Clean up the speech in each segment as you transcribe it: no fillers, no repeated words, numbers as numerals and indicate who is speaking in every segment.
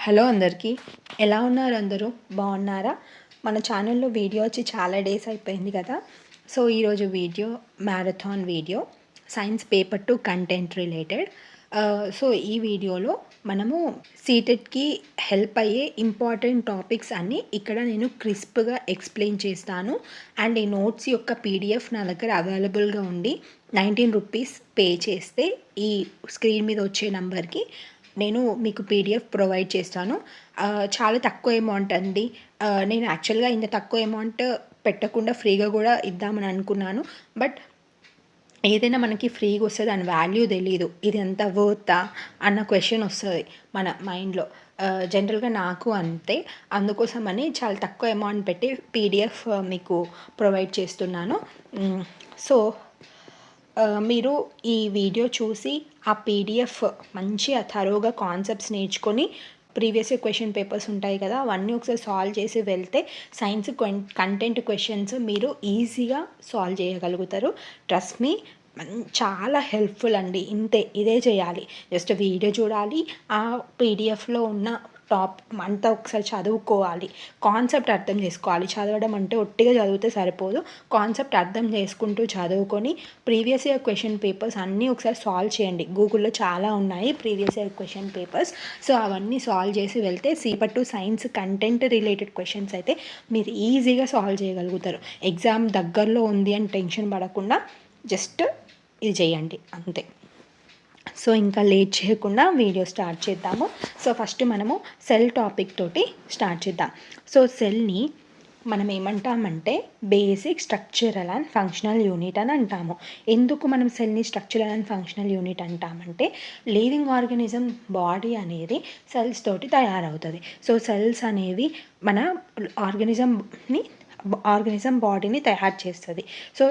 Speaker 1: Hello అందరికీ, ఎలా ఉన్నారు? అందరూ బాగున్నారా? మన ఛానల్లో వీడియో వచ్చి చాలా డేస్ అయిపోయింది కదా. సో ఈరోజు video marathon video, science paper 2 content related. So ఈ వీడియోలో మనము సీటెట్కి హెల్ప్ అయ్యే ఇంపార్టెంట్ టాపిక్స్ అన్నీ ఇక్కడ నేను క్రిస్ప్గా ఎక్స్ప్లెయిన్ చేస్తాను. అండ్ ఈ నోట్స్ యొక్క పీడిఎఫ్ నా దగ్గర అవైలబుల్గా ఉండి 19 రూపీస్ పే చేస్తే ఈ స్క్రీన్ మీద వచ్చే నంబర్కి నేను మీకు పీడిఎఫ్ ప్రొవైడ్ చేస్తాను. చాలా తక్కువ అమౌంట్ అండి. నేను యాక్చువల్గా ఇంత తక్కువ అమౌంట్ పెట్టకుండా ఫ్రీగా కూడా ఇద్దామని అనుకున్నాను. బట్ ఏదైనా మనకి ఫ్రీగా వస్తే దాని వాల్యూ తెలీదు, ఇది ఎంత వర్తా అన్న క్వశ్చన్ వస్తుంది మన మైండ్లో. జనరల్గా నాకు అంతే. అందుకోసమని చాలా తక్కువ అమౌంట్ పెట్టి పీడిఎఫ్ మీకు ప్రొవైడ్ చేస్తున్నాను. సో మీరు ఈ వీడియో చూసి ఆ పీడిఎఫ్ మంచిగా థరోగా కాన్సెప్ట్స్ నేర్చుకొని ప్రీవియస్ క్వశ్చన్ పేపర్స్ ఉంటాయి కదా, అవన్నీ ఒకసారి సాల్వ్ చేసి వెళ్తే సైన్స్ కంటెంట్ క్వశ్చన్స్ మీరు ఈజీగా సాల్వ్ చేయగలుగుతారు. ట్రస్ట్ మీ, చాలా హెల్ప్ఫుల్ అండి. ఇదే చేయాలి. జస్ట్ వీడియో చూడాలి, ఆ పీడిఎఫ్లో ఉన్న టాప్ అంతా ఒకసారి చదువుకోవాలి, కాన్సెప్ట్ అర్థం చేసుకోవాలి. చదవడం అంటే ఒట్టిగా చదివితే సరిపోదు, కాన్సెప్ట్ అర్థం చేసుకుంటూ చదువుకొని ప్రీవియస్ ఇయర్ క్వశ్చన్ పేపర్స్ అన్నీ ఒకసారి సాల్వ్ చేయండి. గూగుల్లో చాలా ఉన్నాయి previous year question papers. So అవన్నీ సాల్వ్ చేసి వెళ్తే paper 2 science content related questions అయితే మీరు ఈజీగా సాల్వ్ చేయగలుగుతారు. ఎగ్జామ్ దగ్గరలో ఉంది అని టెన్షన్ పడకుండా జస్ట్ ఇది చేయండి అంతే. సో ఇంకా లేట్ చేయకుండా వీడియో స్టార్ట్ చేద్దాము. సో ఫస్ట్ మనము సెల్ టాపిక్ తోటి స్టార్ట్ చేద్దాం. సో సెల్ని మనం ఏమంటామంటే basic structural and functional unit అని అంటాము. ఎందుకు మనం సెల్ని స్ట్రక్చరల్ అండ్ ఫంక్షనల్ యూనిట్ అంటామంటే లివింగ్ ఆర్గానిజం బాడీ అనేది సెల్స్ తోటి తయారవుతుంది. సో సెల్స్ అనేవి మన ఆర్గానిజం బాడీని తయారు చేస్తుంది. సో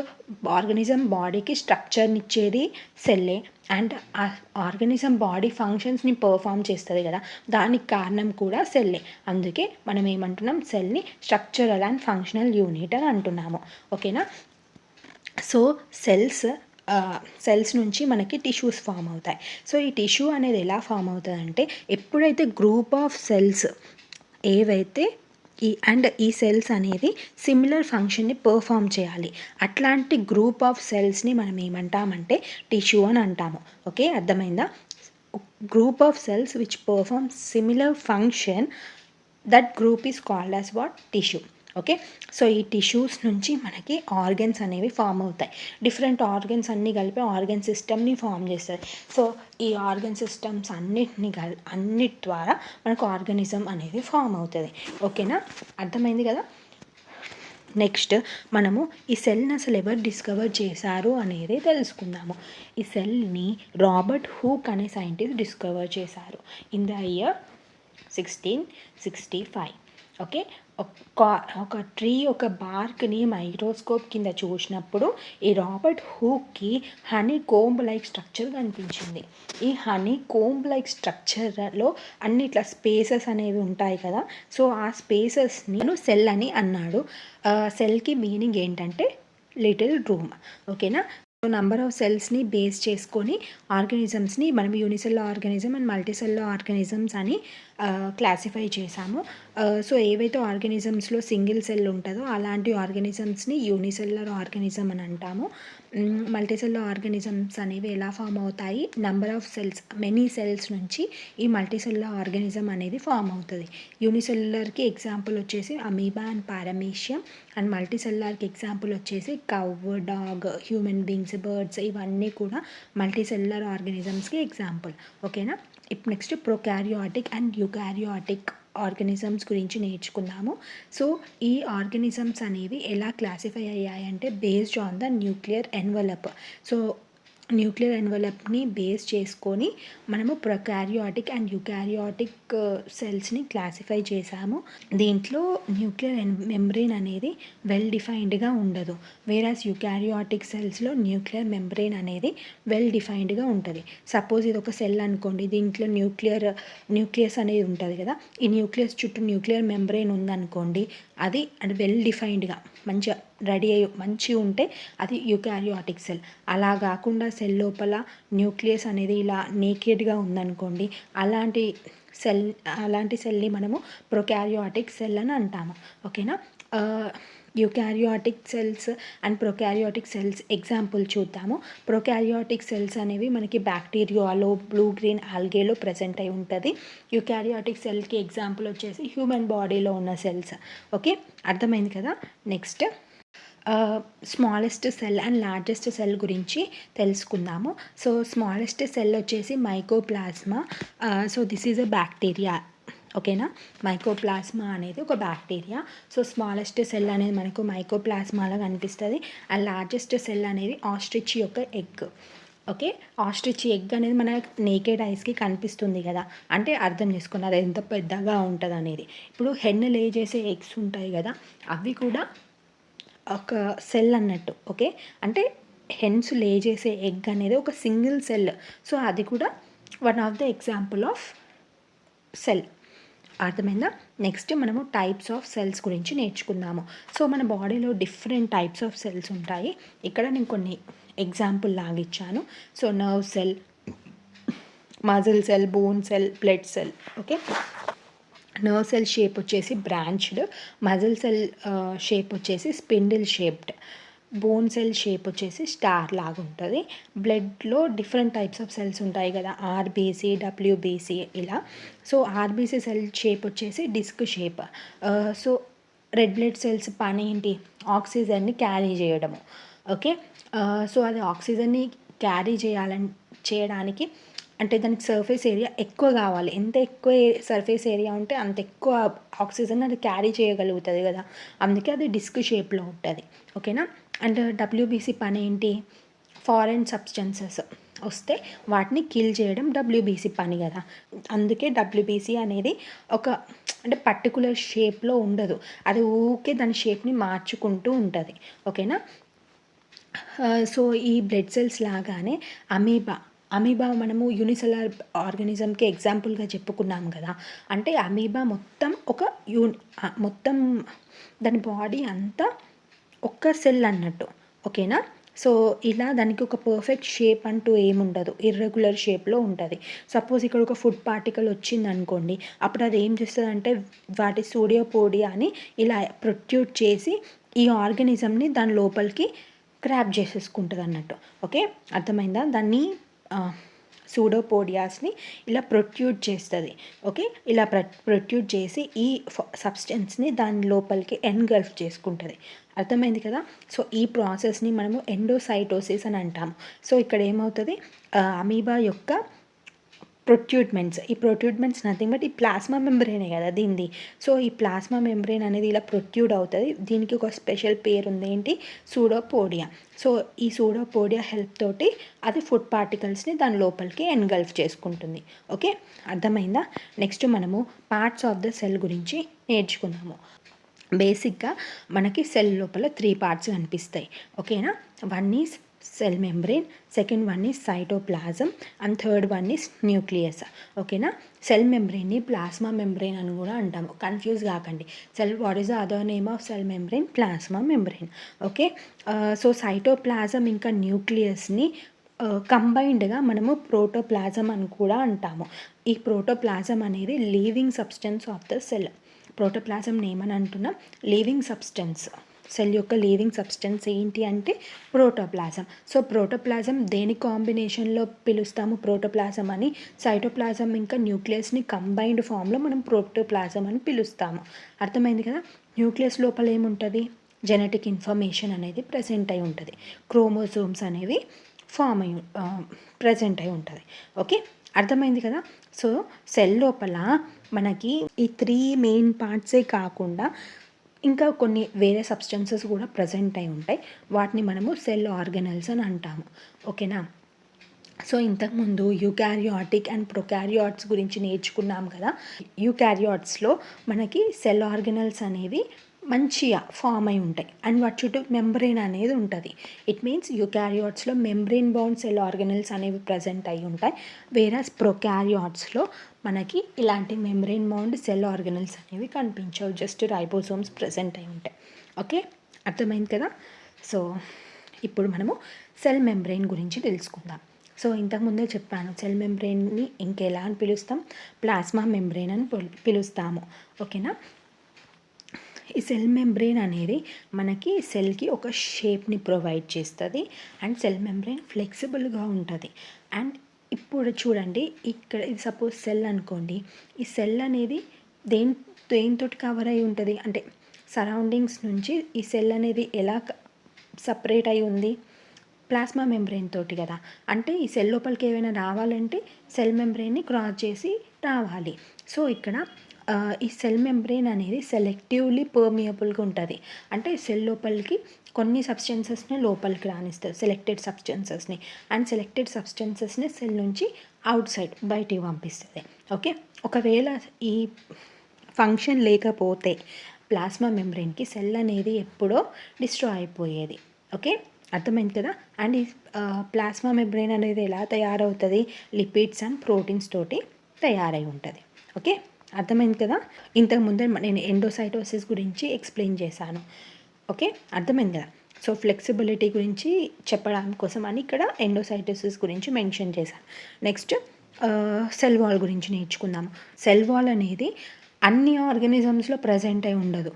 Speaker 1: ఆర్గానిజం బాడీకి స్ట్రక్చర్ని ఇచ్చేది సెల్లే. అండ్ ఆ ఆర్గానిజం బాడీ ఫంక్షన్స్ని పర్ఫామ్ చేస్తుంది కదా, దానికి కారణం కూడా సెల్లే. అందుకే మనం ఏమంటున్నాం, సెల్ని స్ట్రక్చరల్ అండ్ ఫంక్షనల్ యూనిట్ అని అంటున్నాము. ఓకేనా. సో సెల్స్ నుంచి మనకి టిష్యూస్ ఫామ్ అవుతాయి. సో ఈ టిష్యూ అనేది ఎలా ఫామ్ అవుతుందంటే, ఎప్పుడైతే గ్రూప్ ఆఫ్ సెల్స్ ఏవైతే ఈ సెల్స్ అనేది సిమిలర్ ఫంక్షన్ని పర్ఫామ్ చేయాలి, అట్లాంటి గ్రూప్ ఆఫ్ సెల్స్ని మనం ఏమంటామంటే టిష్యూ అని అంటాము. ఓకే, అర్థమైందా? Group of cells which perform similar function, that group is called as what? Tissue. Okay. So ఈ టిష్యూస్ నుంచి మనకి ఆర్గన్స్ అనేవి ఫామ్ అవుతాయి. డిఫరెంట్ ఆర్గన్స్ అన్నీ కలిపి ఆర్గన్ సిస్టమ్ని ఫామ్ చేస్తుంది. సో ఈ ఆర్గన్ సిస్టమ్స్ అన్నిటి ద్వారా మనకు ఆర్గానిజం అనేది ఫామ్ అవుతుంది. ఓకేనా, అర్థమైంది కదా. నెక్స్ట్ మనము ఈ సెల్ని అసలు ఎవరు డిస్కవర్ చేశారు అనేది తెలుసుకుందాము. ఈ సెల్ని రాబర్ట్ హూక్ అనే సైంటిస్ట్ డిస్కవర్ చేశారు ఇన్ ద ఇయర్ 1665. ఓకే. ఒక ట్రీ ఒక బార్క్ని మైక్రోస్కోప్ కింద చూసినప్పుడు ఈ రాబర్ట్ హూక్కి హనీ కోంబ్ లైక్ స్ట్రక్చర్ కనిపించింది. ఈ హనీ కోంబ్ లైక్ స్ట్రక్చర్లో అన్ని ఇట్లా స్పేసెస్ అనేవి ఉంటాయి కదా. సో ఆ స్పేసెస్ని సెల్ అని అన్నాడు. సెల్కి మీనింగ్ ఏంటంటే లిటిల్ రూమ్. ఓకేనా. నంబర్ ఆఫ్ సెల్స్ని బేస్ చేసుకొని ఆర్గానిజమ్స్ని మనం unicellular organism and multicellular organisms అని క్లాసిఫై చేశాము. సో ఏవైతే ఆర్గానిజమ్స్లో సింగిల్ సెల్ ఉంటుందో అలాంటి ఆర్గానిజమ్స్ని యూనిసెల్యులర్ ఆర్గానిజం అని అంటాము. మల్టీసెల్యులర్ ఆర్గానిజమ్స్ అనేవి ఎలా ఫామ్ అవుతాయి? Number of cells, many cells నుంచి ఈ మల్టీసెల్యులర్ ఆర్గానిజం అనేది ఫామ్ అవుతుంది. యూనిసెల్యులర్కి ఎగ్జాంపుల్ వచ్చేసి అమీబా అండ్ పారమీషియం, అండ్ మల్టీసెల్యులర్కి ఎగ్జాంపుల్ వచ్చేసి cow, dog, human beings, birds, ఇవన్నీ కూడా మల్టీసెల్యులర్ ఆర్గానిజమ్స్కి ఎగ్జాంపుల్. ఓకేనా. ఇప్పుడు next prokaryotic and eukaryotic organisms గురించి నేర్చుకుందాము. సో ఈ ఆర్గానిజమ్స్ అనేవి ఎలా క్లాసిఫై అయ్యాయంటే based on the nuclear envelope. So nuclear ఎన్వలప్ని బేస్ చేసుకొని మనము ప్రొకారియాటిక్ అండ్ యూకారియాటిక్ సెల్స్ని క్లాసిఫై చేశాము. దీంట్లో న్యూక్లియర్ మెంబ్రెయిన్ అనేది వెల్ డిఫైన్డ్గా ఉండదు, వేరాస్ యూకారియాటిక్ సెల్స్లో న్యూక్లియర్ మెంబ్రెయిన్ అనేది వెల్ డిఫైన్డ్గా ఉంటుంది. సపోజ్ ఇది ఒక సెల్ అనుకోండి, దీంట్లో న్యూక్లియస్ అనేది ఉంటుంది కదా, ఈ న్యూక్లియస్ చుట్టూ న్యూక్లియర్ మెంబ్రెయిన్ ఉందనుకోండి, అది వెల్ డిఫైన్డ్గా మంచిగా రెడీ అయ్యి మంచిగా ఉంటే అది యూకారియాటిక్ సెల్. అలా కాకుండా సెల్ లోపల న్యూక్లియస్ అనేది ఇలా నేకెడ్గా ఉందనుకోండి, అలాంటి సెల్, అలాంటి సెల్ని మనము ప్రొకారియాటిక్ సెల్ అని అంటాము. ఓకేనా. Eukaryotic cells and prokaryotic cells example చూద్దాము. ప్రొకారియాటిక్ సెల్స్ అనేవి మనకి బ్యాక్టీరియాలో, బ్లూ గ్రీన్ ఆల్గేలో ప్రజెంట్ అయి ఉంటుంది. యూకారియాటిక్ సెల్కి ఎగ్జాంపుల్ వచ్చేసి హ్యూమన్ బాడీలో ఉన్న సెల్స్. ఓకే, అర్థమైంది కదా. Next smallest cell and largest cell గురించి తెలుసుకుందాము. సో స్మాలెస్ట్ సెల్ వచ్చేసి mycoplasma. So this is a bacteria. ఓకేనా. మైకోప్లాస్మా అనేది ఒక బ్యాక్టీరియా. సో స్మాలెస్ట్ సెల్ అనేది మనకు మైకోప్లాస్మాలో కనిపిస్తుంది. అండ్ లార్జెస్ట్ సెల్ అనేది ఆస్ట్రిచ్ యొక్క ఎగ్. ఓకే, ఆస్ట్రిచ్ ఎగ్ అనేది మన నేకెడ్ ఐస్కి కనిపిస్తుంది కదా, అంటే అర్థం చేసుకున్నారు ఎంత పెద్దగా ఉంటుంది అనేది. ఇప్పుడు హెన్ లే చేసే ఎగ్స్ ఉంటాయి కదా, అవి కూడా ఒక సెల్ అన్నట్టు. ఓకే, అంటే హెన్స్ లే చేసే ఎగ్ అనేది ఒక సింగిల్ సెల్. సో అది కూడా one of the example of cell. అర్థమైందా. నెక్స్ట్ మనము టైప్స్ ఆఫ్ సెల్స్ గురించి నేర్చుకుందాము. సో మన బాడీలో డిఫరెంట్ టైప్స్ ఆఫ్ సెల్స్ ఉంటాయి. ఇక్కడ నేను కొన్ని ఎగ్జాంపుల్ లాగా ఇచ్చాను. So nerve cell, muscle cell, bone cell, blood cell. Okay, nerve cell shape వచ్చేసి బ్రాంచ్డ్, మజిల్ సెల్ షేప్ వచ్చేసి spindle shaped, bone cell shape వచ్చేసి స్టార్ లాగా ఉంటుంది. బ్లడ్లో డిఫరెంట్ టైప్స్ ఆఫ్ సెల్స్ ఉంటాయి కదా, ఆర్బీసీ, డబ్ల్యూబీసీ ఇలా. సో ఆర్బీసీ సెల్ షేప్ వచ్చేసి disc shape. So red blood cells పని ఏంటి, ఆక్సిజన్ని క్యారీ చేయడము. ఓకే, సో అది ఆక్సిజన్ని క్యారీ చేయడానికి అంటే దానికి సర్ఫేస్ ఏరియా ఎక్కువ కావాలి. ఎంత ఎక్కువ సర్ఫేస్ ఏరియా ఉంటే అంత ఎక్కువ ఆక్సిజన్ అది క్యారీ చేయగలుగుతుంది కదా, అందుకే అది డిస్క్ షేప్లో ఉంటుంది. ఓకేనా. అండ్ డబ్ల్యూబీసీ పని ఏంటి, ఫారెన్ సబ్స్టెన్సెస్ వస్తే వాటిని కిల్ చేయడం డబ్ల్యూబీసీ పని కదా, అందుకే డబ్ల్యూబీసీ అనేది ఒక అంటే పర్టికులర్ షేప్లో ఉండదు, అది ఊకే దాని షేప్ని మార్చుకుంటూ ఉంటుంది. ఓకేనా. సో ఈ బ్లడ్ సెల్స్ లాగానే అమీబా మనము యూనిసెల్యులర్ ఆర్గానిజంకి ఎగ్జాంపుల్గా చెప్పుకున్నాం కదా, అంటే అమీబా మొత్తం మొత్తం దాని బాడీ అంతా ఒక్క సెల్ అన్నట్టు. ఓకేనా. సో ఇలా దానికి ఒక పర్ఫెక్ట్ షేప్ అంటూ ఏముండదు, ఇర్రెగ్యులర్ షేప్లో ఉంటుంది. సపోజ్ ఇక్కడ ఒక ఫుడ్ పార్టికల్ వచ్చింది అనుకోండి, అప్పుడు అది ఏం చేస్తుంది అంటే వాటి సూడియోపోడియాని ఇలా ప్రొట్యూట్ చేసి ఈ ఆర్గానిజంని దాని లోపలికి క్రాప్ చేసేసుకుంటుంది అన్నట్టు. ఓకే, అర్థమైందా. దాన్ని సూడోపోడియాస్ని ఇలా ప్రొట్యూట్ చేస్తుంది. ఓకే, ఇలా ప్రొట్యూట్ చేసి ఈ సబ్స్టెన్స్ని దాని లోపలికి ఎన్గల్ఫ్ చేసుకుంటుంది. అర్థమైంది కదా. సో ఈ ప్రాసెస్ని మనము ఎండోసైటోసిస్ అని అంటాము. సో ఇక్కడ ఏమవుతుంది, అమీబా యొక్క ప్రొట్యూట్మెంట్స్, ఈ ప్రొట్యూట్మెంట్స్ నథింగ్ బట్ ఈ ప్లాస్మా మెంబ్రేనే కదా దీనిది. సో ఈ ప్లాస్మా మెంబ్రేన్ అనేది ఇలా ప్రొట్యూట్ అవుతుంది. దీనికి ఒక స్పెషల్ పేరు ఉంది, ఏంటి, సూడోపోడియా. సో ఈ సూడోపోడియా హెల్ప్ తోటి అది ఫుడ్ పార్టికల్స్ని దాని లోపలికి ఎన్గల్ఫ్ చేసుకుంటుంది. ఓకే, అర్థమైందా. నెక్స్ట్ మనము పార్ట్స్ ఆఫ్ ద సెల్ గురించి నేర్చుకుందాము. బేసిక్గా మనకి సెల్ లోపల 3 పార్ట్స్ కనిపిస్తాయి. ఓకేనా. One is cell membrane, second one is cytoplasm and third one is nucleus. ఓకేనా. సెల్ మెంబ్రెయిన్ని ప్లాస్మా మెంబ్రెయిన్ అని కూడా అంటాము, కన్ఫ్యూజ్ కాకండి. What is the other name of cell membrane, plasma membrane. Okay, so cytoplasm ఇంకా న్యూక్లియస్ని కంబైన్డ్గా మనము protoplasm అని కూడా అంటాము. ఈ ప్రోటోప్లాజం అనేది living substance of the cell. Protoplasm ఏమని అంటున్నాం, లివింగ్ సబ్స్టెన్స్. సెల్ యొక్క లివింగ్ సబ్స్టెన్స్ ఏంటి అంటే ప్రోటోప్లాజం. సో ప్రోటోప్లాజం దేని కాంబినేషన్లో పిలుస్తాము ప్రోటోప్లాజం అని, సైటోప్లాజం ఇంకా న్యూక్లియస్ని కంబైన్డ్ ఫామ్లో మనం ప్రోటోప్లాజం అని పిలుస్తాము. అర్థమైంది కదా. న్యూక్లియస్ లోపల ఏముంటుంది, జెనెటిక్ ఇన్ఫర్మేషన్ అనేది ప్రజెంట్ అయి ఉంటుంది, క్రోమోసోమ్స్ అనేవి ప్రజెంట్ అయి ఉంటుంది. ఓకే, అర్థమైంది కదా. సో సెల్ లోపల మనకి ఈ 3 మెయిన్ పార్ట్సే కాకుండా ఇంకా కొన్ని వేరే సబ్స్టెన్సెస్ కూడా ప్రజెంట్ అయి ఉంటాయి, వాటిని మనము సెల్ ఆర్గనెల్స్ అని అంటాము. ఓకేనా. సో ఇంతకుముందు యూకారియాటిక్ అండ్ ప్రొకారియాట్స్ గురించి నేర్చుకున్నాం కదా. యూకారియాట్స్లో మనకి సెల్ ఆర్గనెల్స్ అనేవి మంచిగా ఫామ్ అయి ఉంటాయి అండ్ వాటి చుట్టూ మెంబ్రెయిన్ అనేది ఉంటుంది. ఇట్ మీన్స్ యూకారియాట్స్లో మెంబ్రెయిన్ బౌండ్ సెల్ ఆర్గనెల్స్ అనేవి ప్రజెంట్ అయి ఉంటాయి, వేరస్ ప్రొకారియాట్స్లో మనకి ఇలాంటి మెంబ్రెయిన్ బౌండ్ సెల్ ఆర్గనెల్స్ అనేవి కనిపించవు, జస్ట్ రైబోసోమ్స్ ప్రజెంట్ అయి ఉంటాయి. ఓకే, అర్థమైంది కదా. సో ఇప్పుడు మనము సెల్ మెంబ్రెయిన్ గురించి తెలుసుకుందాం. సో ఇంతకుముందే చెప్పాను, సెల్ మెంబ్రెయిన్ని ఇంకెలా అని పిలుస్తాం, ప్లాస్మా మెంబ్రెయిన్ అని పిలుస్తాము. ఓకేనా. ఈ సెల్ మెంబ్రెయిన్ అనేది మనకి సెల్కి ఒక షేప్ని ప్రొవైడ్ చేస్తుంది అండ్ సెల్ మెంబ్రెయిన్ ఫ్లెక్సిబుల్గా ఉంటుంది. అండ్ ఇప్పుడు చూడండి, ఇక్కడ ఇది సపోజ్ సెల్ అనుకోండి, ఈ సెల్ అనేది దేనితోటి కవర్ అయి ఉంటుంది అంటే సరౌండింగ్స్ నుంచి ఈ సెల్ అనేది ఎలా సపరేట్ అయి ఉంది, ప్లాస్మా మెంబ్రెయిన్ తోటి కదా. అంటే ఈ సెల్ లోపలికి ఏమైనా రావాలంటే సెల్ మెంబ్రెయిన్ని క్రాస్ చేసి రావాలి. సో ఇక్కడ ఈ సెల్ మెంబ్రెయిన్ అనేది సెలెక్టివ్లీ పర్మియబుల్గా ఉంటుంది. అంటే సెల్ లోపలికి కొన్ని సబ్స్టెన్సెస్ని లోపలికి రానిస్తుంది, సెలెక్టెడ్ సబ్స్టెన్సెస్ని, అండ్ సెలెక్టెడ్ సబ్స్టెన్సెస్ని సెల్ నుంచి అవుట్ సైడ్ బయటికి పంపిస్తుంది. ఓకే. ఒకవేళ ఈ ఫంక్షన్ లేకపోతే ప్లాస్మా మెంబ్రెయిన్కి సెల్ అనేది ఎప్పుడో డిస్ట్రాయ్ అయిపోయేది. ఓకే, అర్థమైంది కదా. అండ్ ఈ ప్లాస్మా మెంబ్రెయిన్ అనేది ఎలా తయారవుతుంది, లిపిడ్స్ అండ్ ప్రోటీన్స్ తోటి తయారై ఉంటుంది. ఓకే, అర్థమైంది కదా. ఇంతకుముందే నేను ఎండోసైటోసిస్ గురించి ఎక్స్ప్లెయిన్ చేశాను. ఓకే, అర్థమైంది కదా. సో ఫ్లెక్సిబిలిటీ గురించి చెప్పడం కోసం అని ఇక్కడ ఎండోసైటోసిస్ గురించి మెన్షన్ చేశాను. నెక్స్ట్ సెల్ వాల్ గురించి నేర్చుకుందాము. సెల్ వాల్ అనేది అన్ని ఆర్గానిజమ్స్లో ప్రజెంట్ అయి ఉండదు.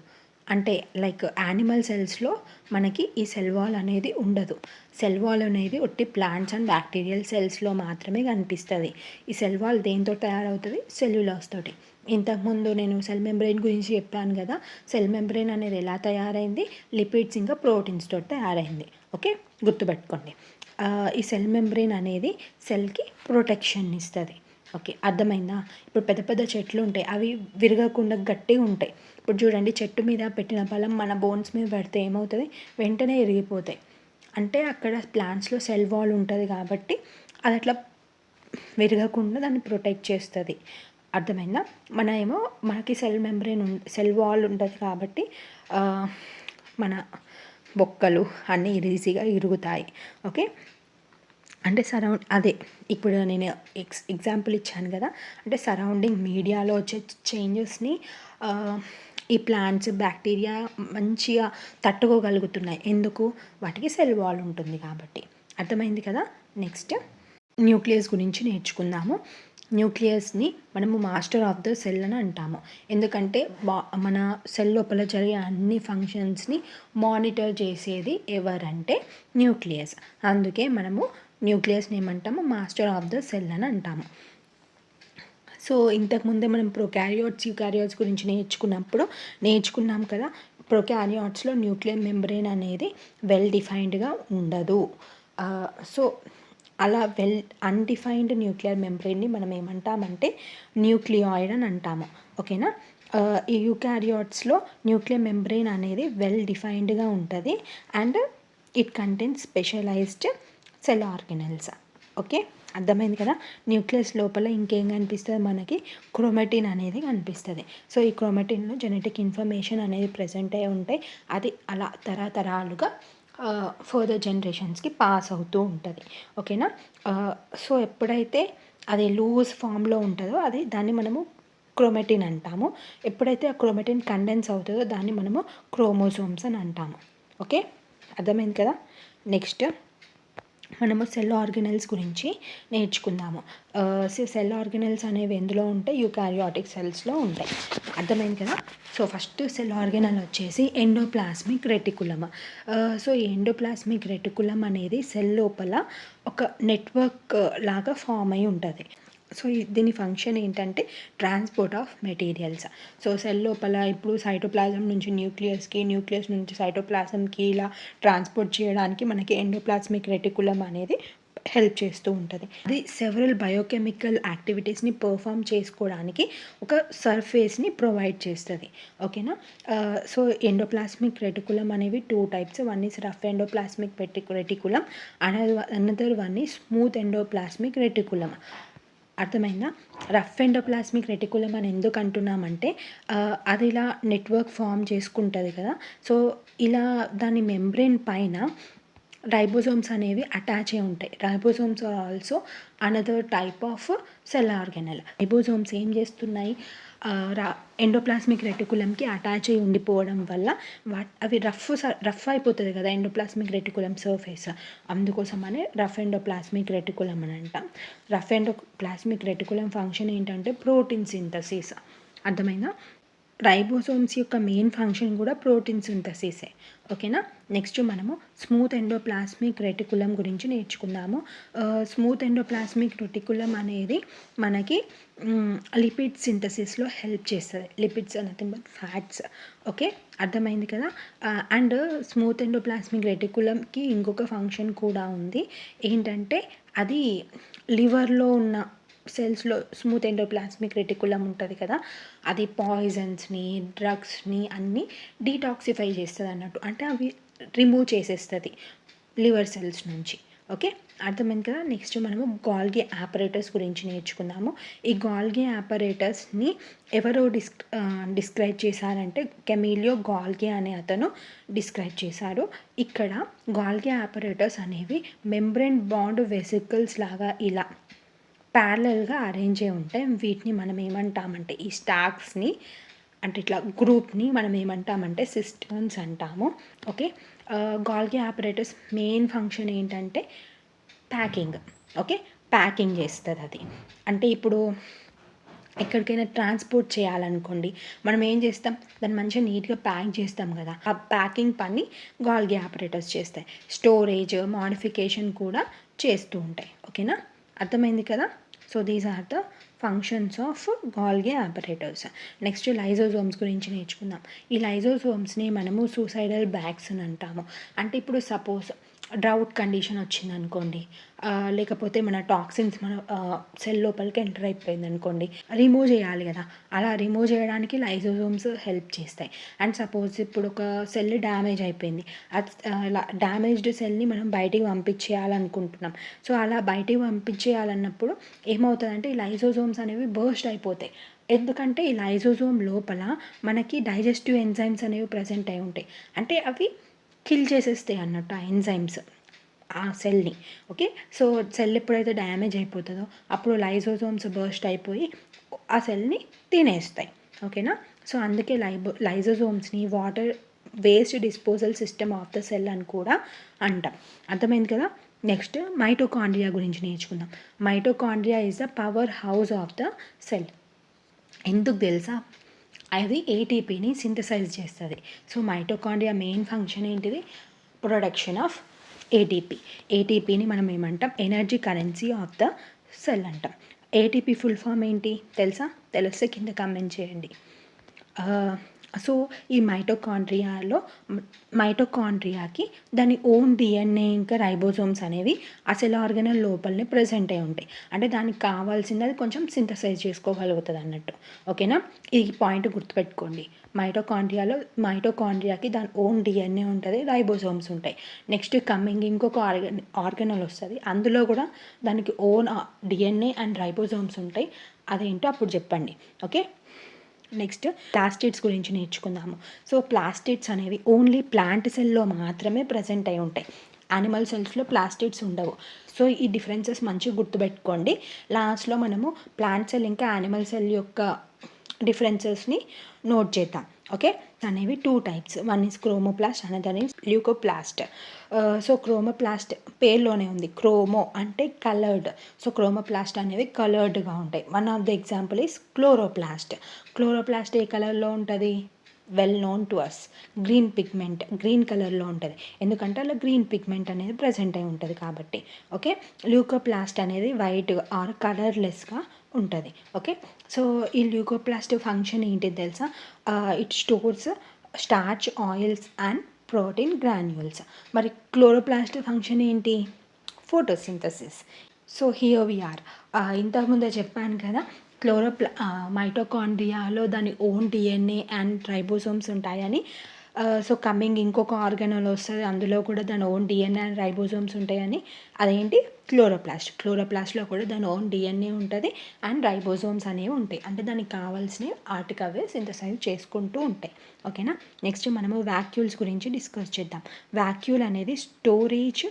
Speaker 1: అంటే లైక్ యానిమల్ సెల్స్లో మనకి ఈ సెల్ వాల్ అనేది ఉండదు. సెల్ వాల్ అనేది ఒట్టి ప్లాంట్స్ అండ్ బ్యాక్టీరియల్ సెల్స్లో మాత్రమే కనిపిస్తుంది. ఈ సెల్ వాల్ దేంతో తయారవుతుంది, సెల్యులాస్ తోటి. ఇంతకుముందు నేను సెల్ మెంబ్రెయిన్ గురించి చెప్పాను కదా. సెల్ మెంబ్రెయిన్ అనేది ఎలా తయారైంది, లిపిడ్స్ ఇంకా ప్రోటీన్స్ తోటి తయారైంది. ఓకే, గుర్తుపెట్టుకోండి. ఈ సెల్ మెంబ్రెయిన్ అనేది సెల్కి ప్రొటెక్షన్ ఇస్తుంది. ఓకే, అర్థమైందా. ఇప్పుడు పెద్ద పెద్ద చెట్లు ఉంటాయి, అవి విరగకుండా గట్టిగా ఉంటాయి. ఇప్పుడు చూడండి, చెట్టు మీద పెట్టిన బలం మన బోన్స్ మీద పెడితే ఏమవుతుంది, వెంటనే విరిగిపోతాయి. అంటే అక్కడ ప్లాంట్స్లో సెల్ వాల్ ఉంటుంది కాబట్టి అది అట్లా విరగకుండా దాన్ని ప్రొటెక్ట్ చేస్తుంది. అర్థమైందా. మనకి సెల్ వాల్ ఉంటుంది కాబట్టి మన బొక్కలు అన్నీ ఈజీగా ఇరుగుతాయి. ఓకే, అంటే అదే ఇప్పుడు నేను ఎగ్జాంపుల్ ఇచ్చాను కదా. అంటే సరౌండింగ్ మీడియాలో వచ్చే చేంజెస్ని ఈ ప్లాంట్స్, బ్యాక్టీరియా మంచిగా తట్టుకోగలుగుతున్నాయి. ఎందుకు, వాటికి సెల్ వాల్ ఉంటుంది కాబట్టి. అర్థమైంది కదా. నెక్స్ట్ న్యూక్లియస్ గురించి నేర్చుకుందాము. న్యూక్లియస్ని మనము మాస్టర్ ఆఫ్ ద సెల్ అని అంటాము. ఎందుకంటే మన సెల్ లోపల జరిగే అన్ని ఫంక్షన్స్ని మానిటర్ చేసేది ఎవరంటే న్యూక్లియస్. అందుకే మనము న్యూక్లియస్ని ఏమంటాము, మాస్టర్ ఆఫ్ ద సెల్ అని అంటాము. సో ఇంతకుముందే మనం ప్రొకారియోట్స్, యూకారియోట్స్ గురించి నేర్చుకున్నాం కదా. ప్రొకారియోట్స్లో న్యూక్లియర్ మెంబ్రెయిన్ అనేది వెల్ డిఫైన్డ్గా ఉండదు. సో అలా అన్డిఫైన్డ్ న్యూక్లియర్ మెంబ్రెయిన్ని మనం ఏమంటామంటే న్యూక్లియాయిడ్ అని అంటాము. ఓకేనా. ఈ యూకారియోట్స్లో న్యూక్లియర్ మెంబ్రెయిన్ అనేది వెల్ డిఫైన్డ్గా ఉంటుంది and it contains specialised cell organelles. Okay, అర్థమైంది కదా. న్యూక్లియస్ లోపల ఇంకేం కనిపిస్తుంది, మనకి క్రోమాటిన్ అనేది కనిపిస్తుంది. సో ఈ క్రోమాటిన్లో జెనెటిక్ ఇన్ఫర్మేషన్ అనేది ప్రెజెంట్ అయి ఉంటాయి. అది అలా తరతరాలుగా ఫర్దర్ జనరేషన్స్కి పాస్ అవుతూ ఉంటుంది. ఓకేనా. సో ఎప్పుడైతే అది లూజ్ ఫామ్లో ఉంటుందో దాన్ని మనము క్రోమాటిన్ అంటాము. ఎప్పుడైతే ఆ క్రోమాటిన్ కండెన్స్ అవుతుందో దాన్ని మనము క్రోమోజోమ్స్ అని అంటాము. ఓకే, అర్థమైంది కదా. నెక్స్ట్ మనము సెల్ ఆర్గనెల్స్ గురించి నేర్చుకుందాము. సెల్ ఆర్గనెల్స్ అనేవి ఎందులో ఉంటాయి, యూకారియోటిక్ సెల్స్లో ఉంటాయి. అర్థమైంది కదా. సో ఫస్ట్ సెల్ ఆర్గనెల్ వచ్చేసి ఎండోప్లాస్మిక్ రెటికులమ్. సో ఈ ఎండోప్లాస్మిక్ రెటికులమ్ అనేది సెల్ లోపల ఒక నెట్వర్క్ లాగా ఫామ్ అయి ఉంటుంది. సో దీని ఫంక్షన్ ఏంటంటే transport of materials. So cell లోపల ఇప్పుడు సైటోప్లాజం నుంచి న్యూక్లియస్కి, న్యూక్లియస్ నుంచి సైటోప్లాజంకి ఇలా ట్రాన్స్పోర్ట్ చేయడానికి మనకి ఎండోప్లాస్మిక్ రెటికులం అనేది హెల్ప్ చేస్తూ ఉంటుంది. అది సెవరల్ బయోకెమికల్ యాక్టివిటీస్ని పర్ఫామ్ చేసుకోవడానికి ఒక సర్ఫేస్ని ప్రొవైడ్ చేస్తుంది. ఓకేనా. సో ఎండోప్లాస్మిక్ రెటికులం అనేవి 2 types. One is rough endoplasmic reticulum, another one is smooth endoplasmic reticulum. అర్థమైందా. రఫ్ ఎండోప్లాస్మిక్ రెటికులం అని ఎందుకు అంటున్నామంటే అది ఇలా నెట్వర్క్ ఫామ్ చేసుకుంటుంది కదా. సో ఇలా దాని మెంబ్రెయిన్ పైన రైబోసోమ్స్ అనేవి అటాచ్ అయి ఉంటాయి. Ribosomes are also another type of cell organelle. Ribosomes ఏం చేస్తున్నాయి, ఎండోప్లాస్మిక్ రెటికులంకి అటాచ్ అయి ఉండిపోవడం వల్ల అవి రఫ్ అయిపోతుంది కదా ఎండోప్లాస్మిక్ రెటికులం సర్ఫేస్. అందుకోసమనే రఫ్ ఎండోప్లాస్మిక్ రెటికులం అని అంటాం. రఫ్ ఎండోప్లాస్మిక్ రెటికులం ఫంక్షన్ ఏంటంటే ప్రోటీన్ సింథసిస్. అర్థమైందా? రైబోసోమ్స్ యొక్క మెయిన్ ఫంక్షన్ కూడా ప్రోటీన్ సింథసిసే. ఓకేనా? నెక్స్ట్ మనము స్మూత్ ఎండోప్లాస్మిక్ రెటికులం గురించి నేర్చుకుందాము. స్మూత్ ఎండోప్లాస్మిక్ రెటికులం అనేది మనకి లిపిడ్ సింథసిస్లో హెల్ప్ చేస్తుంది. Lipids nothing but fats. Okay, అర్థమైంది కదా? అండ్ స్మూత్ ఎండోప్లాస్మిక్ రెటికులంకి ఇంకొక ఫంక్షన్ కూడా ఉంది. ఏంటంటే అది లివర్లో ఉన్న సెల్స్లో స్మూత్ ఎండోప్లాస్మిక్ రెటికులం ఉంటుంది కదా, అది పాయిజన్స్ని, డ్రగ్స్ని అన్నీ డీటాక్సిఫై చేస్తుంది అన్నట్టు. అంటే అవి రిమూవ్ చేసేస్తుంది లివర్ సెల్స్ నుంచి. ఓకే, అర్థమైంది కదా? నెక్స్ట్ మనము గాల్గి ఆపరేటర్స్ గురించి నేర్చుకుందాము. ఈ గాల్గి ఆపరేటర్స్ని ఎవరో డిస్క్రైబ్ చేశారంటే కెమిలియో గాల్గి అనే అతను డిస్క్రైబ్ చేశాడు. ఇక్కడ గాల్గి ఆపరేటర్స్ అనేవి మెంబ్రేన్ బాండ్ వెసికల్స్ లాగా ఇలా ప్యారలల్గా అరేంజ్ అయి ఉంటాయి. వీటిని మనం ఏమంటామంటే, ఈ స్టాక్స్ని అంటే ఇట్లా గ్రూప్ని మనం ఏమంటామంటే సిస్టర్న్స్ అంటాము. Okay, Golgi operators main function ఏంటంటే ప్యాకింగ్. ఓకే, ప్యాకింగ్ చేస్తుంది అది. అంటే ఇప్పుడు ఎక్కడికైనా ట్రాన్స్పోర్ట్ చేయాలనుకోండి, మనం ఏం చేస్తాం, దాన్ని మంచిగా నీట్గా ప్యాక్ చేస్తాం కదా, ఆ ప్యాకింగ్ పని గాల్గి ఆపరేటర్స్ చేస్తాయి. స్టోరేజ్, మోడిఫికేషన్ కూడా చేస్తూ ఉంటాయి. ఓకేనా? అర్థమైంది కదా? So these are the functions of Golgi apparatus. Next lysosomes గురించి నేర్చుకుందాం. ఈ లైజోజోమ్స్ని మనము సూసైడల్ బ్యాగ్స్ అని అంటాము. అంటే ఇప్పుడు సపోజ్ డ్రౌట్ కండిషన్ వచ్చిందనుకోండి, లేకపోతే మన టాక్సిన్స్ మన సెల్ లోపలికి ఎంటర్ అయిపోయింది అనుకోండి, రిమూవ్ చేయాలి కదా, అలా రిమూవ్ చేయడానికి లైజోజోమ్స్ హెల్ప్ చేస్తాయి. అండ్ సపోజ్ ఇప్పుడు ఒక సెల్ డ్యామేజ్ అయిపోయింది, డ్యామేజ్డ్ సెల్ని మనం బయటికి పంపించేయాలనుకుంటున్నాం. సో అలా బయటికి పంపించేయాలన్నప్పుడు ఏమవుతుందంటే ఈ లైజోజోమ్స్ అనేవి బర్స్ట్ అయిపోతాయి. ఎందుకంటే ఈ లైజోజోమ్ లోపల మనకి డైజెస్టివ్ ఎంజైమ్స్ అనేవి ప్రజెంట్ అయి ఉంటాయి. అంటే అవి కిల్ చేసేస్తాయి అన్నట్టు ఆ ఎంజైమ్స్ ఆ సెల్ని. ఓకే, సో సెల్ ఎప్పుడైతే డ్యామేజ్ అయిపోతుందో అప్పుడు లైజోజోమ్స్ బర్స్ట్ అయిపోయి ఆ సెల్ని తినేస్తాయి. ఓకేనా? సో అందుకే లైజోజోమ్స్ని water waste disposal system of the cell అని కూడా అంటాం. అర్థమైంది కదా? నెక్స్ట్ మైటోకాండ్రియా గురించి నేర్చుకుందాం. Mitochondria is the powerhouse of the cell. ఎందుకు తెలుసా? అది ఏటీపీని సింథసైజ్ చేస్తుంది. సో మైటోకాండ్రియా మెయిన్ ఫంక్షన్ ఏంటిది? Production of ATP. ఏటీపీని మనం ఏమంటాం? Energy currency of the cell అంటాం. ఏటీపీ ఫుల్ ఫామ్ ఏంటి తెలుసా? తెలిస్తే కింద కామెంట్ చేయండి. సో ఈ మైటోకాండ్రియాకి దాని ఓన్ డిఎన్ఏ ఇంకా రైబోజోమ్స్ అనేవి ఆ సెల్ ఆర్గనల్ లోపలనే ప్రజెంట్ అయి ఉంటాయి. అంటే దానికి కావాల్సింది అది కొంచెం సింథసైజ్ చేసుకోగలుగుతుంది అన్నట్టు. ఓకేనా? ఈ పాయింట్ గుర్తుపెట్టుకోండి. మైటోకాండ్రియాకి దాని ఓన్ డిఎన్ఏ ఉంటుంది, రైబోజోమ్స్ ఉంటాయి. నెక్స్ట్ కమింగ్ ఇంకొక ఆర్గనల్ వస్తుంది, అందులో కూడా దానికి ఓన్ డిఎన్ఏ అండ్ రైబోజోమ్స్ ఉంటాయి. అదేంటో అప్పుడు చెప్పండి. ఓకే, నెక్స్ట్ ప్లాస్టిడ్స్ గురించి నేర్చుకుందాము. సో ప్లాస్టిడ్స్ అనేవి ఓన్లీ ప్లాంట్ సెల్లో మాత్రమే ప్రజెంట్ అయి ఉంటాయి. యానిమల్ సెల్స్లో ప్లాస్టిడ్స్ ఉండవు. సో ఈ డిఫరెన్సెస్ మంచిగా గుర్తుపెట్టుకోండి. లాస్ట్లో మనము ప్లాంట్ సెల్ ఇంకా యానిమల్ సెల్ యొక్క డిఫరెన్సెస్ని నోట్ చేద్దాం. ఓకే, అనేవి 2 types. One is chromoplast, another is leucoplast. So chromoplast పేర్లోనే ఉంది, క్రోమో అంటే కలర్డ్. సో క్రోమోప్లాస్ట్ అనేవి కలర్డ్గా ఉంటాయి. One of the example is chloroplast. Chloroplast ఏ కలర్లో ఉంటుంది? Well known to us, green pigment, green కలర్లో ఉంటుంది. ఎందుకంటే అలా గ్రీన్ పిగ్మెంట్ అనేది ప్రజెంట్ అయి ఉంటుంది కాబట్టి. ఓకే, ల్యూకోప్లాస్ట్ అనేది వైట్ ఆర్ కలర్లెస్గా ఉంటుంది. ఓకే, సో ఈ ల్యూకోప్లాస్ట్ ఫంక్షన్ ఏంటి తెలుసా? It stores starch, oils and protein granules. మరి క్లోరోప్లాస్ట్ ఫంక్షన్ ఏంటి? Photosynthesis. So here we are. ఇంతకుముందే చెప్పాను కదా, మైటోకాండ్రియాలో దాని ఓన్ డిఎన్ఏ అండ్ రైబోసోమ్స్ ఉంటాయని. సో కమింగ్ ఇంకొక ఆర్గనల్ వస్తుంది, అందులో కూడా దాని ఓన్ డిఎన్ఏ అండ్ రైబోజోమ్స్ ఉంటాయని. అదేంటి క్లోరోప్లాస్ట్లో కూడా దాని ఓన్ డిఎన్ఏ ఉంటుంది అండ్ రైబోజోమ్స్ అనేవి ఉంటాయి. అంటే దానికి కావాల్సినవి వాటికి అవే సింథసైజ్ చేసుకుంటూ ఉంటాయి. ఓకేనా. నెక్స్ట్ మనము వాక్యూల్స్ గురించి డిస్కస్ చేద్దాం. వాక్యూల్ అనేది storage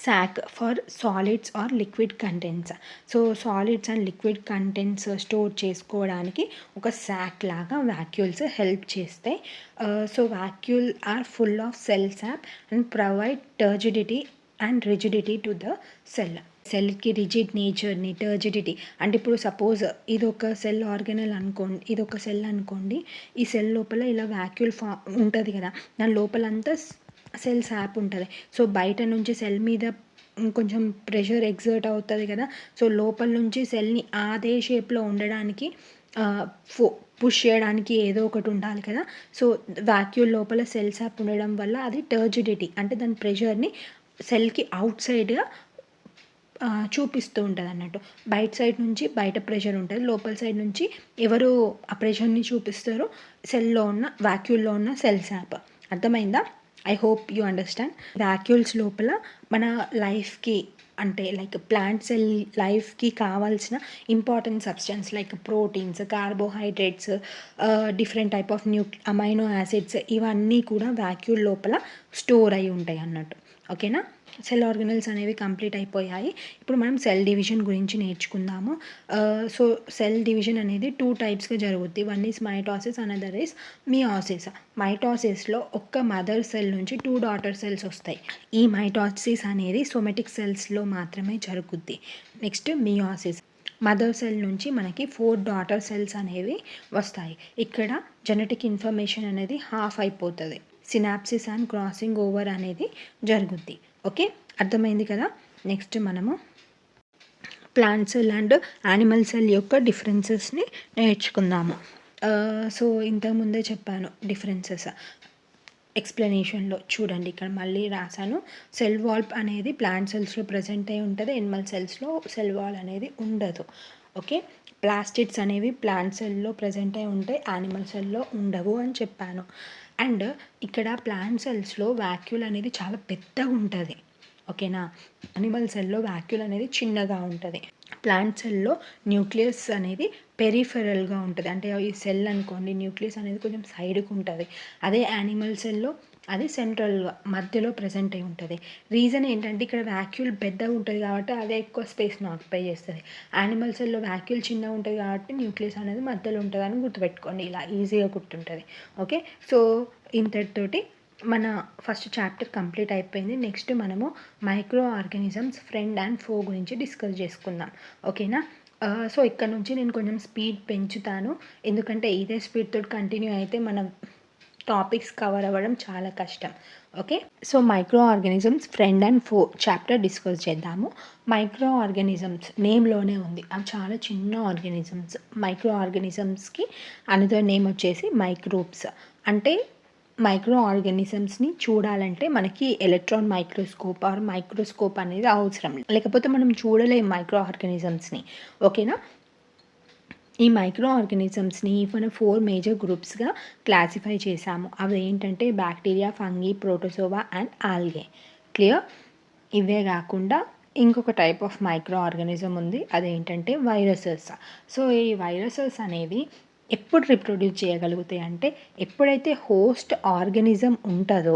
Speaker 1: sac for solids or liquid contents. So solids and liquid contents store చేసుకోవడానికి ఒక సాక్ లాగా వాక్యూల్స్ హెల్ప్ చేస్తాయి. So vacuole are full of cell sap and provide turgidity and rigidity to the సెల్కి rigid నేచర్ని, turgidity అంటే ఇప్పుడు suppose ఇది ఒక సెల్ ఆర్గనల్ అనుకోండి, ఇది ఒక సెల్ అనుకోండి. ఈ సెల్ లోపల ఇలా వాక్యూల్ ఉంటుంది కదా, దాని లోపలంతా సెల్ సాప్ ఉంటుంది. సో బయట నుంచి సెల్ మీద కొంచెం ప్రెషర్ ఎగ్జర్ట్ అవుతుంది కదా, సో లోపల నుంచి సెల్ని అదే షేప్లో ఉండడానికి పుష్ చేయడానికి ఏదో ఒకటి ఉండాలి కదా. సో వాక్యూల్ లోపల సెల్ సాప్ ఉండడం వల్ల అది టర్జిడిటీ అంటే దాని ప్రెషర్ని సెల్కి అవుట్ సైడ్గా చూపిస్తూ ఉంటుంది అన్నట్టు. బయట సైడ్ నుంచి బయట ప్రెషర్ ఉంటుంది, లోపల సైడ్ నుంచి ఎవరు ఆ ప్రెషర్ని చూపిస్తారో సెల్లో ఉన్న వాక్యూల్లో ఉన్న సెల్ సాప్. అర్థమైందా? I hope you understand. Vacuoles లోపల మన లైఫ్కి అంటే లైక్ ప్లాంట్ సెల్ లైఫ్కి కావాల్సిన important substance like proteins, carbohydrates, different type of amino acids ఇవన్నీ కూడా వాక్యూల్ లోపల స్టోర్ అయి ఉంటాయి అన్నట్టు. ఓకేనా. సెల్ ఆర్గనల్స్ అనేవి కంప్లీట్ అయిపోయాయి. ఇప్పుడు మనం సెల్ డివిజన్ గురించి నేర్చుకుందాము. సో సెల్ డివిజన్ అనేది 2 టైప్స్గా జరుగుద్ది. One is mitosis, another is meiosis. మైటాసిస్లో ఒక్క మదర్ సెల్ నుంచి 2 డాటర్ సెల్స్ వస్తాయి. ఈ మైటాసిస్ అనేది సోమెటిక్ సెల్స్లో మాత్రమే జరుగుద్ది. నెక్స్ట్ మియోసిస్, మదర్ సెల్ నుంచి మనకి 4 డాటర్ సెల్స్ అనేవి వస్తాయి. ఇక్కడ జెనెటిక్ ఇన్ఫర్మేషన్ అనేది హాఫ్ అయిపోతుంది. సినాప్సిస్ అండ్ క్రాసింగ్ ఓవర్ అనేది జరుగుద్ది. ఓకే, అర్థమైంది కదా. నెక్స్ట్ మనము plant cell and animal cell యొక్క డిఫరెన్సెస్ని నేర్చుకుందాము. సో ఇంతకుముందే చెప్పాను డిఫరెన్సెస్ ఎక్స్ప్లెనేషన్లో. చూడండి ఇక్కడ మళ్ళీ రాశాను. సెల్ వాల్ అనేది ప్లాంట్ సెల్స్లో ప్రజెంట్ అయి ఉంటుంది, యానిమల్ సెల్స్లో సెల్ వాల్ అనేది ఉండదు. ఓకే, ప్లాస్టిడ్స్ అనేవి ప్లాంట్ సెల్లో ప్రజెంట్ అయి ఉంటాయి, యానిమల్ సెల్లో ఉండవు అని చెప్పాను. అండ్ ఇక్కడ ప్లాంట్ సెల్స్లో వాక్యూల్ అనేది చాలా పెద్దగా ఉంటుంది. ఓకేనా. యానిమల్ సెల్లో వాక్యూల్ అనేది చిన్నగా ఉంటుంది. ప్లాంట్ సెల్లో న్యూక్లియస్ అనేది పెరిఫెరల్గా ఉంటుంది. అంటే ఈ సెల్ అనుకోండి, న్యూక్లియస్ అనేది కొంచెం సైడ్కి ఉంటుంది. అదే యానిమల్ సెల్లో అది సెంట్రల్గా మధ్యలో ప్రజెంట్ అయి ఉంటుంది. రీజన్ ఏంటంటే ఇక్కడ వాక్యూల్ పెద్దగా ఉంటుంది కాబట్టి అదే ఎక్కువ స్పేస్ని ఆక్యుపై చేస్తుంది. యానిమల్ సెల్లో వాక్యూల్ చిన్నగా ఉంటుంది కాబట్టి న్యూక్లియస్ అనేది మధ్యలో ఉంటుంది అని గుర్తుపెట్టుకోండి, ఇలా ఈజీగా గుర్తుంటుంది. ఓకే, సో ఇంతటితోటి మన ఫస్ట్ చాప్టర్ కంప్లీట్ అయిపోయింది. నెక్స్ట్ మనము మైక్రో ఆర్గానిజమ్స్ ఫ్రెండ్ అండ్ ఫో గురించి డిస్కస్ చేసుకుందాం. ఓకేనా. సో ఇక్కడ నుంచి నేను కొంచెం స్పీడ్ పెంచుతాను, ఎందుకంటే ఇదే స్పీడ్ తోటి కంటిన్యూ అయితే మనం టాపిక్స్ కవర్ అవ్వడం చాలా కష్టం. Okay, so micro organisms friend and ఫో చాప్టర్ డిస్కస్ చేద్దాము. మైక్రో ఆర్గానిజమ్స్ నేమ్లోనే ఉంది, అవి చాలా చిన్న ఆర్గానిజమ్స్. మైక్రో ఆర్గానిజమ్స్కి అనదర్ నేమ్ వచ్చేసి మైక్రోబ్స్. అంటే మైక్రో ఆర్గానిజమ్స్ని చూడాలంటే మనకి ఎలక్ట్రాన్ మైక్రోస్కోప్ ఆర్ మైక్రోస్కోప్ అనేది అవసరం, లేకపోతే మనం చూడలేం మైక్రో ఆర్గానిజమ్స్ని. ఓకేనా. ఈ మైక్రో ఆర్గానిజమ్స్ని మనం 4 మేజర్ గ్రూప్స్గా క్లాసిఫై చేశాము. అవి ఏంటంటే bacteria, fungi, protozoa and algae. Clear. ఇవే కాకుండా ఇంకొక టైప్ ఆఫ్ మైక్రో ఆర్గానిజం ఉంది, అదేంటంటే వైరసెస్. సో ఈ వైరసెస్ అనేవి ఎప్పుడు రిప్రొడ్యూస్ చేయగలుగుతాయి అంటే ఎప్పుడైతే హోస్ట్ ఆర్గానిజం ఉంటుందో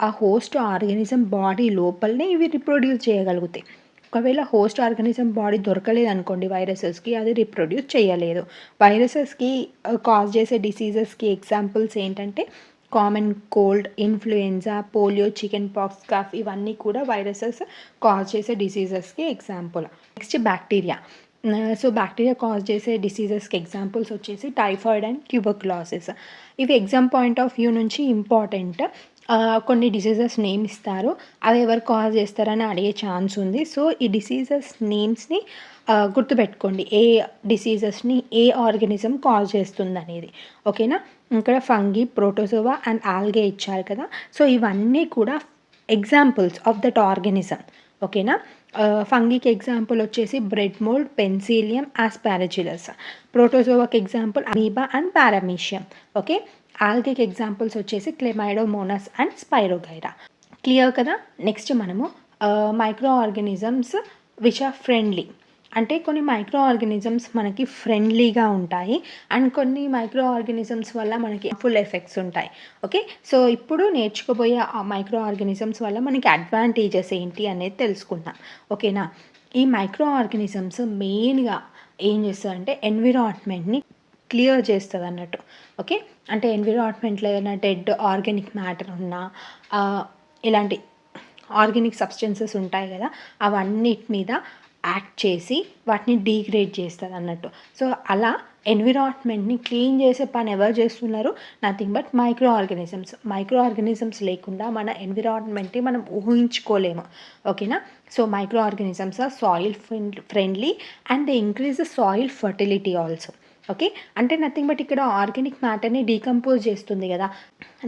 Speaker 1: ఆ హోస్ట్ ఆర్గానిజం బాడీ లోపలనే ఇవి రిప్రొడ్యూస్ చేయగలుగుతాయి. ఒకవేళ హోస్ట్ ఆర్గానిజం బాడీ దొరకలేదు అనుకోండి వైరసెస్కి, అది రిప్రొడ్యూస్ చేయలేదు. వైరసెస్కి కాజ్ చేసే డిసీజెస్కి ఎగ్జాంపుల్స్ ఏంటంటే common cold, influenza, polio, chicken pox, cough ఇవన్నీ కూడా వైరసెస్ కాజ్ చేసే డిసీజెస్కి example. Next bacteria. So bacteria cause చేసే డిసీజెస్కి ఎగ్జాంపుల్స్ వచ్చేసి టైఫాయిడ్ అండ్ ట్యూబర్క్యులోసిస్. ఇవి ఎగ్జామ్ పాయింట్ ఆఫ్ వ్యూ నుంచి ఇంపార్టెంట్. కొన్ని డిసీజెస్ నేమ్ ఇస్తారు, అవి ఎవరు కాజ్ చేస్తారని అడిగే ఛాన్స్ ఉంది. సో ఈ డిసీజెస్ నేమ్స్ని గుర్తుపెట్టుకోండి, ఏ డిసీజెస్ని ఏ ఆర్గానిజం కాజ్ చేస్తుంది అనేది. ఓకేనా. ఇక్కడ ఫంగీ, ప్రోటోజోవా అండ్ ఆల్గే ఇచ్చారు కదా, సో ఇవన్నీ కూడా ఎగ్జాంపుల్స్ ఆఫ్ దట్ ఆర్గానిజం. ఓకేనా. ఫంగీకి ఎగ్జాంపుల్ వచ్చేసి బ్రెడ్ మోల్డ్, పెన్సిలియం, ఆస్పారజిలస్. ప్రోటోజోవాకి example Amoeba and Paramecium. Okay. ఆల్గేకి ఎగ్జాంపుల్స్ వచ్చేసి క్లెమైడోమోనాస్ అండ్ స్పైరోగైరా. క్లియర్ కదా. నెక్స్ట్ మనము micro organisms which are friendly. అంటే కొన్ని మైక్రో ఆర్గానిజమ్స్ మనకి ఫ్రెండ్లీగా ఉంటాయి అండ్ కొన్ని మైక్రో ఆర్గానిజమ్స్ వల్ల మనకి ఫుల్ ఎఫెక్ట్స్ ఉంటాయి. ఓకే, సో ఇప్పుడు నేర్చుకోబోయే ఆ మైక్రో ఆర్గానిజమ్స్ వల్ల మనకి అడ్వాంటేజెస్ ఏంటి అనేది తెలుసుకుందాం. ఓకేనా. ఈ మైక్రో ఆర్గానిజమ్స్ మెయిన్గా ఏం చేస్తారంటే ఎన్విరాన్మెంట్ని క్లియర్ చేస్తుంది అన్నట్టు. ఓకే, అంటే ఎన్విరాన్మెంట్లో ఏదైనా డెడ్ ఆర్గానిక్ మ్యాటర్ ఉన్నా ఇలాంటి ఆర్గానిక్ సబ్స్టెన్సెస్ ఉంటాయి కదా, అవన్నిటి మీద యాక్ట్ చేసి వాటిని డీగ్రేడ్ చేస్తుంది అన్నట్టు. సో అలా ఎన్విరాన్మెంట్ని క్లీన్ చేసే పని ఎవరు చేస్తున్నారు? Nothing but micro organisms. Micro organisms లేకుండా మన ఎన్విరాన్మెంట్ని మనం ఊహించుకోలేము. ఓకేనా. So micro organisms are soil friendly and they increase the soil fertility also. Okay, అంటే నథింగ్ బట్ ఇక్కడ ఆర్గానిక్ మ్యాటర్ని డీకంపోజ్ చేస్తుంది కదా,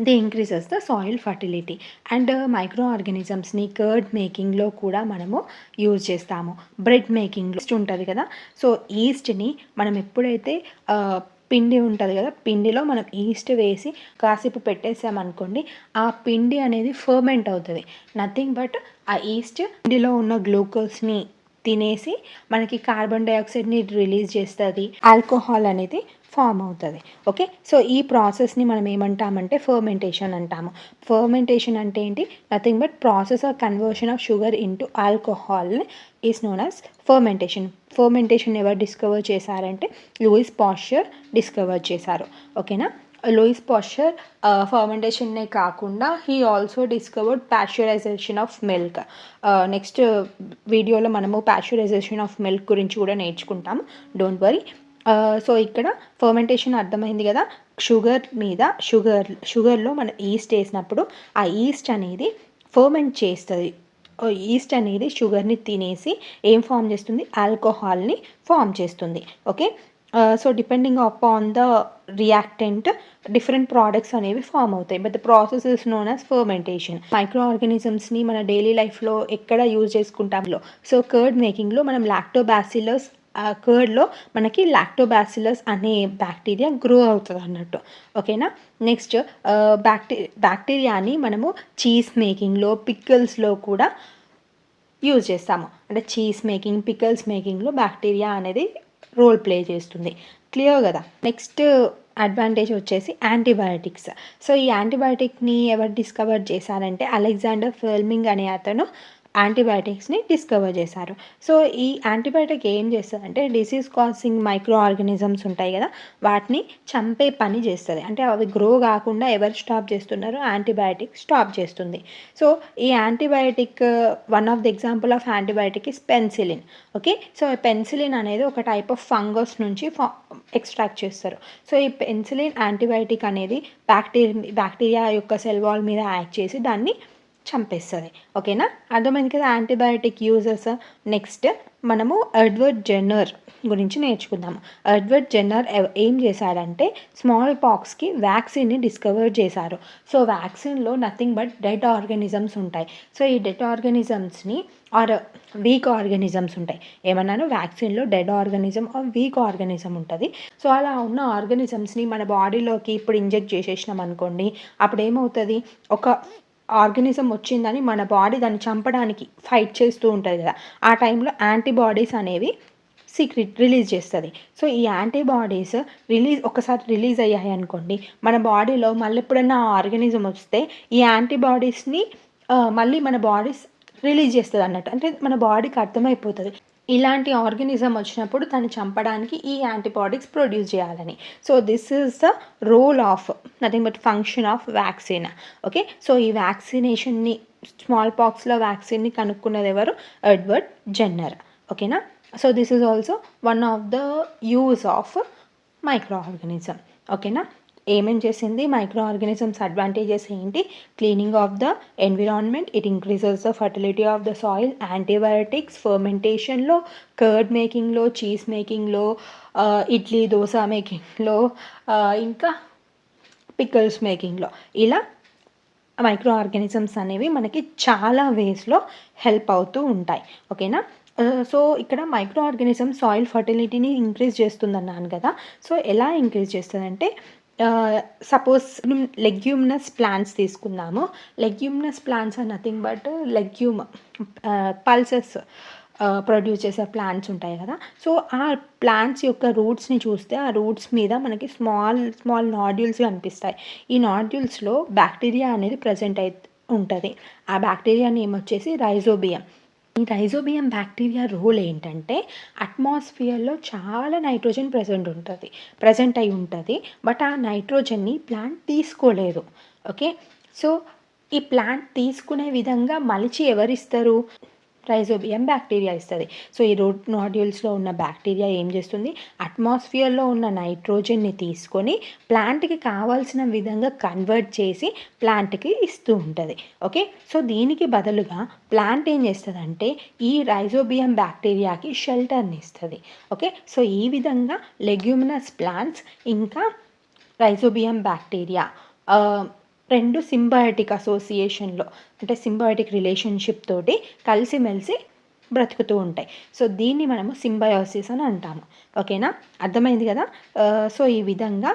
Speaker 1: they increases the soil fertility. And micro ఆర్గానిజమ్స్ని కర్డ్ మేకింగ్లో కూడా మనము యూజ్ చేస్తాము. బ్రెడ్ మేకింగ్లో ఉంటుంది కదా, సో ఈస్ట్ని మనం ఎప్పుడైతే పిండి ఉంటుంది కదా, పిండిలో మనం ఈస్ట్ వేసి కాసేపు పెట్టేసామనుకోండి, ఆ పిండి అనేది ఫర్మెంట్ అవుతుంది. నథింగ్ బట్ ఆ ఈస్ట్ పిండిలో ఉన్న గ్లూకోజ్ని తినేసి మనకి కార్బన్ డైఆక్సైడ్ని రిలీజ్ చేస్తుంది, ఆల్కహాల్ అనేది ఫామ్ అవుతుంది. ఓకే, సో ఈ ప్రాసెస్ని మనం ఏమంటామంటే ఫర్మెంటేషన్ అంటాము. ఫర్మెంటేషన్ అంటే ఏంటి? Nothing but process or conversion of sugar into alcohol is known as fermentation. Fermentation ఎవరు డిస్కవర్ చేశారంటే లూయిస్ పాస్చర్ డిస్కవర్ చేశారు. ఓకేనా. లూయిస్ పాస్చర్ ఫర్మెంటేషన్నే కాకుండా he also discovered pasteurisation of milk. Next వీడియోలో మనము ప్యాస్చరైజేషన్ ఆఫ్ మిల్క్ గురించి కూడా నేర్చుకుంటాము, డోంట్ వరీ. సో ఇక్కడ ఫర్మెంటేషన్ అర్థమైంది కదా. షుగర్ మీద షుగర్లో మనం ఈస్ట్ వేసినప్పుడు ఆ ఈస్ట్ అనేది ఫర్మెంట్ చేస్తుంది. ఈస్ట్ అనేది షుగర్ని తినేసి ఏం ఫామ్ చేస్తుంది? ఆల్కహాల్ని ఫామ్ చేస్తుంది. Okay, so depending upon the reactant different products అనేవి ఫామ్ అవుతాయి, but the process is known as fermentation. Micro ఆర్గానిజమ్స్ని మన డైలీ లైఫ్లో ఎక్కడ యూజ్ చేసుకుంటాంలో, సో కర్డ్ మేకింగ్లో మనం లాక్టోబాసిల్లస్, కర్డ్లో మనకి లాక్టోబాసిల్లస్ అనే బ్యాక్టీరియా గ్రో అవుతుంది అన్నట్టు. ఓకేనా. నెక్స్ట్ బ్యాక్టీరియాని మనము చీజ్ మేకింగ్లో, పిక్కల్స్లో కూడా యూజ్ చేస్తాము. అంటే చీజ్ మేకింగ్, పికల్స్ మేకింగ్లో బ్యాక్టీరియా అనేది రోల్ ప్లే చేస్తుంది. క్లియర్ కదా. నెక్స్ట్ అడ్వాంటేజ్ వచ్చేసి యాంటీబయాటిక్స్. సో ఈ యాంటీబయాటిక్ని ఎవరు డిస్కవర్ చేశారంటే అలెగ్జాండర్ ఫ్లెమింగ్ అనే అతను యాంటీబయాటిక్స్ని డిస్కవర్ చేశారు. సో ఈ యాంటీబయాటిక్ ఏం చేస్తుందంటే డిసీజ్ కాజింగ్ మైక్రో ఆర్గానిజమ్స్ ఉంటాయి కదా, వాటిని చంపే పని చేస్తుంది. అంటే అవి గ్రో కాకుండా ఎవరు స్టాప్ చేస్తున్నారు? యాంటీబయాటిక్ స్టాప్ చేస్తుంది. సో ఈ antibiotic one of the example of antibiotic is penicillin. Okay, so penicillin అనేది ఒక టైప్ ఆఫ్ ఫంగస్ నుంచి ఎక్స్ట్రాక్ట్ చేస్తారు. సో ఈ పెన్సిలిన్ యాంటీబయాటిక్ అనేది బ్యాక్టీరియా యొక్క సెల్ వాల్ మీద యాక్ట్ చేసి దాన్ని చంపేస్తుంది. ఓకేనా, అర్థమైంది కదా యాంటీబయాటిక్ యూజెస్. నెక్స్ట్ మనము ఎడ్వర్డ్ జెన్నర్ గురించి నేర్చుకుందాము. ఎడ్వర్డ్ జెన్నర్ ఏం చేశాడంటే స్మాల్ పాక్స్కి వ్యాక్సిన్ని డిస్కవర్ చేశారు. సో వ్యాక్సిన్లో నథింగ్ బట్ డెడ్ ఆర్గానిజమ్స్ ఉంటాయి. సో ఈ డెడ్ ఆర్గానిజమ్స్ని ఆర్ వీక్ ఆర్గానిజమ్స్ ఉంటాయి. ఏమన్నాను? వ్యాక్సిన్లో dead organism or weak organism ఉంటుంది. సో అలా ఉన్న ఆర్గానిజమ్స్ని మన బాడీలోకి ఇప్పుడు ఇంజెక్ట్ చేసేసినాం అనుకోండి, అప్పుడు ఏమవుతుంది? ఒక ఆర్గానిజం వచ్చిందని మన బాడీ దాన్ని చంపడానికి ఫైట్ చేస్తూ ఉంటుంది కదా, ఆ టైంలో యాంటీబాడీస్ అనేవి రిలీజ్ చేస్తుంది. సో ఈ యాంటీబాడీస్ ఒకసారి రిలీజ్ అయ్యాయి అనుకోండి, మన బాడీలో మళ్ళీ ఎప్పుడైనా ఆర్గానిజం వస్తే ఈ యాంటీబాడీస్ని మళ్ళీ మన బాడీస్ రిలీజ్ చేస్తుంది అన్నట్టు. అంటే మన బాడీకి అర్థమైపోతుంది ఇలాంటి ఆర్గానిజం వచ్చినప్పుడు దాన్ని చంపడానికి ఈ యాంటీబాడీస్ ప్రొడ్యూస్ చేయాలని. So this is the role of nothing but function of vaccine. Okay, so ఈ వ్యాక్సినేషన్ని, స్మాల్ పాక్స్లో వ్యాక్సిన్ని కనుక్కున్నది ఎవరు? Edward Jenner. ఓకేనా. So this is also one of the use of micro organism. ఓకేనా. ఏమేం చేసింది? మైక్రో ఆర్గానిజమ్స్ అడ్వాంటేజెస్ ఏంటి? క్లీనింగ్ ఆఫ్ ద ఎన్విరాన్మెంట్, it increases the fertility of the soil, antibiotics, ఫర్మెంటేషన్లో, కర్డ్ మేకింగ్లో, చీజ్ మేకింగ్లో, ఇడ్లీ దోశ మేకింగ్లో, ఇంకా పికల్స్ మేకింగ్లో, ఇలా మైక్రో ఆర్గానిజమ్స్ అనేవి మనకి చాలా వేస్లో హెల్ప్ అవుతూ ఉంటాయి. ఓకేనా. సో ఇక్కడ మైక్రో ఆర్గానిజం సాయిల్ ఫర్టిలిటీని ఇంక్రీజ్ చేస్తుందన్నాను కదా. సో ఎలా ఇంక్రీజ్ చేస్తుందంటే సపోజ్ లెగ్యూమినస్ ప్లాంట్స్ తీసుకుందాము. Leguminous plants are nothing but legume pulses produce చేసే ప్లాంట్స్ ఉంటాయి కదా. సో ఆ ప్లాంట్స్ యొక్క రూట్స్ని చూస్తే ఆ రూట్స్ మీద మనకి స్మాల్ స్మాల్ నాడ్యూల్స్ కనిపిస్తాయి. ఈ నాడ్యూల్స్లో బ్యాక్టీరియా అనేది ప్రజెంట్ ఉంటుంది. ఆ బ్యాక్టీరియా నేమ్ వచ్చేసి రైజోబియం. ఈ రైజోబియం బ్యాక్టీరియా రోల్ ఏంటంటే అట్మాస్ఫియర్లో చాలా నైట్రోజన్ ప్రజెంట్ అయి ఉంటుంది. బట్ ఆ నైట్రోజన్ని ప్లాంట్ తీసుకోలేదు. ఓకే, సో ఈ ప్లాంట్ తీసుకునే విధంగా మలిచి ఎవరిస్తారు? రైజోబియం బ్యాక్టీరియా ఇస్తుంది. సో ఈ రూట్ నాడ్యూల్స్లో ఉన్న బ్యాక్టీరియా ఏం చేస్తుంది? అట్మాస్ఫియర్లో ఉన్న నైట్రోజన్ని తీసుకొని ప్లాంట్కి కావాల్సిన విధంగా కన్వర్ట్ చేసి ప్లాంట్కి ఇస్తూ ఉంటుంది. ఓకే, సో దీనికి బదులుగా ప్లాంట్ ఏం చేస్తుందంటే ఈ రైజోబియం బ్యాక్టీరియాకి షెల్టర్ని ఇస్తుంది. ఓకే, సో ఈ విధంగా లెగ్యూమినస్ ప్లాంట్స్ ఇంకా రైజోబియం బ్యాక్టీరియా రెండు సింబయోటిక్ అసోసియేషన్లో, అంటే సింబయోటిక్ రిలేషన్షిప్ తోటి కలిసిమెలిసి బ్రతుకుతూ ఉంటాయి. సో దీన్ని మనము సింబయోసిస్ అని అంటాము. ఓకేనా, అర్థమైంది కదా. సో ఈ విధంగా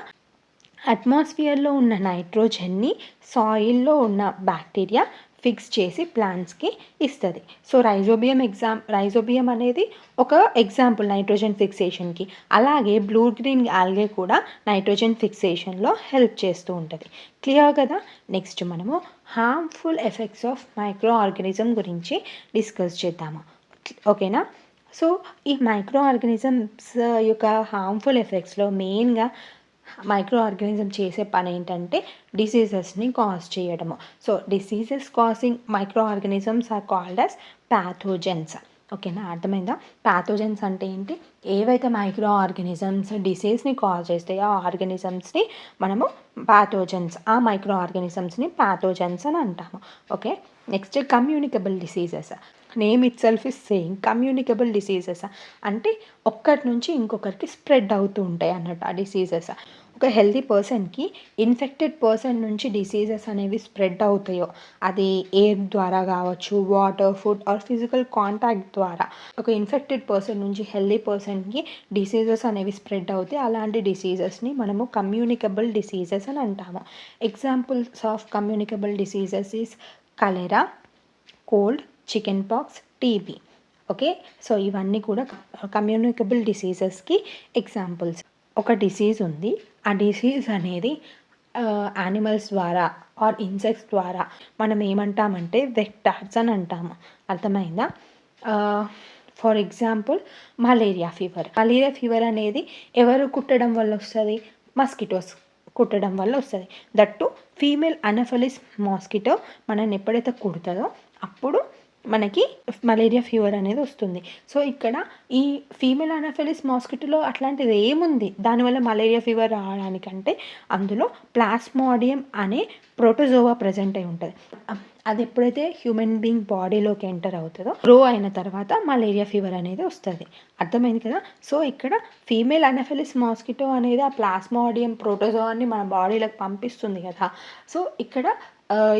Speaker 1: అట్మాస్ఫియర్లో ఉన్న నైట్రోజన్ని సాయిల్లో ఉన్న బ్యాక్టీరియా ఫిక్స్ చేసి ప్లాంట్స్కి ఇస్తుంది. సో రైజోబియం అనేది ఒక ఎగ్జాంపుల్ నైట్రోజన్ ఫిక్సేషన్కి. అలాగే బ్లూ గ్రీన్ ఆల్గే కూడా నైట్రోజన్ ఫిక్సేషన్లో హెల్ప్ చేస్తూ ఉంటుంది. క్లియర్ కదా. నెక్స్ట్ మనము harmful effects of micro organism గురించి డిస్కస్ చేద్దాము. ఓకేనా. సో ఈ మైక్రో ఆర్గానిజమ్స్ యొక్క హార్మ్ఫుల్ ఎఫెక్ట్స్లో మెయిన్గా మైక్రో ఆర్గానిజం చేసే పని ఏంటంటే డిసీజెస్ని కాజ్ చేయడము. So diseases causing micro organisms are called as pathogens. ఓకేనా, అర్థమైందా. ప్యాథోజెన్స్ అంటే ఏంటి? ఏవైతే మైక్రో ఆర్గానిజమ్స్ డిసీజ్ని కాజ్ చేస్తాయో ఆ ఆర్గానిజమ్స్ని మనము ప్యాథోజెన్స్, ఆ మైక్రో ఆర్గానిజమ్స్ని ప్యాథోజెన్స్ అని అంటాము. Okay, next communicable diseases. Name it self is saying communicable diseases అంటే ఒక్కరి నుంచి ఇంకొకరికి స్ప్రెడ్ అవుతూ ఉంటాయి అన్నట్టు ఆ డిసీజెస్. ఒక హెల్తీ పర్సన్కి ఇన్ఫెక్టెడ్ పర్సన్ నుంచి డిసీజెస్ అనేవి స్ప్రెడ్ అవుతాయో అది ఎయిర్ ద్వారా కావచ్చు, water, food or physical contact ద్వారా ఒక ఇన్ఫెక్టెడ్ పర్సన్ నుంచి హెల్తీ పర్సన్కి డిసీజెస్ అనేవి స్ప్రెడ్ అవుతాయి. అలాంటి డిసీజెస్ని మనము కమ్యూనికబుల్ డిసీజెస్ అని అంటాము. Examples of communicable diseases is cholera, cold, chicken pox, TB. Okay, so ఇవన్నీ కూడా కమ్యూనికబుల్ డిసీజెస్కి ఎగ్జాంపుల్స్. ఒక డిసీజ్ ఉంది, ఆ డిసీజ్ అనేది యానిమల్స్ ద్వారా ఆర్ ఇన్సెక్ట్స్ ద్వారా మనం ఏమంటామంటే వెక్టార్స్ అని అంటాము. అర్థమైందా. ఫర్ ఎగ్జాంపుల్ మలేరియా ఫీవర్ అనేది ఎవరు కుట్టడం వల్ల వస్తుంది? మస్కిటోస్ కుట్టడం వల్ల వస్తుంది. దట్టు ఫీమేల్ అనఫలిస్ మాస్కిటో మనల్ని ఎప్పుడైతే కుడుతుందో అప్పుడు మనకి మలేరియా ఫీవర్ అనేది వస్తుంది. సో ఇక్కడ ఈ ఫీమేల్ అనఫిలిస్ మాస్కిటోలో అట్లాంటిది ఏముంది దానివల్ల మలేరియా ఫీవర్ రావడానికంటే అందులో ప్లాస్మోడియం అనే ప్రోటోజోవా ప్రజెంట్ అయి ఉంటుంది. అది ఎప్పుడైతే హ్యూమన్ బీయింగ్ బాడీలోకి ఎంటర్ అవుతుందో గ్రో అయిన తర్వాత మలేరియా ఫీవర్ అనేది వస్తుంది. అర్థమైంది కదా. సో ఇక్కడ ఫీమేల్ అనఫిలిస్ మాస్కిటో అనేది ఆ ప్లాస్మోడియం ప్రోటోజోవాని మన బాడీలోకి పంపిస్తుంది కదా. సో ఇక్కడ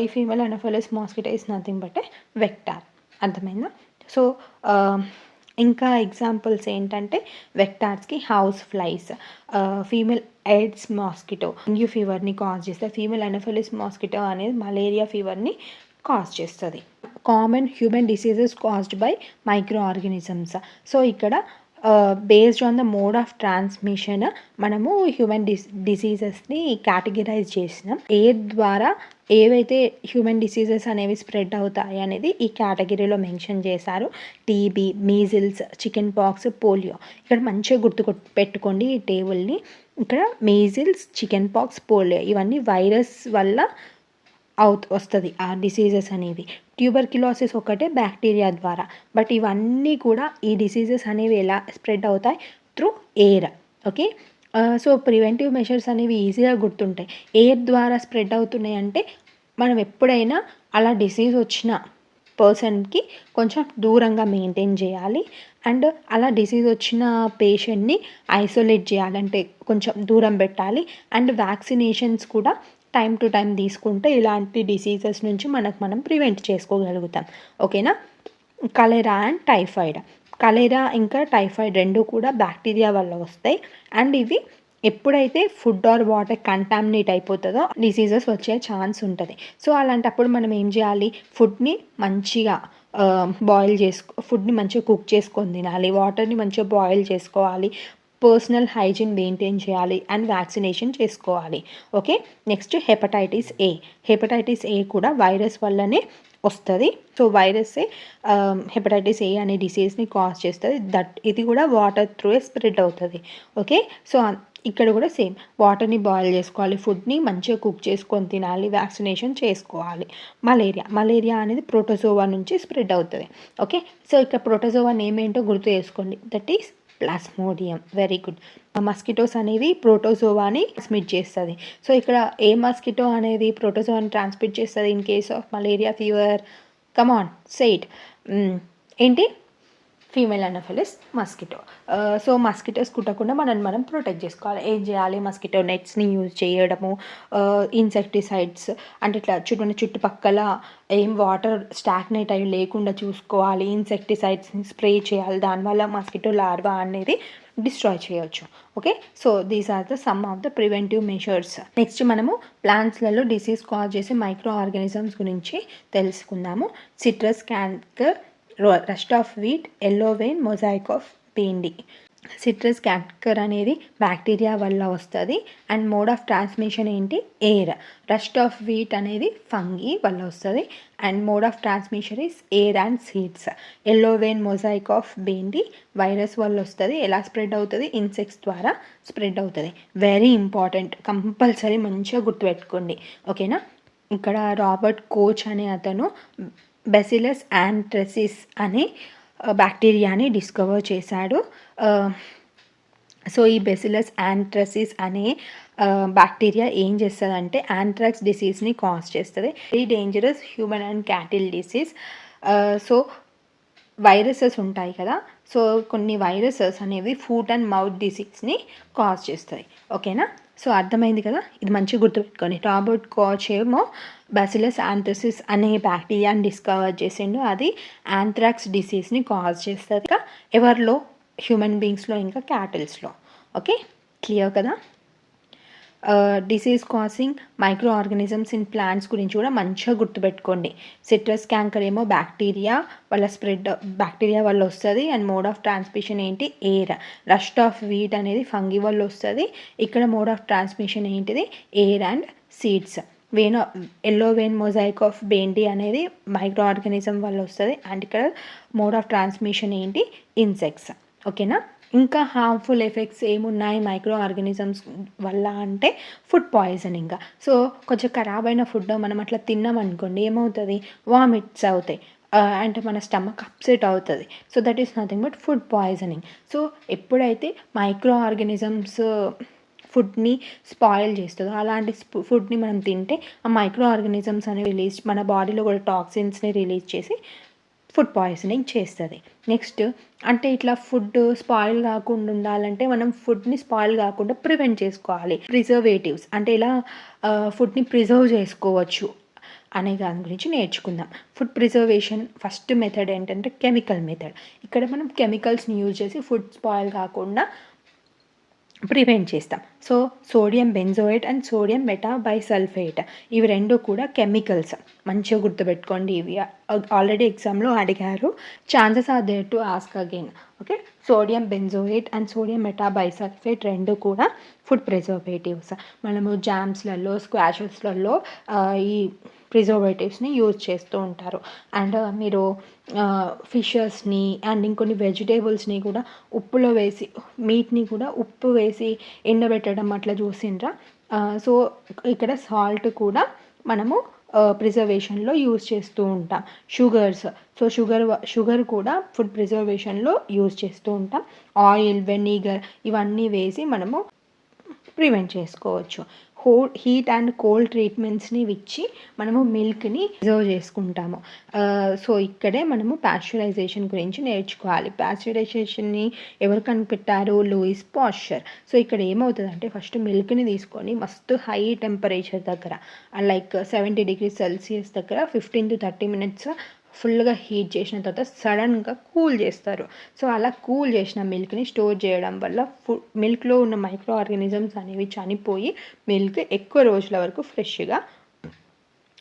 Speaker 1: ఈ female Anopheles mosquito is nothing but a vector. అర్థమైందా. సో ఇంకా ఎగ్జాంపుల్స్ ఏంటంటే వెక్టార్స్కి house flies, female Aedes mosquito dengue ఫీవర్ని కాజ్ చేస్తుంది. ఫీమేల్ అనఫిలిస్ మాస్కిటో అనేది మలేరియా ఫీవర్ని కాజ్ చేస్తుంది. Common human diseases caused by micro organisms. So ఇక్కడ based on the mode of transmission మనము హ్యూమన్ డిసీజెస్ని కేటగిరైజ్ చేసినాం. ఎయిర్ ద్వారా ఏవైతే హ్యూమన్ డిసీజెస్ అనేవి స్ప్రెడ్ అవుతాయి అనేది ఈ కేటగిరీలో మెన్షన్ చేశారు. TB, measles, chicken pox, polio. ఇక్కడ మంచిగా పెట్టుకోండి ఈ టేబుల్ని. ఇక్కడ మీజిల్స్, చికెన్ పాక్స్, పోలియో ఇవన్నీ వైరస్ వల్ల వస్తుంది ఆ డిసీజెస్ అనేవి. ట్యూబర్క్యులోసిస్ ఒకటే బ్యాక్టీరియా ద్వారా. బట్ ఇవన్నీ కూడా ఈ డిసీజెస్ అనేవి ఎలా స్ప్రెడ్ అవుతాయి? Through air. Okay, so preventive measures అనేవి ఈజీగా గుర్తుంటాయి. ఎయిర్ ద్వారా స్ప్రెడ్ అవుతున్నాయి అంటే మనం ఎప్పుడైనా అలా డిసీజ్ వచ్చిన పర్సన్కి కొంచెం దూరంగా మెయింటైన్ చేయాలి. అండ్ అలా డిసీజ్ వచ్చిన పేషెంట్ని ఐసోలేట్ చేయాలంటే కొంచెం దూరం పెట్టాలి. అండ్ వ్యాక్సినేషన్స్ కూడా టైం టు టైం తీసుకుంటే ఇలాంటి డిసీజెస్ నుంచి మనం ప్రివెంట్ చేసుకోగలుగుతాం. ఓకేనా. కలెరా అండ్ టైఫాయిడ్. కలెరా ఇంకా టైఫాయిడ్ రెండు కూడా బ్యాక్టీరియా వల్ల వస్తాయి. అండ్ ఇవి ఎప్పుడైతే ఫుడ్ ఆర్ వాటర్ కంటామినేట్ అయిపోతుందో డిసీజెస్ వచ్చే ఛాన్స్ ఉంటుంది. సో అలాంటప్పుడు మనం ఏం చేయాలి, ఫుడ్ని మంచిగా ఫుడ్ని మంచిగా కుక్ చేసుకొని తినాలి, వాటర్ని మంచిగా బాయిల్ చేసుకోవాలి, పర్సనల్ హైజీన్ మెయింటైన్ చేయాలి అండ్ వ్యాక్సినేషన్ చేసుకోవాలి. ఓకే, నెక్స్ట్ హెపటైటిస్ ఏ కూడా వైరస్ వల్లనే వస్తుంది. సో వైరస్ హెపటైటిస్ ఏ అనే డిసీజ్ని కాజ్ చేస్తుంది. ఇది కూడా వాటర్ త్రూ స్ప్రెడ్ అవుతుంది. ఓకే, సో ఇక్కడ కూడా సేమ్ వాటర్ని బాయిల్ చేసుకోవాలి, ఫుడ్ని మంచిగా కుక్ చేసుకొని తినాలి, వ్యాక్సినేషన్ చేసుకోవాలి. మలేరియా అనేది ప్రోటోజోవా నుంచి స్ప్రెడ్ అవుతుంది. ఓకే, సో ఇక్కడ ప్రోటోజోవా నేమ్ ఏంటో గుర్తు చేసుకోండి, that is Plasmodium. Very good. Mosquitoes అనేవి ప్రోటోజోవాని ట్రాన్స్మిట్ చేస్తుంది. సో ఇక్కడ ఏ మస్కిటో అనేది ప్రోటోజోవాని ట్రాన్స్మిట్ చేస్తుంది in case of malaria fever? Come on say it. ఏంటి? Female Anopheles mosquito. So mosquitoes కుట్టకుండా మనం ప్రొటెక్ట్ చేసుకోవాలి. ఏం చేయాలి, మస్కిటో నెట్స్ని యూజ్ చేయడము, ఇన్సెక్టిసైడ్స్ అంటే ఇట్లా చుట్టుపక్కల ఏం వాటర్ స్టాగ్నేట్ అయ్యి లేకుండా చూసుకోవాలి, ఇన్సెక్టిసైడ్స్ని స్ప్రే చేయాలి, దానివల్ల మస్కిటో లార్వా అనేది డిస్ట్రాయ్ చేయొచ్చు. Okay, so these are some of the preventive measures. Next మనము ప్లాంట్స్లలో డిసీజ్ కాజ్ చేసే మైక్రో ఆర్గానిజమ్స్ గురించి తెలుసుకుందాము. Citrus canker, rust of wheat, yellow vein, mosaic of bhindi. Citrus canker అనేది బ్యాక్టీరియా వల్ల వస్తుంది అండ్ మోడ్ ఆఫ్ ట్రాన్స్మిషన్ ఏంటి, ఎయిర్. రస్ట్ ఆఫ్ వీట్ అనేది ఫంగీ వల్ల వస్తుంది and mode of transmission is air and seeds. Yellow vein, mosaic of బీండి virus వల్ల వస్తుంది. ఎలా స్ప్రెడ్ అవుతుంది, ఇన్సెక్ట్స్ ద్వారా స్ప్రెడ్ అవుతుంది. వెరీ ఇంపార్టెంట్, కంపల్సరీ మంచిగా గుర్తుపెట్టుకోండి. ఓకేనా. ఇక్కడ రాబర్ట్ కోచ్ అనే అతను బెసిలస్ యాంథ్రసిస్ అనే బ్యాక్టీరియాని డిస్కవర్ చేశాడు. సో ఈ బెసిలస్ యాంథ్రసిస్ అనే బ్యాక్టీరియా ఏం చేస్తుందంటే యాంథ్రాక్స్ డిసీజ్ని కాజ్ చేస్తుంది. Very dangerous human and cattle disease. So viruses ఉంటాయి కదా, సో కొన్ని వైరసెస్ అనేవి ఫుట్ అండ్ మౌత్ డిసీజ్ని కాజ్ చేస్తాయి. ఓకేనా, సో అర్థమైంది కదా, ఇది మంచిగా గుర్తుపెట్టుకోండి. రాబర్ట్ కోచ్ ఏమో బాసిలస్ యాంథ్రసిస్ అనే బ్యాక్టీరియాని డిస్కవర్ చేసిండు, అది యాంథ్రాక్స్ డిసీజ్ని కాజ్ చేస్తుంది. ఇంకా ఎవరిలో, హ్యూమన్ బీయింగ్స్లో ఇంకా క్యాటిల్స్లో. ఓకే, క్లియర్ కదా. Disease causing micro organisms in plants గురించి కూడా మంచిగా గుర్తుపెట్టుకోండి. సిట్రస్ క్యాంకర్ ఏమో బ్యాక్టీరియా వల్ల వస్తుంది అండ్ మోడ్ ఆఫ్ ట్రాన్స్మిషన్ ఏంటి, ఎయిర్. రస్ట్ ఆఫ్ వీట్ అనేది ఫంగి వల్ల వస్తుంది. ఇక్కడ మోడ్ ఆఫ్ ట్రాన్స్మిషన్ ఏంటిది, air and seeds. Yellow vein, mosaic of bhindi అనేది మైక్రో ఆర్గానిజం వల్ల వస్తుంది అండ్ ఇక్కడ మోడ్ ఆఫ్ ట్రాన్స్మిషన్ ఏంటి, ఇన్సెక్ట్స్. ఓకేనా. ఇంకా హార్మ్ఫుల్ ఎఫెక్ట్స్ ఏమున్నాయి మైక్రో ఆర్గానిజమ్స్ వల్ల అంటే ఫుడ్ పాయిజనింగ్. సో కొంచెం ఖరాబ్ అయిన ఫుడ్ మనం అట్లా తిన్నాం అనుకోండి, ఏమవుతుంది, వామిట్స్ అవుతాయి అంటే మన స్టమక్ అప్సెట్ అవుతుంది. So that is nothing but food poisoning. So ఎప్పుడైతే మైక్రో ఆర్గానిజమ్స్ ఫుడ్ని స్పాయిల్ చేస్తుందో అలాంటి ఫుడ్ని మనం తింటే ఆ మైక్రో ఆర్గానిజమ్స్ అనేవి మన బాడీలో కూడా టాక్సిన్స్ని రిలీజ్ చేసి ఫుడ్ పాయిజనింగ్ చేస్తుంది. నెక్స్ట్ అంటే ఇట్లా ఫుడ్ స్పాయిల్ కాకుండా ఉండాలంటే మనం ఫుడ్ని స్పాయిల్ కాకుండా ప్రివెంట్ చేసుకోవాలి. ప్రిజర్వేటివ్స్ అంటే ఇలా ఫుడ్ని ప్రిజర్వ్ చేసుకోవచ్చు అనే దాని గురించి నేర్చుకుందాం. ఫుడ్ ప్రిజర్వేషన్ ఫస్ట్ మెథడ్ ఏంటంటే కెమికల్ మెథడ్. ఇక్కడ మనం కెమికల్స్ని యూజ్ చేసి ఫుడ్ స్పాయిల్ కాకుండా ప్రివెంట్ చేస్తాం. So sodium benzoate and sodium metabisulphite ఇవి రెండు కూడా కెమికల్స్, మంచిగా గుర్తుపెట్టుకోండి. ఇవి ఆల్రెడీ ఎగ్జామ్లో అడిగారు, chances are there to ask again. Okay, sodium benzoate and sodium metabisulphite రెండు కూడా ఫుడ్ ప్రిజర్వేటివ్స్. మనము జామ్స్లలో, స్క్వాషెస్లలో ఈ ప్రిజర్వేటివ్స్ని యూజ్ చేస్తూ ఉంటారు. అండ్ మీరు ఫిషెస్ని అండ్ ఇంకొన్ని వెజిటేబుల్స్ని కూడా ఉప్పులో వేసి, మీట్ని కూడా ఉప్పు వేసి ఎండబెట్టడం అట్లా చూసిండ్రా. సో ఇక్కడ సాల్ట్ కూడా మనము ప్రిజర్వేషన్లో యూజ్ చేస్తూ ఉంటాం. సో షుగర్ కూడా ఫుడ్ ప్రిజర్వేషన్లో యూజ్ చేస్తూ ఉంటాం. ఆయిల్, వెనిగర్ ఇవన్నీ వేసి మనము ప్రివెంట్ చేసుకోవచ్చు. హీట్ అండ్ కోల్డ్ ట్రీట్మెంట్స్ని ఇచ్చి మనము మిల్క్ని ప్రిజర్వ్ చేసుకుంటాము. సో ఇక్కడే మనము పాస్చరైజేషన్ గురించి నేర్చుకోవాలి. పాస్చరైజేషన్ని ఎవరు కనిపెట్టారు, లూయిస్ పాస్చర్. సో ఇక్కడ ఏమవుతుందంటే ఫస్ట్ మిల్క్ని తీసుకొని మస్తు హై టెంపరేచర్ దగ్గర లైక్ 70 degrees Celsius దగ్గర 15 to 30 minutes ఫుల్గా హీట్ చేసిన తర్వాత సడన్గా కూల్ చేస్తారు. సో అలా కూల్ చేసిన మిల్క్ని స్టోర్ చేయడం వల్ల మిల్క్లో ఉన్న మైక్రో ఆర్గానిజమ్స్ అనేవి చనిపోయి మిల్క్ ఎక్కువ రోజుల వరకు ఫ్రెష్గా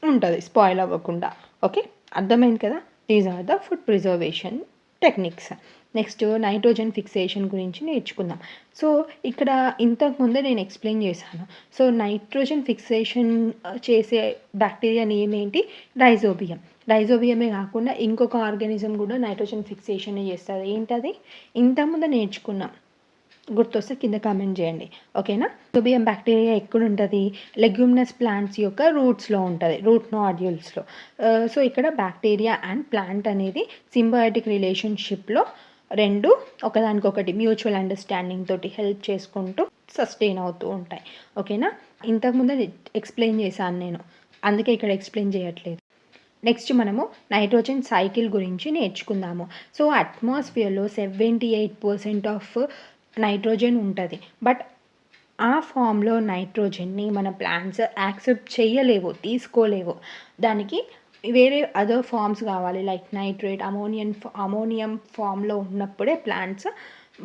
Speaker 1: ఉంటుంది, స్పాయిల్ అవ్వకుండా. ఓకే, అర్థమైంది కదా. These are the food preservation techniques. Next nitrogen fixation గురించి నేర్చుకుందాం. సో ఇక్కడ ఇంతకుముందే నేను ఎక్స్ప్లెయిన్ చేశాను. సో నైట్రోజన్ ఫిక్సేషన్ చేసే బ్యాక్టీరియా నేమ్ ఏంటి? రైజోబియం. రైజోబియమే కాకుండా ఇంకొక ఆర్గానిజం కూడా నైట్రోజన్ ఫిక్సేషన్ చేస్తుంది. ఏంటది? ఇంతకుముందే నేర్చుకున్నాం, గుర్తొస్తే కింద కామెంట్ చేయండి. ఓకేనా. రైజోబియం బ్యాక్టీరియా ఎక్కడ ఉంటుంది? లెగ్యూమినస్ ప్లాంట్స్ యొక్క రూట్స్లో ఉంటుంది, రూట్ నాడ్యూల్స్లో. సో ఇక్కడ బ్యాక్టీరియా అండ్ ప్లాంట్ అనేది సింబయాటిక్ రిలేషన్షిప్లో రెండు ఒకదానికొకటి మ్యూచువల్ అండర్స్టాండింగ్ తోటి హెల్ప్ చేసుకుంటూ సస్టైన్ అవుతూ ఉంటాయి. ఓకేనా. ఇంతకుముందే ఎక్స్ప్లెయిన్ చేశాను నేను, అందుకే ఇక్కడ ఎక్స్ప్లెయిన్ చేయట్లేదు. నెక్స్ట్ మనము నైట్రోజన్ సైకిల్ గురించి నేర్చుకుందాము. సో అట్మాస్ఫియర్లో 78% ఆఫ్ నైట్రోజన్ ఉంటుంది. బట్ ఆ ఫామ్లో నైట్రోజన్ని మన ప్లాంట్స్ యాక్సెప్ట్ చేయలేవు, తీసుకోలేవు. దానికి వేరే అదర్ ఫామ్స్ కావాలి, లైక్ నైట్రేట్, అమోనియం ఫామ్లో ఉన్నప్పుడే ప్లాంట్స్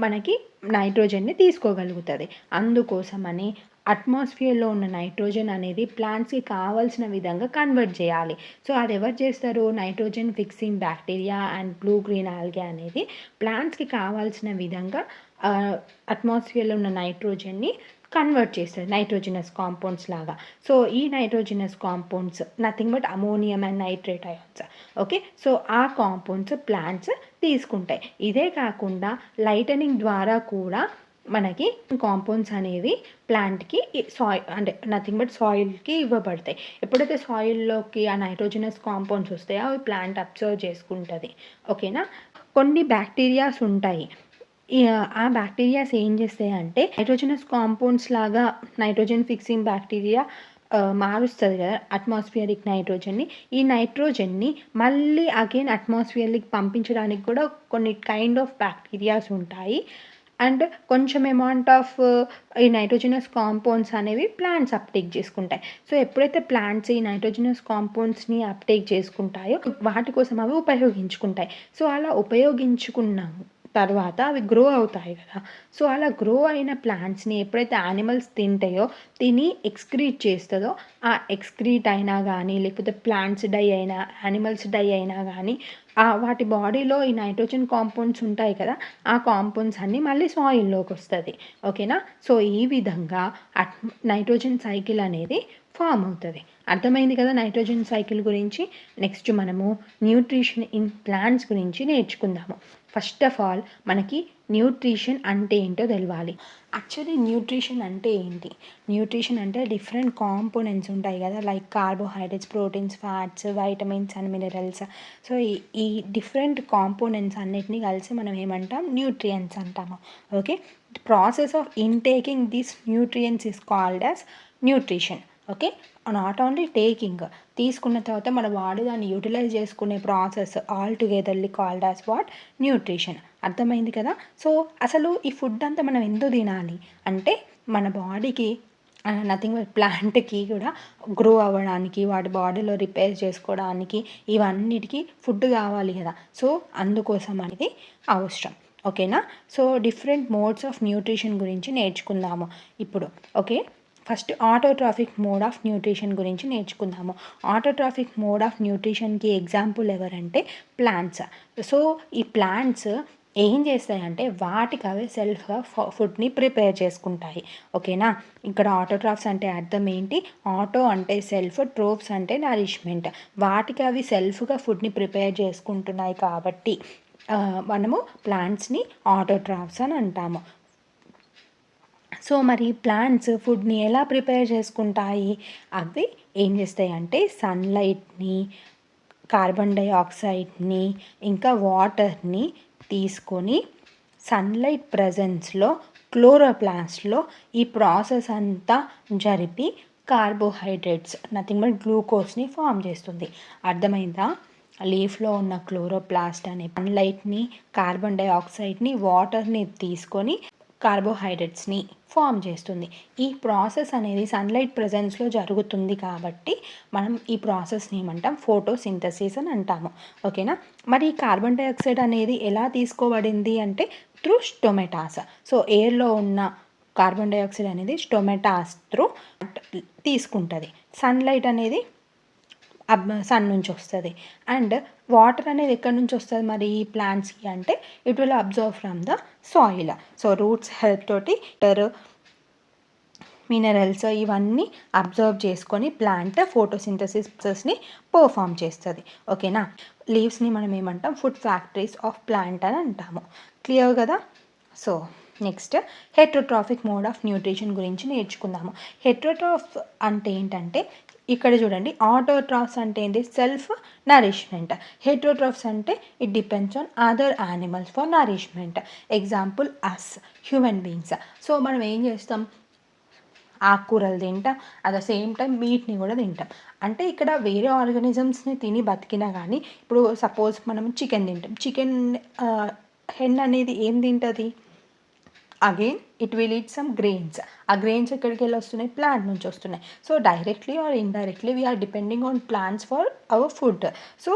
Speaker 1: మనకి నైట్రోజన్ని తీసుకోగలుగుతుంది. అందుకోసమని అట్మాస్ఫియర్లో ఉన్న నైట్రోజన్ అనేది ప్లాంట్స్కి కావాల్సిన విధంగా కన్వర్ట్ చేయాలి. సో అది ఎవరు చేస్తారు? Nitrogen fixing bacteria and blue green algae అనేది ప్లాంట్స్కి కావాల్సిన విధంగా అట్మాస్ఫియర్లో ఉన్న నైట్రోజన్ని కన్వర్ట్ చేస్తుంది, నైట్రోజినస్ కాంపౌండ్స్ లాగా. సో ఈ nitrogenous compounds nothing but ammonium and nitrate ions. Okay, so ఆ కాంపౌండ్స్ ప్లాంట్స్ తీసుకుంటాయి. ఇదే కాకుండా లైటనింగ్ ద్వారా కూడా మనకి కాంపౌండ్స్ అనేవి ప్లాంట్కి అంటే నథింగ్ బట్ సాయిల్కి ఇవ్వబడతాయి. ఎప్పుడైతే సాయిల్లోకి ఆ నైట్రోజినస్ కాంపౌండ్స్ వస్తాయో అవి ప్లాంట్ అబ్జర్వ్ చేసుకుంటుంది. ఓకేనా. కొన్ని బ్యాక్టీరియాస్ ఉంటాయి, ఆ బ్యాక్టీరియాస్ ఏం చేస్తాయి అంటే నైట్రోజనస్ కాంపౌండ్స్ లాగా నైట్రోజన్ ఫిక్సింగ్ బ్యాక్టీరియా మారుస్తుంది కదా అట్మాస్ఫియరిక్ నైట్రోజన్ని. ఈ నైట్రోజన్ని మళ్ళీ అగైన్ అట్మాస్ఫియర్కి పంపించడానికి కూడా కొన్ని కైండ్ ఆఫ్ బ్యాక్టీరియాస్ ఉంటాయి. అండ్ కొంచెం అమౌంట్ ఆఫ్ ఈ నైట్రోజనస్ కాంపౌండ్స్ అనేవి ప్లాంట్స్ అప్టేక్ చేసుకుంటాయి. సో ఎప్పుడైతే ప్లాంట్స్ ఈ నైట్రోజనస్ కాంపౌండ్స్ని అప్టేక్ చేసుకుంటాయో వాటి కోసం అవి ఉపయోగించుకుంటాయి. సో అలా ఉపయోగించుకున్నాము తర్వాత అవి గ్రో అవుతాయి కదా. సో అలా గ్రో అయిన ప్లాంట్స్ని ఎప్పుడైతే యానిమల్స్ తింటాయో, తిని ఎక్స్క్రీట్ చేస్తుందో, ఆ ఎక్స్క్రీట్ అయినా కానీ లేకపోతే ప్లాంట్స్ డై అయినా యానిమల్స్ డై అయినా కానీ వాటి బాడీలో ఈ నైట్రోజన్ కాంపౌండ్స్ ఉంటాయి కదా, ఆ కాంపౌండ్స్ అన్నీ మళ్ళీ సాయిల్లోకి వస్తుంది. ఓకేనా. సో ఈ విధంగా నైట్రోజన్ సైకిల్ అనేది ఫామ్ అవుతుంది. అర్థమైంది కదా నైట్రోజన్ సైకిల్ గురించి. నెక్స్ట్ మనము న్యూట్రిషన్ ఇన్ ప్లాంట్స్ గురించి నేర్చుకుందాము. ఫస్ట్ ఆఫ్ ఆల్ మనకి న్యూట్రిషన్ అంటే ఏంటో తెలవాలి. యాక్చువల్లీ న్యూట్రిషన్ అంటే ఏంటి? న్యూట్రిషన్ అంటే డిఫరెంట్ కాంపోనెంట్స్ ఉంటాయి కదా, like carbohydrates, proteins, fats, vitamins and minerals. So ఈ డిఫరెంట్ కాంపోనెంట్స్ అన్నిటినీ కలిసి మనం ఏమంటాం? న్యూట్రియంట్స్ అంటాము. Okay, process of intaking this nutrients is called as nutrition. Okay, not only taking, తీసుకున్న తర్వాత మన బాడీ దాన్ని యూటిలైజ్ చేసుకునే process all togetherly called as what? Nutrition. అర్థమైంది కదా. సో అసలు ఈ ఫుడ్ అంతా మనం ఎందుకు తినాలి అంటే మన బాడీకి నథింగ్ బట్ ప్లాంట్కి కూడా గ్రో అవ్వడానికి, వాటి బాడీలో రిపేర్ చేసుకోవడానికి, ఇవన్నిటికీ ఫుడ్ కావాలి కదా. సో అందుకోసం అనేది అవసరం. ఓకేనా. So different modes of nutrition గురించి నేర్చుకుందాము ఇప్పుడు. Okay, first autotrophic mode of nutrition గురించి నేర్చుకుందాము. ఆటోట్రాఫిక్ మోడ్ ఆఫ్ న్యూట్రిషన్కి ఎగ్జాంపుల్ ఎవరంటే ప్లాంట్స్. సో ఈ ప్లాంట్స్ ఏం చేస్తాయంటే వాటికి అవి సెల్ఫ్గా ఫుడ్ని ప్రిపేర్ చేసుకుంటాయి. ఓకేనా. ఇక్కడ ఆటోట్రాఫ్స్ అంటే అర్థం ఏంటి? ఆటో అంటే సెల్ఫ్, ట్రోఫ్స్ అంటే నరిష్మెంట్. వాటికి అవి సెల్ఫ్గా ఫుడ్ని ప్రిపేర్ చేసుకుంటున్నాయి కాబట్టి మనము ప్లాంట్స్ని ఆటోట్రాఫ్స్ అని అంటాము. సో మరి ప్లాంట్స్ ఫుడ్ని ఎలా ప్రిపేర్ చేసుకుంటాయి? అవి ఏం చేస్తాయి అంటే సన్లైట్ని, కార్బన్ డైఆక్సైడ్ని, ఇంకా వాటర్ని తీసుకొని సన్లైట్ ప్రజెన్స్లో క్లోరోప్లాస్ట్లో ఈ ప్రాసెస్ అంతా జరిపి కార్బోహైడ్రేట్స్, నథింగ్ బట్ గ్లూకోజ్ని ఫామ్ చేస్తుంది. అర్థమైందా? లీఫ్లో ఉన్న క్లోరోప్లాస్ట్ అనే సన్లైట్ని, కార్బన్ డైఆక్సైడ్ని, వాటర్ని తీసుకొని కార్బోహైడ్రేట్స్ని ఫామ్ చేస్తుంది. ఈ ప్రాసెస్ అనేది సన్లైట్ ప్రెజెన్స్లో జరుగుతుంది కాబట్టి మనం ఈ ప్రాసెస్ని ఏమంటాం ఫోటోసింథసిస్ అని అంటాము. ఓకేనా. మరి ఈ కార్బన్ డైఆక్సైడ్ అనేది ఎలా తీసుకోబడింది అంటే త్రూ స్టొమాటాస్. సో ఎయిర్లో ఉన్న కార్బన్ డైఆక్సైడ్ అనేది స్టొమాటాస్ త్రూ తీసుకుంటుంది. సన్లైట్ అనేది సన్ నుంచి వస్తుంది. అండ్ వాటర్ అనేది ఎక్కడి నుంచి వస్తుంది మరి ఈ ప్లాంట్స్కి అంటే it will observe from the soil. So roots help తోటి మినరల్స్ ఇవన్నీ అబ్జర్వ్ చేసుకొని ప్లాంట్ ఫోటోసింథసిస్ని పర్ఫామ్ చేస్తుంది. ఓకేనా. లీవ్స్ని మనం ఏమంటాం ఫుడ్ ఫ్యాక్టరీస్ ఆఫ్ ప్లాంట్ అని అంటాము. క్లియర్ కదా. So next heterotrophic mode of nutrition గురించి నేర్చుకుందాము. హెట్రోట్రాఫ్ అంటే ఏంటంటే ఇక్కడ చూడండి, ఆటోట్రాఫ్స్ అంటే ఏంటి సెల్ఫ్ నరిష్మెంట్. హెట్రోట్రాఫ్స్ అంటే it depends on other animals for nourishment. Example us human beings. So మనం ఏం చేస్తాం, ఆకుకూరలు తింటాం, అట్ ద సేమ్ టైం మీట్ని కూడా తింటాం. అంటే ఇక్కడ వేరే ఆర్గానిజమ్స్ని తిని బతికినా కానీ ఇప్పుడు సపోజ్ మనం చికెన్ తింటాం. చికెన్ హెన్ అనేది ఏం తింటుంది, again it will eat some grains. ఆ గ్రెయిన్స్ ఎక్కడికి వెళ్ళి వస్తున్నాయి, ప్లాంట్ నుంచి వస్తున్నాయి. So directly or indirectly we are depending on plants for our food. So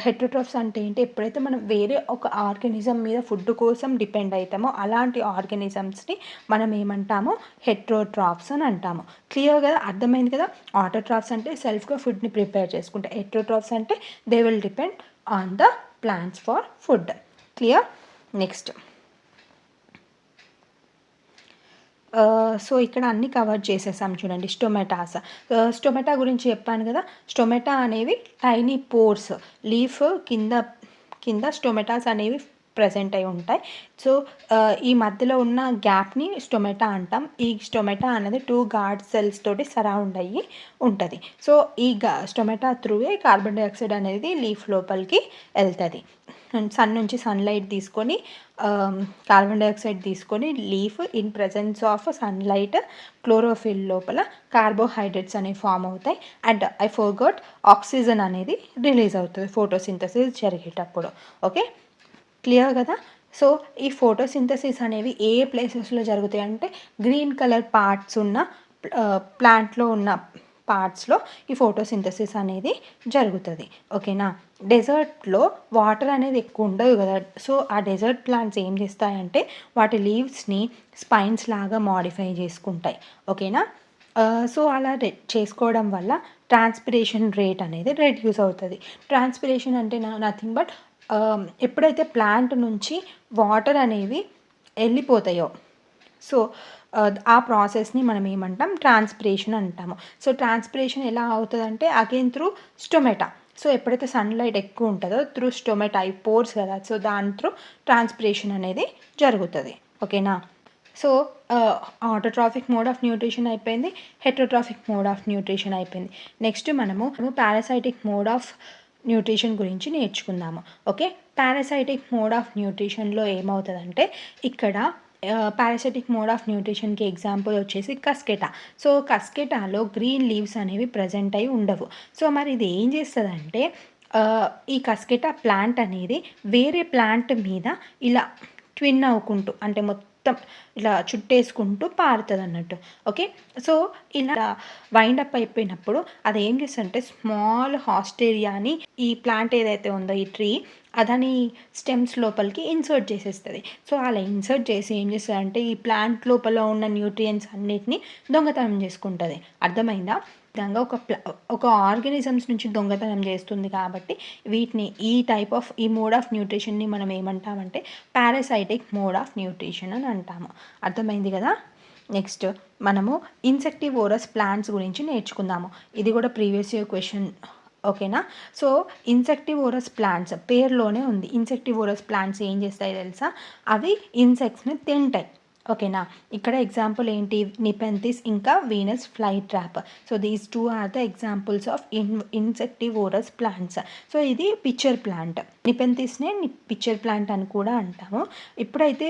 Speaker 1: heterotrophs అంటే ఏంటి, ఎప్పుడైతే మనం వేరే ఒక ఆర్గానిజం మీద ఫుడ్ కోసం డిపెండ్ అవుతామో అలాంటి ఆర్గానిజమ్స్ని మనం ఏమంటామో హెట్రోట్రాఫ్స్ అని అంటాము. క్లియర్ కదా, అర్థమైంది కదా. ఆటోట్రాఫ్స్ అంటే సెల్ఫ్గా ఫుడ్ని ప్రిపేర్ చేసుకుంటాయి. హెట్రోట్రాఫ్స్ అంటే they will depend on the plants for food. Clear. Next so ఇక్కడ అన్నీ కవర్ చేసేసాం చూడండి. స్టొమాటాస్. స్టొమాటా గురించి చెప్పాను కదా. స్టొమాటా అనేవి టైనీ పోర్స్, లీఫ్ కింద స్టొమాటాస్ అనేవి ప్రజెంట్ అయి ఉంటాయి. సో ఈ మధ్యలో ఉన్న గ్యాప్ని స్టొమాటా అంటాం. ఈ స్టొమాటా అనేది 2 గార్డ్ సెల్స్ తోటి సరౌండ్ అయ్యి ఉంటుంది. సో ఈ స్టొమాటా త్రూవే కార్బన్ డైఆక్సైడ్ అనేది లీఫ్ లోపలికి వెళ్తుంది. సన్ నుంచి సన్లైట్ తీసుకొని కార్బన్ డైఆక్సైడ్ తీసుకొని leaf in presence of sunlight chlorophyll లోపల కార్బోహైడ్రేట్స్ అనేవి ఫామ్ అవుతాయి. అండ్ ఐ ఫర్గాట్ ఆక్సిజన్ అనేది రిలీజ్ అవుతుంది ఫోటోసింథసిస్ జరిగేటప్పుడు. ఓకే, క్లియర్ కదా. సో ఈ ఫోటోసింథసిస్ అనేవి ఏ ప్లేసెస్లో జరుగుతాయి అంటే గ్రీన్ కలర్ పార్ట్స్ ఉన్న ప్లాంట్లో ఉన్న పార్ట్స్లో ఈ ఫోటోసింథసిస్ అనేది జరుగుతుంది. ఓకేనా. డెజర్ట్లో వాటర్ అనేది ఎక్కువ ఉండదు కదా. సో ఆ డెజర్ట్ ప్లాంట్స్ ఏం చేస్తాయంటే వాటి లీవ్స్ని స్పైన్స్ లాగా మాడిఫై చేసుకుంటాయి. ఓకేనా. సో అలా చేసుకోవడం వల్ల ట్రాన్స్పిరేషన్ రేట్ అనేది రెడ్యూస్ అవుతుంది. ట్రాన్స్పిరేషన్ అంటే నథింగ్ బట్ ఎప్పుడైతే ప్లాంట్ నుంచి వాటర్ అనేవి వెళ్ళిపోతాయో సో ఆ ప్రాసెస్ని మనం ఏమంటాం ట్రాన్స్పిరేషన్ అంటాము. సో ట్రాన్స్పిరేషన్ ఎలా అవుతుందంటే అగైన్ త్రూ స్టొమాటా. సో ఎప్పుడైతే సన్లైట్ ఎక్కువ ఉంటుందో త్రూ స్టొమాటా ఈ పోర్స్ కదా, సో దాని త్రూ ట్రాన్స్పిరేషన్ అనేది జరుగుతుంది. ఓకేనా. So autotrophic mode of nutrition అయిపోయింది, హెట్రోట్రాఫిక్ మోడ్ ఆఫ్ న్యూట్రిషన్ అయిపోయింది. నెక్స్ట్ మనము పారాసైటిక్ మోడ్ ఆఫ్ న్యూట్రిషన్ గురించి నేర్చుకుందాము. ఓకే, పారాసైటిక్ మోడ్ ఆఫ్ న్యూట్రిషన్లో ఏమవుతుందంటే ఇక్కడ పారాసైటిక్ మోడ్ ఆఫ్ న్యూట్రిషన్కి ఎగ్జాంపుల్ వచ్చేసి కస్కెటా. సో కస్కెటాలో గ్రీన్ లీవ్స్ అనేవి ప్రజెంట్ అయి ఉండవు. సో మరి ఇది ఏం చేస్తుందంటే ఈ కస్కెటా ప్లాంట్ అనేది వేరే ప్లాంట్ మీద ఇలా ట్విన్ అవ్వుకుంటూ అంటే మొత్తం ఇలా చుట్టేసుకుంటూ పారుతుంది అన్నట్టు. ఓకే, సో ఇలా వైండప్ అయిపోయినప్పుడు అది ఏం చేస్తుందంటే స్మాల్ హాస్టేరియాని ఈ ప్లాంట్ ఏదైతే ఉందో ఈ ట్రీ అదని స్టెమ్స్ లోపలికి ఇన్సర్ట్ చేసేస్తుంది. సో అలా ఇన్సర్ట్ చేసి ఏం చేస్తుందంటే ఈ ప్లాంట్ లోపల ఉన్న న్యూట్రియంట్స్ అన్నిటిని దొంగతనం చేసుకుంటుంది. అర్థమైందా. విధంగా ఒక ఆర్గానిజమ్స్ నుంచి దొంగతనం చేస్తుంది కాబట్టి వీటిని ఈ మోడ్ ఆఫ్ న్యూట్రిషన్ని మనం ఏమంటామంటే పారాసైటిక్ మోడ్ ఆఫ్ న్యూట్రిషన్ అని అంటాము. అర్థమైంది కదా. నెక్స్ట్ మనము ఇన్సెక్టివోరస్ ప్లాంట్స్ గురించి నేర్చుకుందాము. ఇది కూడా ప్రీవియస్ ఇయర్ క్వశ్చన్. ఓకేనా. సో ఇన్సెక్టివోరస్ ప్లాంట్స్ పేరులోనే ఉంది. ఇన్సెక్టివోరస్ ప్లాంట్స్ ఏం చేస్తాయి తెలుసా, అవి ఇన్సెక్ట్స్ని తింటాయి. ఓకేనా. ఇక్కడ ఎగ్జాంపుల్ ఏంటి, నిపెంథిస్ ఇంకా Venus flytrap. So these 2 are the examples of insectivorous plants. So ఇది పిక్చర్ ప్లాంట్. నిపెంథిస్నే పిక్చర్ ప్లాంట్ అని కూడా అంటాము. ఇప్పుడైతే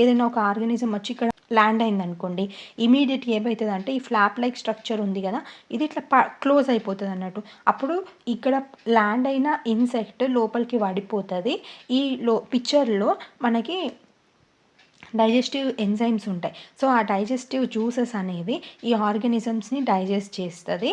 Speaker 1: ఏదైనా ఒక ఆర్గానిజం వచ్చి ఇక్కడ ల్యాండ్ అయిందనుకోండి, ఇమీడియట్గా ఏమవుతుంది అంటే ఈ ఫ్లాప్ లైక్ స్ట్రక్చర్ ఉంది కదా, ఇది ఇట్లా క్లోజ్ అయిపోతుంది అన్నట్టు. అప్పుడు ఇక్కడ ల్యాండ్ అయిన ఇన్సెక్ట్ లోపలికి పడిపోతుంది. ఈ పిక్చర్లో మనకి డైజెస్టివ్ ఎంజైమ్స్ ఉంటాయి. సో, ఆ డైజెస్టివ్ జ్యూసెస్ అనేవి ఈ ఆర్గానిజమ్స్‌ని డైజెస్ట్ చేస్తది.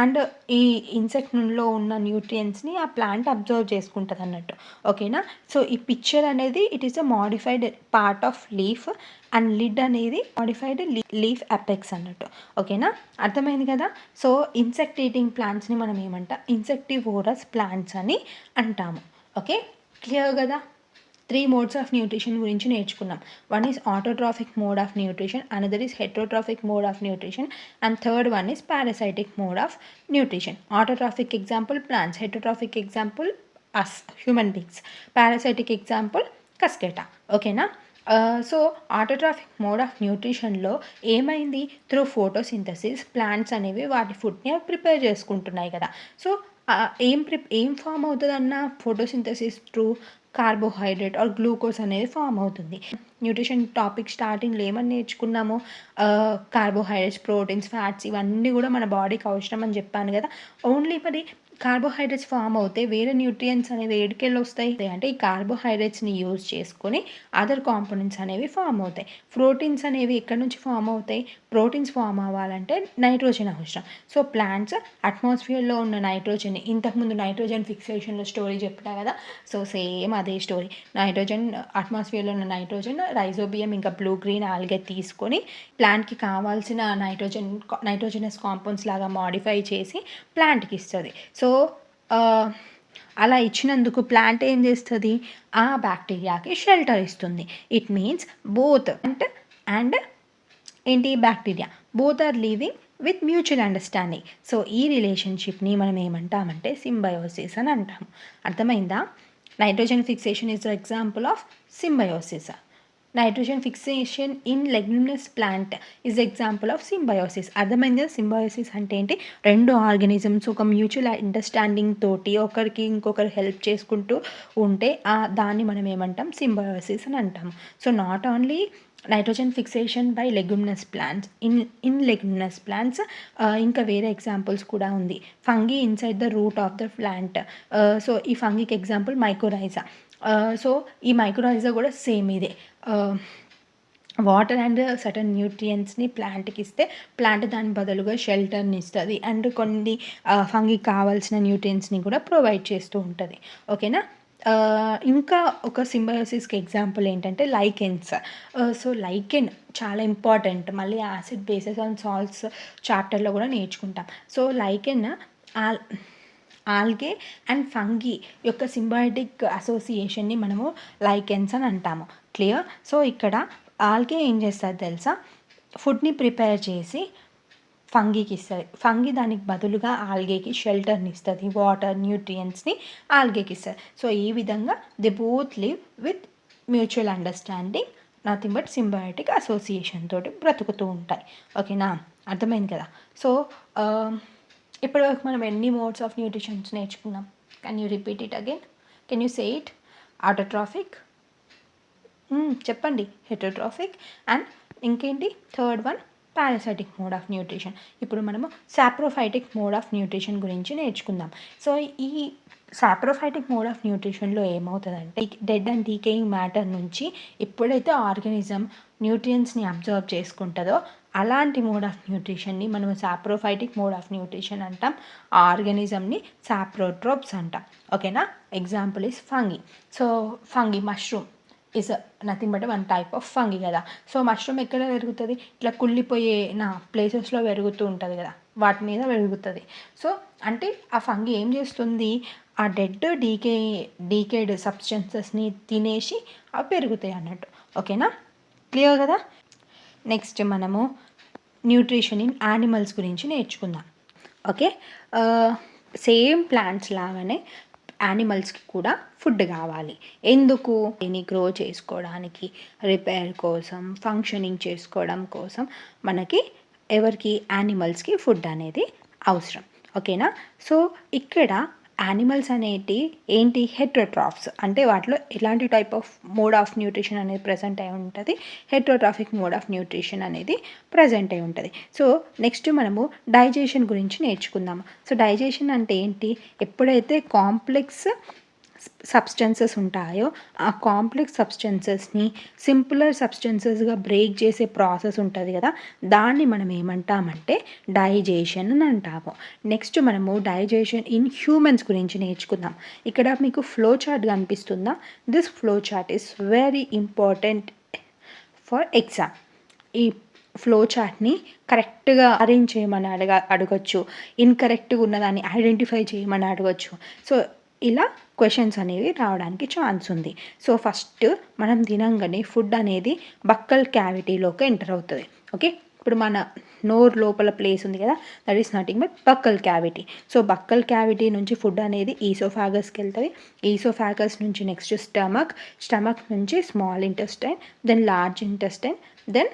Speaker 1: అండ్ ఈ ఇన్సెక్ట్‌లో ఉన్న న్యూట్రియంట్స్‌ని ఆ ప్లాంట్ అబ్జర్వ్ చేసుకుంటదన్నట్టు. ఓకేనా? సో, ఈ పిక్చర్ అనేది it is a modified part of leaf and lid అనేది మోడిఫైడ్ లీఫ్ అపెక్స్ అన్నట్టు. ఓకేనా? అర్థమైంది కదా! సో, ఇన్సెక్ట్ ఈటింగ్ ప్లాంట్స్‌ని మనం ఏమంటాం? ఇన్సెక్టివోరస్ ప్లాంట్స్ అని అంటాము. ఓకే. క్లియర్ కదా! 3 మోడ్స్ ఆఫ్ న్యూట్రిషన్ గురించి నేర్చుకున్నాం. One is autotrophic mode of nutrition, another is heterotrophic mode of nutrition and third one is parasitic mode of nutrition. Autotrophic example plants, heterotrophic example us human beings, parasitic example Cuscuta. ఓకేనా? So autotrophic mode of న్యూట్రిషన్లో ఏమైంది? Through photosynthesis plants అనేవి వాటి ఫుడ్ని prepare చేసుకుంటున్నాయి కదా. So ఏం form అవుతుందన్న photosynthesis through carbohydrate or glucose అనేది ఫామ్ అవుతుంది. న్యూట్రిషన్ టాపిక్ స్టార్టింగ్లో ఏమని నేర్చుకున్నాము? కార్బోహైడ్రేట్స్, ప్రోటీన్స్, ఫ్యాట్స్ ఇవన్నీ కూడా మన బాడీకి అవసరం అని చెప్పాను కదా. ఓన్లీ మరి కార్బోహైడ్రేట్స్ ఫామ్ అవుతే వేరే న్యూట్రియంట్స్ అనేవి ఏడికెళ్ళి వస్తాయి అంటే ఈ కార్బోహైడ్రేట్స్ని యూజ్ చేసుకొని అదర్ కాంపోనెంట్స్ అనేవి ఫామ్ అవుతాయి. ప్రోటీన్స్ అనేవి ఎక్కడి నుంచి ఫామ్ అవుతాయి? ప్రోటీన్స్ ఫామ్ అవ్వాలంటే నైట్రోజన్ అవసరం. సో ప్లాంట్స్ అట్మాస్ఫియర్లో ఉన్న నైట్రోజన్, ఇంతకుముందు నైట్రోజన్ ఫిక్సేషన్లో స్టోరీ చెప్పినా కదా. సో సేమ్ అదే స్టోరీ. నైట్రోజన్ అట్మాస్ఫియర్లో ఉన్న నైట్రోజన్ రైజోబియం ఇంకా బ్లూ గ్రీన్ ఆల్గే తీసుకొని ప్లాంట్కి కావాల్సిన నైట్రోజనస్ కాంపౌండ్స్ లాగా మాడిఫై చేసి ప్లాంట్కి ఇస్తుంది. సో అలా ఇచ్చినందుకు ప్లాంట్ ఏం చేస్తుంది? ఆ బ్యాక్టీరియాకి షెల్టర్ ఇస్తుంది. ఇట్ మీన్స్ బోత్ అండ్ ఏంటి bacteria both are living with mutual understanding. So ఈ రిలేషన్షిప్ని మనం ఏమంటామంటే సింబయోసిస్ అని అంటాము. అర్థమైందా? Nitrogen fixation is the example of symbiosis. Nitrogen fixation in leguminous plant is example of symbiosis. అర్థమైంది కదా సింబయోసిస్ అంటే ఏంటి? రెండు ఆర్గానిజమ్స్ ఒక మ్యూచువల్ అండర్స్టాండింగ్ తోటి ఒకరికి ఇంకొకరు హెల్ప్ చేసుకుంటూ ఉంటే దాన్ని మనం ఏమంటాం? సింబయోసిస్ అని అంటాము. So not only nitrogen fixation by leguminous plants in leguminous plants, ఇంకా వేరే ఎగ్జాంపుల్స్ కూడా ఉంది. Fungi inside the root of the plant. So ఈ ఫంగీకి ఎగ్జాంపుల్ మైకోరైజా. సో ఈ మైక్రోరైజా కూడా సేమ్ ఇదే. వాటర్ అండ్ సర్టన్ న్యూట్రియంట్స్ని ప్లాంట్కి ఇస్తే ప్లాంట్ దాని బదులుగా షెల్టర్ని ఇస్తుంది అండ్ కొన్ని ఫంగీకి కావాల్సిన న్యూట్రియంట్స్ని కూడా ప్రొవైడ్ చేస్తూ ఉంటుంది. ఓకేనా? ఇంకా ఒక సింబయోసిస్కి ఎగ్జాంపుల్ ఏంటంటే లైకెన్స్. సో లైకెన్ చాలా ఇంపార్టెంట్. మళ్ళీ యాసిడ్ బేసెస్ అండ్ సాల్ట్స్ చాప్టర్లో కూడా నేర్చుకుంటాం. So lichen algae and fungi యొక్క సింబయోటిక్ అసోసియేషన్ని మనము లైకెన్స్ అని అంటాము. క్లియర్? సో ఇక్కడ ఆల్గే ఏం చేస్తుంది తెలుసా? ఫుడ్ని ప్రిపేర్ చేసి ఫంగీకి ఇస్తుంది. ఫంగీ దానికి బదులుగా ఆల్గేకి షెల్టర్ని ఇస్తుంది, వాటర్ న్యూట్రియంట్స్ని ఆల్గేకి ఇస్తుంది. సో ఈ విధంగా the both live with mutual understanding, nothing but symbiotic association తోటి బ్రతుకుతూ ఉంటాయి. ఓకేనా? అర్థమైంది కదా. సో ఇప్పటివరకు మనం ఎన్ని మోడ్స్ ఆఫ్ న్యూట్రిషన్స్ నేర్చుకున్నాం? Can you repeat it again? Can you say it? Autotrophic, చెప్పండి. హెటరోట్రాఫిక్ అండ్ ఇంకేంటి third one? Parasitic mode of nutrition. ఇప్పుడు మనము సాప్రోఫైటిక్ మోడ్ ఆఫ్ న్యూట్రిషన్ గురించి నేర్చుకుందాం. సో ఈ సాప్రోఫైటిక్ మోడ్ ఆఫ్ న్యూట్రిషన్లో ఏమవుతుందంటే డెడ్ అండ్ డీకేయింగ్ మ్యాటర్ నుంచి ఎప్పుడైతే ఆర్గానిజం న్యూట్రియంట్స్ని అబ్జర్వ్ చేసుకుంటుందో అలాంటి మోడ్ ఆఫ్ న్యూట్రిషన్ని మనం సాప్రోఫైటిక్ మోడ్ ఆఫ్ న్యూట్రిషన్ అంటాం. ఆ ఆర్గానిజంని సాప్రోట్రోప్స్ అంటాం. ఓకేనా? Example is fungi. So fungi mushroom is nothing but one type of fungi కదా. సో మష్రూమ్ ఎక్కడ పెరుగుతుంది? ఇట్లా కుళ్ళిపోయే ప్లేసెస్లో పెరుగుతూ ఉంటుంది కదా, వాటి మీద పెరుగుతుంది. సో అంటే ఆ ఫంగీ ఏం చేస్తుంది? ఆ డెడ్ డీకేడ్ సబ్స్టెన్సెస్ని తినేసి అవి పెరుగుతాయి అన్నట్టు. ఓకేనా? క్లియర్ కదా. నెక్స్ట్ మనము న్యూట్రిషన్ ఇన్ యానిమల్స్ గురించి నేర్చుకుందాం. ఓకే. సేమ్ ప్లాంట్స్ లాగానే యానిమల్స్కి కూడా ఫుడ్ కావాలి. ఎందుకు? దీన్ని గ్రో చేసుకోవడానికి, రిపేర్ కోసం, ఫంక్షనింగ్ చేసుకోవడం కోసం మనకి ఎవరికి? యానిమల్స్కి ఫుడ్ అనేది అవసరం. ఓకేనా? సో ఇక్కడ యానిమల్స్ అనేటి ఏంటి? హెటరోట్రాఫ్స్. అంటే వాటిలో ఎలాంటి type of mode of nutrition అనేది ప్రజెంట్ అయి ఉంటుంది? హెటరోట్రాఫిక్ మోడ్ ఆఫ్ న్యూట్రిషన్ అనేది ప్రజెంట్ అయి ఉంటుంది. సో నెక్స్ట్ మనము డైజెషన్ గురించి నేర్చుకుందాము. సో డైజెషన్ అంటే ఏంటి? ఎప్పుడైతే కాంప్లెక్స్ సబ్స్టెన్సెస్ ఉంటాయో ఆ కాంప్లెక్స్ సబ్స్టెన్సెస్ని సింపులర్ సబ్స్టెన్సెస్గా బ్రేక్ చేసే ప్రాసెస్ ఉంటుంది కదా, దాన్ని మనం ఏమంటామంటే డైజెషన్ అని అంటాము. నెక్స్ట్ మనము డైజెషన్ ఇన్ హ్యూమన్స్ గురించి నేర్చుకుందాం. ఇక్కడ మీకు ఫ్లో చార్ట్ కనిపిస్తుందా? This flow chart is very important for exam. ఈ ఫ్లో చార్ట్ని కరెక్ట్గా అరేంజ్ చేయమని అడగచ్చు, ఇన్కరెక్ట్గా ఉన్నదాన్ని ఐడెంటిఫై చేయమని అడగచ్చు. సో ఇలా క్వశ్చన్స్ అనేవి రావడానికి ఛాన్స్ ఉంది. సో ఫస్ట్ మనం తినంగానే ఫుడ్ అనేది బక్కల్ క్యావిటీలోకి ఎంటర్ అవుతుంది. ఓకే, ఇప్పుడు మన నోరు లోపల ప్లేస్ ఉంది కదా, that is nothing but buccal cavity. So buccal cavity నుంచి ఫుడ్ అనేది ఈసోఫాగస్కి వెళ్తుంది. ఈసోఫాగస్ నుంచి నెక్స్ట్ స్టమక్ నుంచి small intestine, then large intestine, then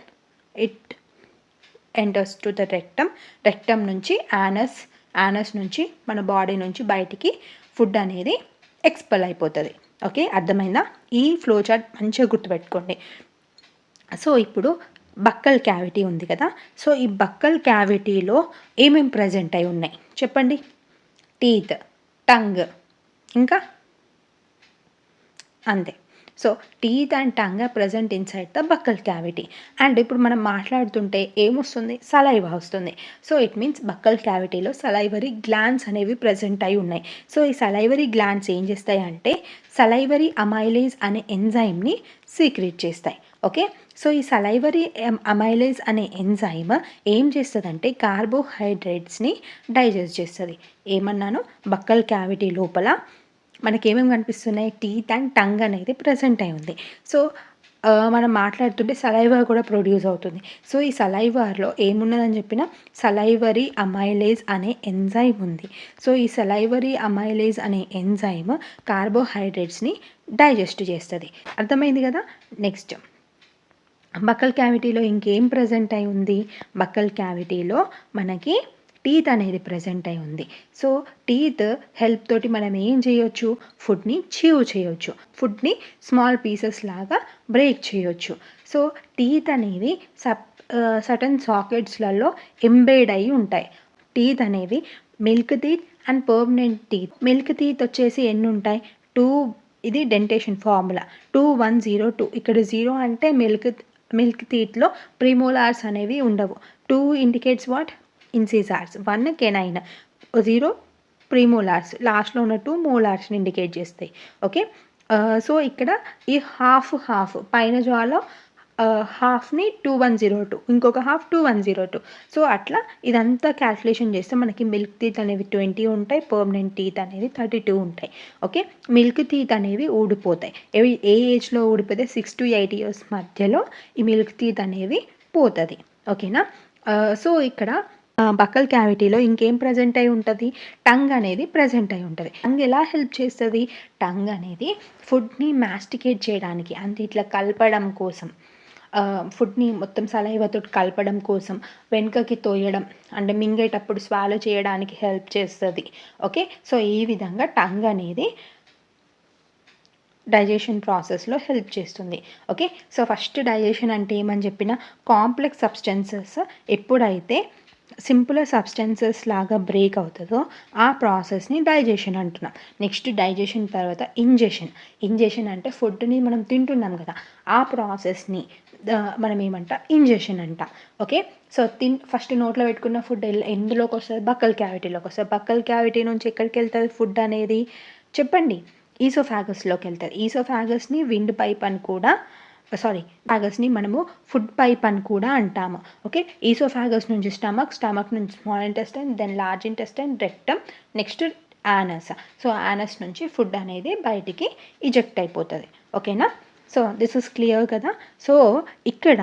Speaker 1: it enters to the rectum నుంచి యానస్ నుంచి మన బాడీ నుంచి బయటికి ఫుడ్ అనేది ఎక్స్పెల్ అయిపోతుంది. ఓకే, అర్థమైందా? ఈ ఫ్లో చార్ట్ మంచిగా గుర్తుపెట్టుకోండి. సో ఇప్పుడు బక్కల్ క్యావిటీ ఉంది కదా, సో ఈ బక్కల్ క్యావిటీలో ఏమేమి ప్రజెంట్ అయి ఉన్నాయి చెప్పండి? టీత్, టంగ్, ఇంకా అంతే. So teeth and tongue are present inside the buccal cavity. And ఇప్పుడు మనం మాట్లాడుతుంటే ఏమొస్తుంది? సలైవా వస్తుంది. సో ఇట్ మీన్స్ బక్కల్ క్యావిటీలో సలైవరీ గ్లాండ్స్ అనేవి ప్రజెంట్ అయి ఉన్నాయి. సో ఈ సలైవరీ గ్లాండ్స్ ఏం చేస్తాయి అంటే సలైవరీ అమైలేజ్ అనే ఎంజైమ్ని సీక్రెట్ చేస్తాయి. ఓకే, సో ఈ సలైవరీ అమైలేజ్ అనే ఎంజైమ్ ఏం చేస్తుందంటే కార్బోహైడ్రేట్స్ని డైజెస్ట్ చేస్తుంది. ఏమన్నాను? బక్కల్ క్యావిటీ లోపల మనకేమేమి కనిపిస్తున్నాయి? టీత్ అండ్ టంగ్ అనేది ప్రజెంట్ అయి ఉంది. సో మనం మాట్లాడుతుంటే సలైవా కూడా ప్రొడ్యూస్ అవుతుంది. సో ఈ సలైవాలో ఏమున్నదని చెప్పిన సలైవరీ అమైలేజ్ అనే ఎంజైమ్ ఉంది. సో ఈ సలైవరీ అమైలేజ్ అనే ఎంజైమ్ కార్బోహైడ్రేట్స్ని డైజెస్ట్ చేస్తుంది. అర్థమైంది కదా? నెక్స్ట్ బక్కల్ క్యావిటీలో ఇంకేం ప్రజెంట్ అయి ఉంది? బక్కల్ క్యావిటీలో మనకి టీత్ అనేది ప్రజెంట్ అయి ఉంది. సో టీత్ హెల్ప్ తోటి మనం ఏం చేయొచ్చు? ఫుడ్ని చీవ్ చేయొచ్చు, ఫుడ్ని స్మాల్ పీసెస్ లాగా బ్రేక్ చేయొచ్చు. సో టీత్ అనేవి సటన్ సాకెట్స్లలో ఎంబెడ్ అయి ఉంటాయి. టీత్ అనేవి milk teeth and permanent teeth. Milk teeth వచ్చేసి ఎన్ని ఉంటాయి? 2. ఇది డెంటేషన్ ఫార్ములా 2102. ఇక్కడ 0 అంటే మిల్క్ టీత్లో ప్రీమోలార్స్ అనేవి ఉండవు. 2 ఇండికేట్స్ వాట్? ఇన్సిజార్స్. 1 కెనైన్, 0 ప్రీమోలార్స్, లాస్ట్లో ఉన్న 2 మోలార్స్ని ఇండికేట్ చేస్తాయి. ఓకే, సో ఇక్కడ ఈ హాఫ్ పైన జాలో హాఫ్ని 2102, ఇంకొక హాఫ్ 2102. సో అట్లా ఇదంతా క్యాల్కులేషన్ చేస్తే మనకి మిల్క్ టీత్ అనేవి 20 ఉంటాయి, పర్మనెంట్ టీత్ అనేవి 32 ఉంటాయి. ఓకే, మిల్క్ టీత్ అనేవి ఊడిపోతాయి. ఏ ఏజ్లో ఊడిపోతే 6 to 8 years మధ్యలో ఈ మిల్క్ టీత్ అనేవి పోతుంది. ఓకేనా? సో ఇక్కడ బక్కల్ క్యావిటీలో ఇంకేం ప్రజెంట్ అయి ఉంటుంది? టంగ్ అనేది ప్రజెంట్ అయి ఉంటుంది. టంగ్ ఎలా హెల్ప్ చేస్తుంది? టంగ్ అనేది ఫుడ్ని మాస్టికేట్ చేయడానికి, అంటే ఇట్లా కలపడం కోసం, ఫుడ్ని మొత్తం సలైవాతో కలపడం కోసం, వెనుకకి తోయడం అంటే మింగేటప్పుడు స్వాలో చేయడానికి హెల్ప్ చేస్తుంది. ఓకే, సో ఈ విధంగా టంగ్ అనేది డైజెషన్ ప్రాసెస్లో హెల్ప్ చేస్తుంది. ఓకే, సో ఫస్ట్ డైజెషన్ అంటే ఏమని చెప్పిన, కాంప్లెక్స్ సబ్స్టెన్సెస్ ఎప్పుడైతే సింపులర్ సబ్స్టెన్సెస్ లాగా బ్రేక్ అవుతుందో ఆ ప్రాసెస్ని డైజెషన్ అంటున్నాం. నెక్స్ట్ డైజెషన్ తర్వాత ఇంజెషన్ అంటే ఫుడ్ని మనం తింటున్నాం కదా, ఆ ప్రాసెస్ని మనం ఇంజెషన్ అంటాం. ఓకే, సో ఫస్ట్ నోట్లో పెట్టుకున్న ఫుడ్ ఎందులోకి వస్తుంది? బక్కల్ క్యావిటీలోకి వస్తుంది. బక్కల్ క్యావిటీ నుంచి ఎక్కడికి వెళ్తుంది ఫుడ్ అనేది? చెప్పండి. ఈసోఫాగస్లోకి వెళ్తుంది. ఈసోఫాగస్ని విండ్ పైప్ అని కూడా ఫాగస్ని మనము ఫుడ్ పైప్ అని కూడా అంటాము. ఓకే, ఈసోఫాగస్ నుంచి స్టమక్ నుంచి small intestine, then large intestine, rectum, next anus. So anus నుంచి ఫుడ్ అనేది బయటికి ఇజెక్ట్ అయిపోతుంది. ఓకేనా? సో దిస్ ఇస్ క్లియర్ కదా? సో ఇక్కడ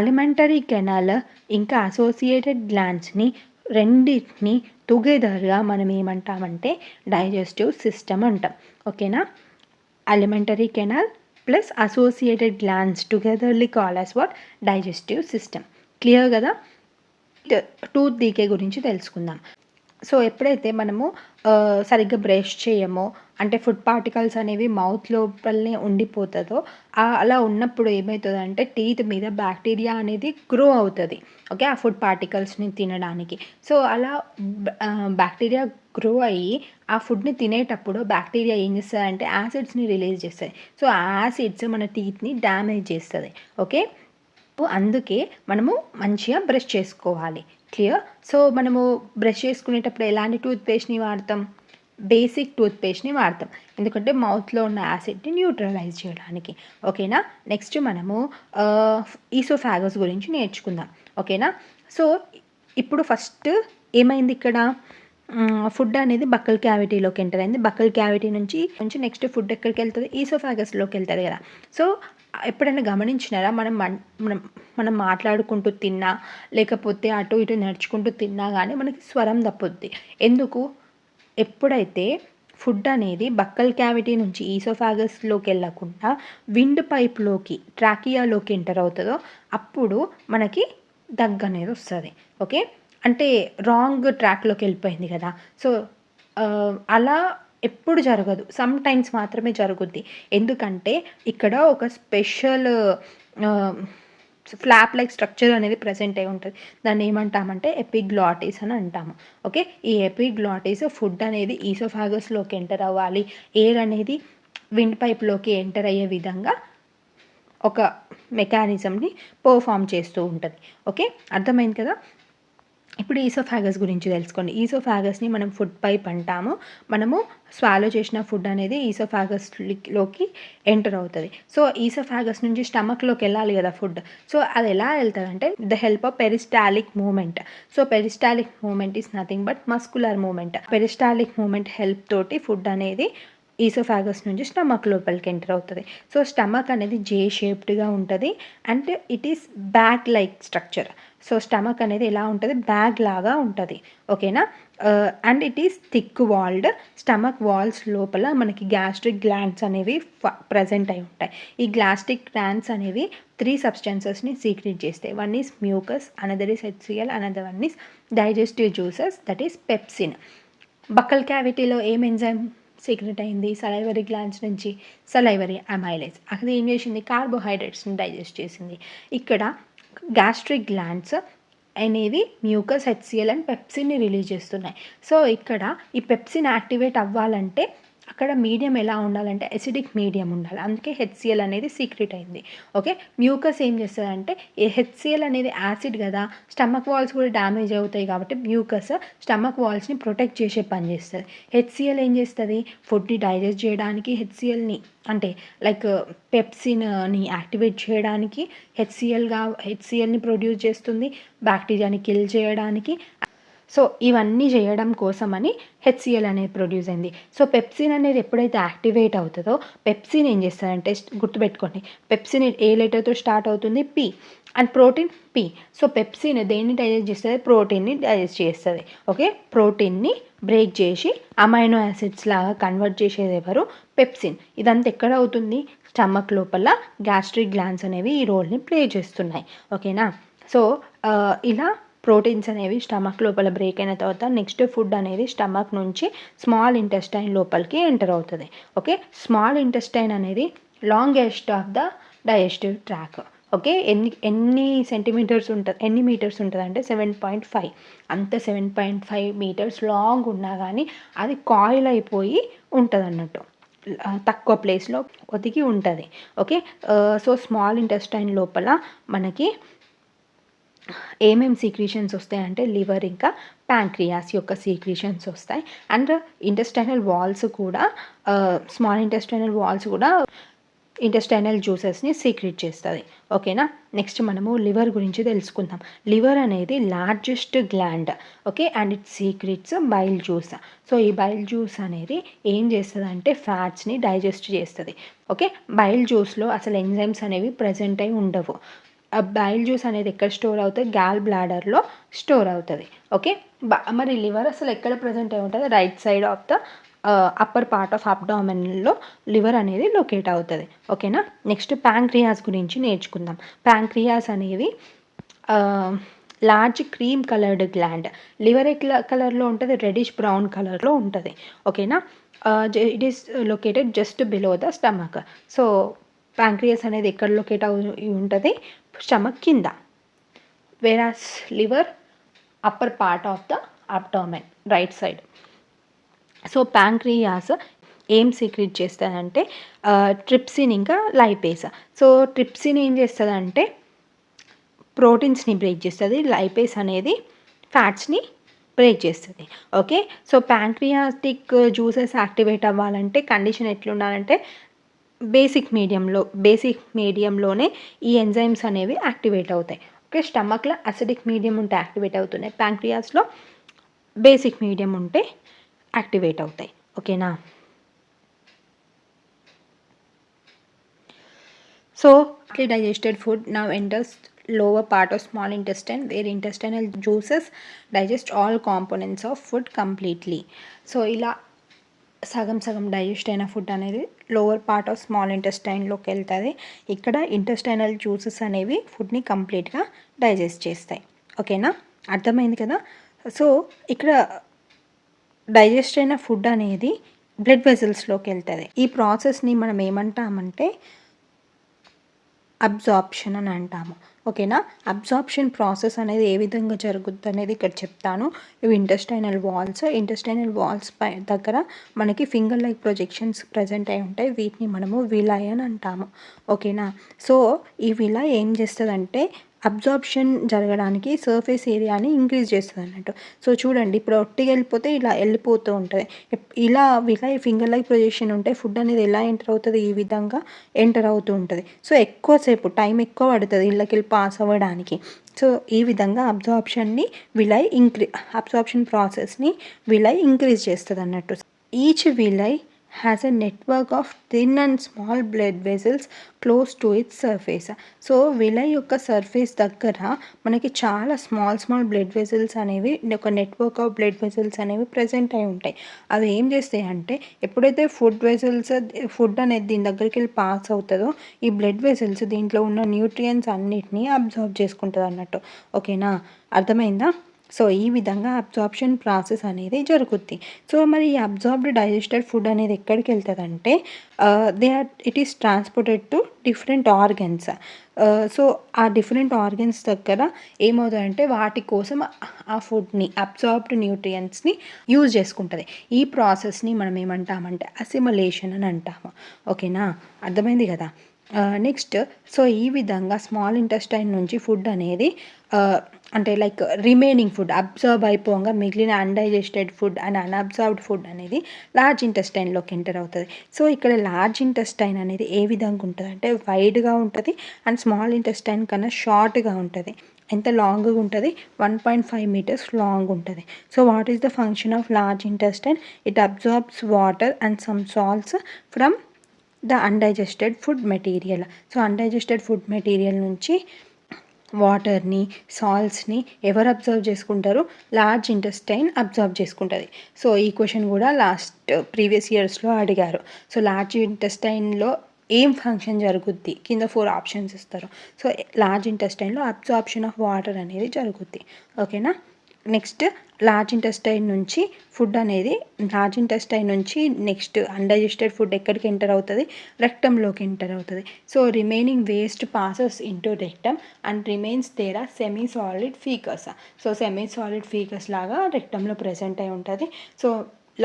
Speaker 1: అలిమెంటరీ కెనాల్ ఇంకా అసోసియేటెడ్ గ్లాండ్స్ని రెండింటిని టుగెదర్గా మనం ఏమంటామంటే డైజెస్టివ్ సిస్టమ్ అంటాం. ఓకేనా? Alimentary canal plus associated glands togetherly call as what? Digestive system. Clear కదా? టూత్ డీకే గురించి తెలుసుకుందాం. సో ఎప్పుడైతే మనము సరిగ్గా బ్రష్ చేయమో, అంటే ఫుడ్ పార్టికల్స్ అనేవి మౌత్ లోపలనే ఉండిపోతుందో అలా ఉన్నప్పుడు ఏమవుతుందంటే టీత్ మీద బ్యాక్టీరియా అనేది గ్రో అవుతుంది. ఓకే, ఆ ఫుడ్ పార్టికల్స్ని తినడానికి. సో అలా బ్యాక్టీరియా గ్రో అయ్యి ఆ ఫుడ్ని తినేటప్పుడు బ్యాక్టీరియా ఏం చేస్తుందంటే యాసిడ్స్ని రిలీజ్ చేస్తాయి. సో ఆ యాసిడ్స్ మన టీత్ని డ్యామేజ్ చేస్తుంది. ఓకే, అందుకే మనము మంచిగా బ్రష్ చేసుకోవాలి. క్లియర్? సో మనము బ్రష్ చేసుకునేటప్పుడు ఎలాంటి టూత్పేస్ట్ని వాడతాం? బేసిక్ టూత్పేస్ట్ని వాడతాం, ఎందుకంటే మౌత్లో ఉన్న యాసిడ్ని న్యూట్రలైజ్ చేయడానికి. ఓకేనా? నెక్స్ట్ మనము ఈసోఫాగస్ గురించి నేర్చుకుందాం. ఓకేనా? సో ఇప్పుడు ఫస్ట్ ఏమైంది ఇక్కడ, ఫుడ్ అనేది బక్కల్ క్యావిటీలోకి ఎంటర్ అయింది. బక్కల్ క్యావిటీ నుంచి నెక్స్ట్ ఫుడ్ ఎక్కడికి వెళ్తుంది? ఈసోఫాగస్లోకి వెళ్తుంది కదా. సో ఎప్పుడైనా గమనించినారా, మనం మాట్లాడుకుంటూ తిన్నా లేకపోతే అటు ఇటు నడుచుకుంటూ తిన్నా కానీ మనకి స్వరం తప్పుద్ది. ఎందుకు? ఎప్పుడైతే ఫుడ్ అనేది బక్కల్ క్యావిటీ నుంచి ఈసోఫాగస్లోకి వెళ్ళకుండా విండ్ పైప్లోకి ట్రాకియాలోకి ఎంటర్ అవుతుందో అప్పుడు మనకి దగ్గు అనేది వస్తుంది. ఓకే, అంటే రాంగ్ ట్రాక్లోకి వెళ్ళిపోయింది కదా. సో అలా ఎప్పుడు జరగదు, సమ్ టైమ్స్ మాత్రమే జరుగుద్ది. ఎందుకంటే ఇక్కడ ఒక స్పెషల్ ఫ్లాప్ లైక్ స్ట్రక్చర్ అనేది ప్రజెంట్ అయి ఉంటుంది. దాన్ని ఏమంటామంటే ఎపిగ్లాటిస్ అని అంటాము. ఓకే, ఈ ఎపిగ్లాటిస్ ఫుడ్ అనేది ఈసోఫాగస్లోకి ఎంటర్ అవ్వాలి, ఎయిర్ అనేది విండ్ పైప్లోకి ఎంటర్ అయ్యే విధంగా ఒక మెకానిజంని పర్ఫామ్ చేస్తూ ఉంటుంది. ఓకే, అర్థమైంది కదా. ఇప్పుడు ఈసోఫాగస్ గురించి తెలుసుకోండి. ఈసోఫాగస్ని మనం ఫుడ్ పైప్ అంటాము. మనము స్వాలో చేసిన ఫుడ్ అనేది ఈసోఫాగస్లోకి ఎంటర్ అవుతుంది. సో ఈసోఫాగస్ నుంచి స్టమక్లోకి వెళ్ళాలి కదా ఫుడ్. సో అది ఎలా వెళ్తుందంటే the help of peristaltic movement. So peristaltic movement is nothing but muscular movement. Peristaltic movement help తోటి ఫుడ్ అనేది ఈసోఫాగస్ నుంచి స్టమక్ లోపలికి ఎంటర్ అవుతుంది. సో స్టమక్ అనేది జే షేప్డ్గా ఉంటుంది and it is bag like structure. So stomach అనేది ఎలా ఉంటుంది? బ్యాగ్ లాగా ఉంటుంది. ఓకేనా? And it is thick walled. Stomach walls లోపల మనకి గ్యాస్ట్రిక్ గ్లాండ్స్ అనేవి ప్రజెంట్ అయి ఉంటాయి. ఈ గ్యాస్ట్రిక్ గ్లాండ్స్ అనేవి 3 సబ్స్టెన్సెస్ని సీక్రెట్ చేస్తాయి. One is mucus, another is HCl, another one is digestive juices, that is pepsin. Buccal క్యావిటీలో ఏం ఎంజైమ్ సీక్రెట్ అయింది? సలైవరీ గ్లాండ్స్ నుంచి సలైవరీ అమైలేజ్. అక్కడ ఏం చేసింది? కార్బోహైడ్రేట్స్ని డైజెస్ట్ చేసింది. ఇక్కడ గ్యాస్ట్రిక్ గ్లాండ్స్ అనేవి మ్యూకస్, హెచ్సిఎల్ అండ్ పెప్సిన్ని రిలీజ్ చేస్తున్నాయి. సో ఇక్కడ ఈ పెప్సిన్ యాక్టివేట్ అవ్వాలంటే అక్కడ మీడియం ఎలా ఉండాలంటే ఎసిడిక్ మీడియం ఉండాలి. అందుకే హెచ్సిఎల్ అనేది సీక్రెట్ అయింది. ఓకే, మ్యూకస్ ఏం చేస్తుందంటే హెచ్సిఎల్ అనేది యాసిడ్ కదా, స్టమక్ వాల్స్ కూడా డ్యామేజ్ అవుతాయి కాబట్టి మ్యూకస్ స్టమక్ వాల్స్ని ప్రొటెక్ట్ చేసే పని చేస్తుంది. హెచ్సిఎల్ ఏం చేస్తుంది? ఫుడ్ని డైజెస్ట్ చేయడానికి హెచ్సిఎల్ని అంటే లైక్ పెప్సిన్ని యాక్టివేట్ చేయడానికి హెచ్సిఎల్ని ప్రొడ్యూస్ చేస్తుంది, బ్యాక్టీరియాని కిల్ చేయడానికి. సో ఇవన్నీ చేయడం కోసమని హెచ్సిఎల్ అనేది ప్రొడ్యూస్ అయింది. సో పెప్సిన్ అనేది ఎప్పుడైతే యాక్టివేట్ అవుతుందో పెప్సిన్ ఏం చేస్తుందంటే, గుర్తుపెట్టుకోండి, పెప్సిన్ ఏ లెటర్తో స్టార్ట్ అవుతుంది? P. And protein P. So pepsin దేన్ని డైజెస్ట్ చేస్తుంది? ప్రోటీన్ని డైజెస్ట్ చేస్తుంది. ఓకే, ప్రోటీన్ని బ్రేక్ చేసి అమైనో యాసిడ్స్ లాగా కన్వర్ట్ చేసేది ఎవరు? పెప్సిన్. ఇదంతా ఎక్కడ అవుతుంది? స్టమక్ లోపల గ్యాస్ట్రిక్ గ్లాండ్స్ అనేవి ఈ రోల్ని ప్లే చేస్తున్నాయి. ఓకేనా? సో ఇలా ప్రోటీన్స్ అనేవి స్టమక్ లోపల బ్రేక్ అయిన తర్వాత నెక్స్ట్ ఫుడ్ అనేది స్టమక్ నుంచి స్మాల్ ఇంటెస్టైన్ లోపలికి ఎంటర్ అవుతుంది. ఓకే, స్మాల్ ఇంటెస్టైన్ అనేది longest of the digestive tract. Okay, ఎన్ని సెంటీమీటర్స్ ఉంటుంది, ఎన్ని మీటర్స్ ఉంటుంది అంటే 7.5. అంత 7.5 మీటర్స్ లాంగ్ ఉన్నా కానీ అది కాయిల్ అయిపోయి ఉంటుంది అన్నట్టు, తక్కువ ప్లేస్లో ఒదిగి ఉంటుంది. ఓకే, సో స్మాల్ ఇంటెస్టైన్ లోపల మనకి ఏమేమి సీక్రీషన్స్ వస్తాయంటే లివర్ ఇంకా ప్యాంక్రియాస్ యొక్క సీక్రీషన్స్ వస్తాయి. అండ్ ఇంటెస్టైనల్ వాల్స్ కూడా స్మాల్ ఇంటెస్టైనల్ వాల్స్ కూడా ఇంటెస్టైనల్ జ్యూసెస్ని సీక్రెట్ చేస్తుంది. ఓకేనా? నెక్స్ట్ మనము లివర్ గురించి తెలుసుకుందాం. లివర్ అనేది largest gland. Okay, and it secrets bile juice. So ఈ బైల్ జ్యూస్ అనేది ఏం చేస్తుంది అంటే ఫ్యాట్స్ని డైజెస్ట్ చేస్తుంది. ఓకే, బైల్ జ్యూస్లో అసలు ఎంజైమ్స్ అనేవి ప్రజెంట్ అయి ఉండవు. బైల్ జ్యూస్ అనేది ఎక్కడ స్టోర్ అవుతుంది? గాల్ బ్లాడర్లో స్టోర్ అవుతుంది. ఓకే, మరి లివర్ అసలు ఎక్కడ ప్రజెంట్ అయి ఉంటుంది? Right side of the upper part of అబ్డామిన్లో లివర్ అనేది లొకేట్ అవుతుంది. ఓకేనా? నెక్స్ట్ ప్యాంక్రియాస్ గురించి నేర్చుకుందాం. ప్యాంక్రియాస్ అనేవి large cream coloured gland. Liver ఏ కలర్లో ఉంటుంది, రెడిష్ బ్రౌన్ కలర్లో ఉంటుంది. ఓకేనా. It is located just below the stomach. So pancreas అనేది ఎక్కడ లొకేట్ ఉంటుంది, స్టమక్ కింద. Whereas liver upper part of the abdomen, right side. So pancreas ఏం సీక్రెట్ చేస్తుందంటే ట్రిప్సిన్ ఇంకా లైపేస్. సో ట్రిప్సిన్ ఏం చేస్తుందంటే ప్రోటీన్స్ని బ్రేక్ చేస్తుంది, లైపేస్ అనేది ఫ్యాట్స్ని బ్రేక్ చేస్తుంది. Okay. So pancreatic juices activate అవ్వాలంటే కండిషన్ ఎట్లుండాలంటే బేసిక్ మీడియంలోనే ఈ ఎంజైమ్స్ అనేవి యాక్టివేట్ అవుతాయి. ఓకే. స్టమక్లో అసిడిక్ మీడియం ఉంటే యాక్టివేట్ అవుతున్నాయి, ప్యాంక్రియాస్లో బేసిక్ మీడియం ఉంటే యాక్టివేట్ అవుతాయి. ఓకేనా. So digested food now enters lower part of small intestine where intestinal juices digest all components of food completely. So ఇలా సగం సగం డైజెస్ట్ అయిన ఫుడ్ అనేది లోవర్ పార్ట్ ఆఫ్ స్మాల్ ఇంటెస్టైన్లోకి వెళ్తుంది. ఇక్కడ ఇంటెస్టైనల్ జ్యూసెస్ అనేవి ఫుడ్ని కంప్లీట్గా డైజెస్ట్ చేస్తాయి. ఓకేనా, అర్థమైంది కదా. సో ఇక్కడ డైజెస్ట్ అయిన ఫుడ్ అనేది బ్లడ్ వెజల్స్లోకి వెళ్తుంది. ఈ ప్రాసెస్ని మనం ఏమంటామంటే అబ్జార్ప్షన్ అని అంటాము. ఓకేనా. అబ్జార్ప్షన్ ప్రాసెస్ అనేది ఏ విధంగా జరుగుతుంది అనేది ఇక్కడ చెప్తాను. ఇవి ఇంటెస్టైనల్ వాల్స్ పై దగ్గర మనకి ఫింగర్ లైక్ ప్రొజెక్షన్స్ ప్రజెంట్ అయి ఉంటాయి. వీటిని మనము విలాయ్ అని అంటాము. ఓకేనా. సో ఈ విలాయ్ ఏం చేస్తుందంటే అబ్జార్ప్షన్ జరగడానికి సర్ఫేస్ ఏరియాని ఇంక్రీజ్ చేస్తుంది అన్నట్టు. సో చూడండి, ఇప్పుడు ఒట్టిగా వెళ్ళిపోతే ఇలా వెళ్ళిపోతూ ఉంటుంది. ఇలా విలాయ్ ఫింగర్ లైక్ ప్రొజెక్షన్ ఉంటే ఫుడ్ అనేది ఎలా ఎంటర్ అవుతుంది, ఈ విధంగా ఎంటర్ అవుతూ ఉంటుంది. సో ఎక్కువసేపు టైం ఎక్కువ పడుతుంది ఇళ్ళకి పాస్ అవ్వడానికి. సో ఈ విధంగా అబ్జార్ప్షన్ ప్రాసెస్ని విలాయ్ ఇంక్రీజ్ చేస్తుంది అన్నట్టు. Each villi has a network of thin and small blood vessels close to its surface. So villi యొక్క సర్ఫేస్ దగ్గర మనకి చాలా స్మాల్ బ్లడ్ వెజల్స్ అనేవి, ఒక నెట్వర్క్ ఆఫ్ బ్లడ్ వెజల్స్ అనేవి ప్రజెంట్ అయి ఉంటాయి. అవి ఏం చేస్తాయి అంటే ఎప్పుడైతే ఫుడ్ అనేది దీని దగ్గరికి వెళ్ళి పాస్ అవుతుందో ఈ బ్లడ్ వెజల్స్ దీంట్లో ఉన్న న్యూట్రియంట్స్ అన్నిటినీ అబ్జార్బ్ చేసుకుంటుంది అన్నట్టు. ఓకేనా, అర్థమైందా. సో ఈ విధంగా అబ్జార్ప్షన్ ప్రాసెస్ అనేది జరుగుద్ది. సో మరి ఈ అబ్జార్బ్డ్ డైజెస్టెడ్ ఫుడ్ అనేది ఎక్కడికి వెళ్తుందంటే it is transported to different organs. So ఆ డిఫరెంట్ ఆర్గన్స్ దగ్గర ఏమవుతుందంటే వాటి కోసం ఆ ఫుడ్ని అబ్జార్బ్డ్ న్యూట్రియంట్స్ని యూజ్ చేసుకుంటుంది. ఈ ప్రాసెస్ని మనం ఏమంటామంటే అసిమిలేషన్ అని అంటాము. ఓకేనా, అర్థమైంది కదా. నెక్స్ట్, సో ఈ విధంగా స్మాల్ ఇంటెస్టైన్ నుంచి ఫుడ్ అనేది అంటే లైక్ రిమైనింగ్ ఫుడ్ అబ్జర్వ్ అయిపోగా మిగిలిన అన్డైజెస్టెడ్ ఫుడ్ అండ్ అన్అబ్జర్వ్డ్ ఫుడ్ అనేది లార్జ్ ఇంటెస్టైన్లోకి ఎంటర్ అవుతుంది. సో ఇక్కడ లార్జ్ ఇంటెస్టైన్ అనేది ఏ విధంగా ఉంటుంది అంటే వైడ్గా ఉంటుంది అండ్ స్మాల్ ఇంటెస్టైన్ కన్నా షార్ట్గా ఉంటుంది. ఎంత లాంగ్గా ఉంటుంది, 1.5 meters లాంగ్ ఉంటుంది. So what is the function of large intestine? It absorbs water and some salts from the undigested food material. So undigested food material నుంచి వాటర్ని, సాల్ట్స్ని ఎవరు అబ్జర్వ్ చేసుకుంటారు? లార్జ్ ఇంటెస్టైన్ అబ్జర్వ్ చేసుకుంటుంది. సో ఈ క్వశ్చన్ కూడా previous ఇయర్స్లో అడిగారు. సో లార్జ్ ఇంటెస్టైన్లో ఏం ఫంక్షన్ జరుగుద్ది, కింద 4 ఆప్షన్స్ ఇస్తారు. సో లార్జ్ ఇంటెస్టైన్లో అబ్జార్ప్షన్ ఆఫ్ వాటర్ అనేది జరుగుద్ది. ఓకేనా. నెక్స్ట్, లార్జ్ ఇంటెస్టైన్ నుంచి నెక్స్ట్ అన్డైజెస్టెడ్ ఫుడ్ ఎక్కడికి ఎంటర్ అవుతుంది? రెక్టంలోకి ఎంటర్ అవుతుంది. So remaining waste passes into rectum and remains there are semi solid faeces. So semi solid faeces లాగా రెక్టంలో ప్రెసెంట్ అయి ఉంటుంది. సో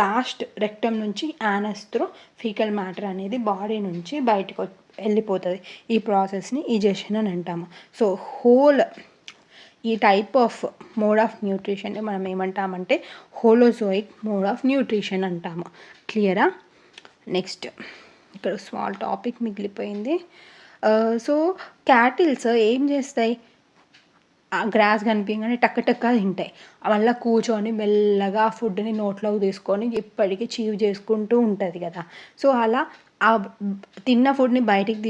Speaker 1: లాస్ట్ రెక్టమ్ నుంచి యానస్ త్రూ ఫీకల్ మ్యాటర్ అనేది బాడీ నుంచి బయటకు వెళ్ళిపోతుంది. ఈ ప్రాసెస్ని ఈజెషన్ అని అంటాము. సో ఈ టైప్ ఆఫ్ మోడ్ ఆఫ్ న్యూట్రిషన్ని మనం ఏమంటామంటే హోలోజోయిక్ మోడ్ ఆఫ్ న్యూట్రిషన్ అంటాము. క్లియరా. నెక్స్ట్, ఇక్కడ స్మాల్ టాపిక్ మిగిలిపోయింది. సో క్యాటిల్స్ ఏం చేస్తాయి? గ్రాస్ కనిపించగానే టక్క తింటాయి. మళ్ళీ కూర్చొని మెల్లగా ఆ ఫుడ్ని నోట్లోకి తీసుకొని ఇప్పటికీ చీవ్ చేసుకుంటూ ఉంటుంది కదా. సో అలా ఆ తిన్న ఫుడ్ని బయటికి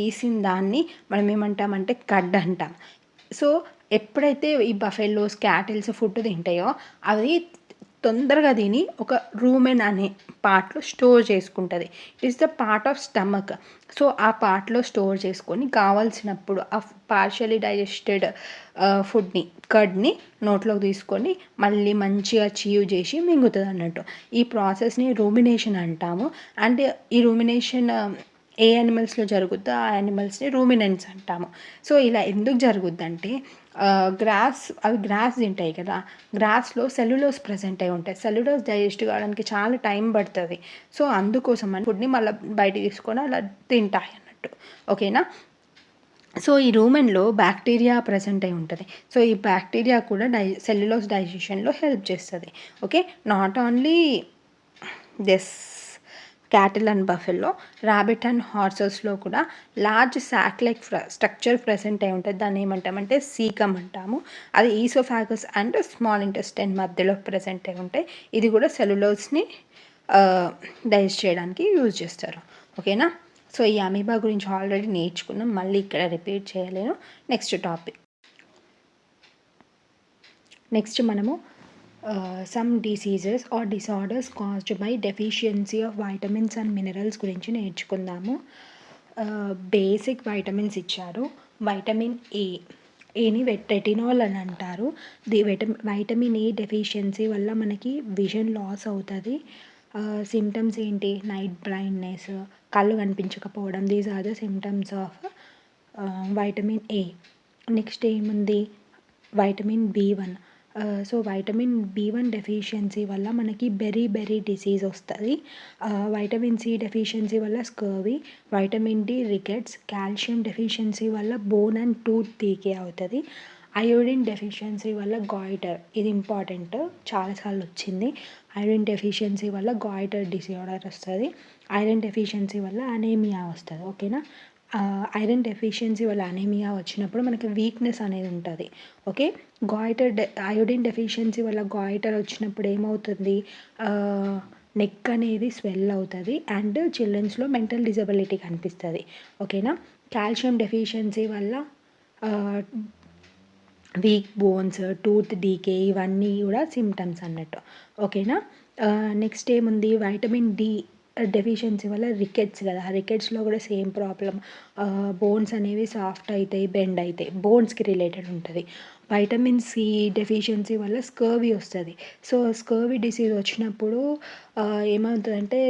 Speaker 1: తీసిన దాన్ని మనం ఏమంటామంటే కడ్ అంటాం. సో ఎప్పుడైతే ఈ బఫెలోస్, క్యాటిల్స్ ఫుడ్ తింటాయో అవి తొందరగా తిని ఒక రూమెన్ అనే పార్ట్‌లో స్టోర్ చేసుకుంటది. It is the part of stomach. So, ఆ పార్ట్‌లో స్టోర్ చేసుకొని కావాల్సినప్పుడు ఆ పార్షియల్లీ డైజెస్టెడ్ ఫుడ్‌ని, కర్డ్‌ని నోట్లోకి తీసుకొని మళ్ళీ మంచిగా చీవ్ చేసి మింగుతదన్నట్టు. ఈ ప్రాసెస్‌ని రూమినేషన్ అంటాము. అండ్ ఈ రూమినేషన్ ఏ యానిమల్స్‌లో జరుగుద్దో ఆ యానిమల్స్‌ని రూమినెంట్స్ అంటాము. సో, ఇలా ఎందుకు జరుగుద్దంటే అవి గ్రాస్ తింటాయి కదా! గ్రాస్‌లో సెల్యులోజ్ ప్రెజెంట్ అయి ఉంటాయి. సెల్యులోజ్ డైజెస్ట్ కావడానికి చాలా టైం పడతది. సో, అందుకోసమని ఫుడ్‌ని మళ్ళా బయటికి తీసుకొని అలా తింటాయి అన్నట్టు. ఓకేనా? సో, ఈ రూమెన్‌లో బ్యాక్టీరియా ప్రెజెంట్ అయి ఉంటది. సో, ఈ బ్యాక్టీరియా కూడా సెల్యులోజ్ డైజెషన్‌లో హెల్ప్ చేస్తది. Okay. Not only this cattle and buffalo, rabbit and హార్సెస్‌లో కూడా large sac like structure present అయి ఉంటది. దాన్ని ఏమంటామంటే సీకమ్ అంటాము. అది ఈసోఫాగస్ అండ్ స్మాల్ ఇంటెస్టైన్ మధ్యలో ప్రెజెంట్ అయి ఉంటాయి. ఇది కూడా సెల్యులోజ్‌ని డైజెస్ట్ చేయడానికి యూజ్ చేస్తారు. ఓకేనా? సో, ఈ అమీబా గురించి ఆల్రెడీ నేర్చుకున్నాం. మళ్ళీ ఇక్కడ రిపీట్ చేయలేను. నెక్స్ట్ మనము some diseases or disorders caused by deficiency of vitamins and minerals గురించి నేర్చుకుందాము. బేసిక్ వైటమిన్స్ ఇచ్చారు. వైటమిన్ ఏని రెటినాల్ అని అంటారు. వైటమిన్ ఏ డెఫిషియన్సీ వల్ల మనకి విజన్ లాస్ అవుతుంది. సిమ్టమ్స్ ఏంటి? నైట్ బ్లైండ్నెస్, కళ్ళు కనిపించకపోవడం. These are the symptoms of vitamin A. Next ఏముంది? Vitamin B one. So, vitamin B one deficiency వల్ల మనకి బెరీ డిసీజ్ వస్తుంది. వైటమిన్ సి డెఫిషియన్సీ వల్ల scurvy. Vitamin D rickets. Calcium deficiency వల్ల బోన్ అండ్ టూత్ డీకే అవుతుంది. Iodine deficiency వల్ల goitre. ఇది important, చాలాసార్లు వచ్చింది. ఐరన్ డెఫిషియన్సీ వల్ల గాయిటర్ డిసార్డర్ వస్తుంది. ఐరన్ డెఫిషియన్సీ వల్ల అనీమియా వస్తుంది. ఓకేనా? ఐరన్ డెఫిషియన్సీ వల్ల అనీమియా వచ్చినప్పుడు మనకి వీక్నెస్ అనేది ఉంటుంది. ఓకే. అయోడిన్ డెఫిషియన్సీ వల్ల గాయిటర్ వచ్చినప్పుడు ఏమవుతుంది? నెక్ అనేది స్వెల్ అవుతుంది అండ్ చిల్డ్రన్స్లో మెంటల్ డిజబిలిటీ కనిపిస్తుంది. ఓకేనా? కాల్షియం డెఫిషియన్సీ వల్ల వీక్ బోన్స్, టూత్ డీకే, ఇవన్నీ కూడా సిమ్టమ్స్ అన్నట్టు. ఓకేనా? నెక్స్ట్ ఏముంది? వైటమిన్ డి డెఫిషియన్సీ వల్ల రికెట్స్ కదా! రికెట్స్లో కూడా సేమ్ ప్రాబ్లం. బోన్స్ అనేవి సాఫ్ట్ అవుతాయి, బెండ్ అవుతాయి. బోన్స్కి రిలేటెడ్ ఉంటుంది. వైటమిన్ సి డెఫిషియన్సీ వల్ల స్కర్వీ వస్తుంది. సో, స్కర్వీ డిసీజ్ వచ్చినప్పుడు ఏమవుతుందంటే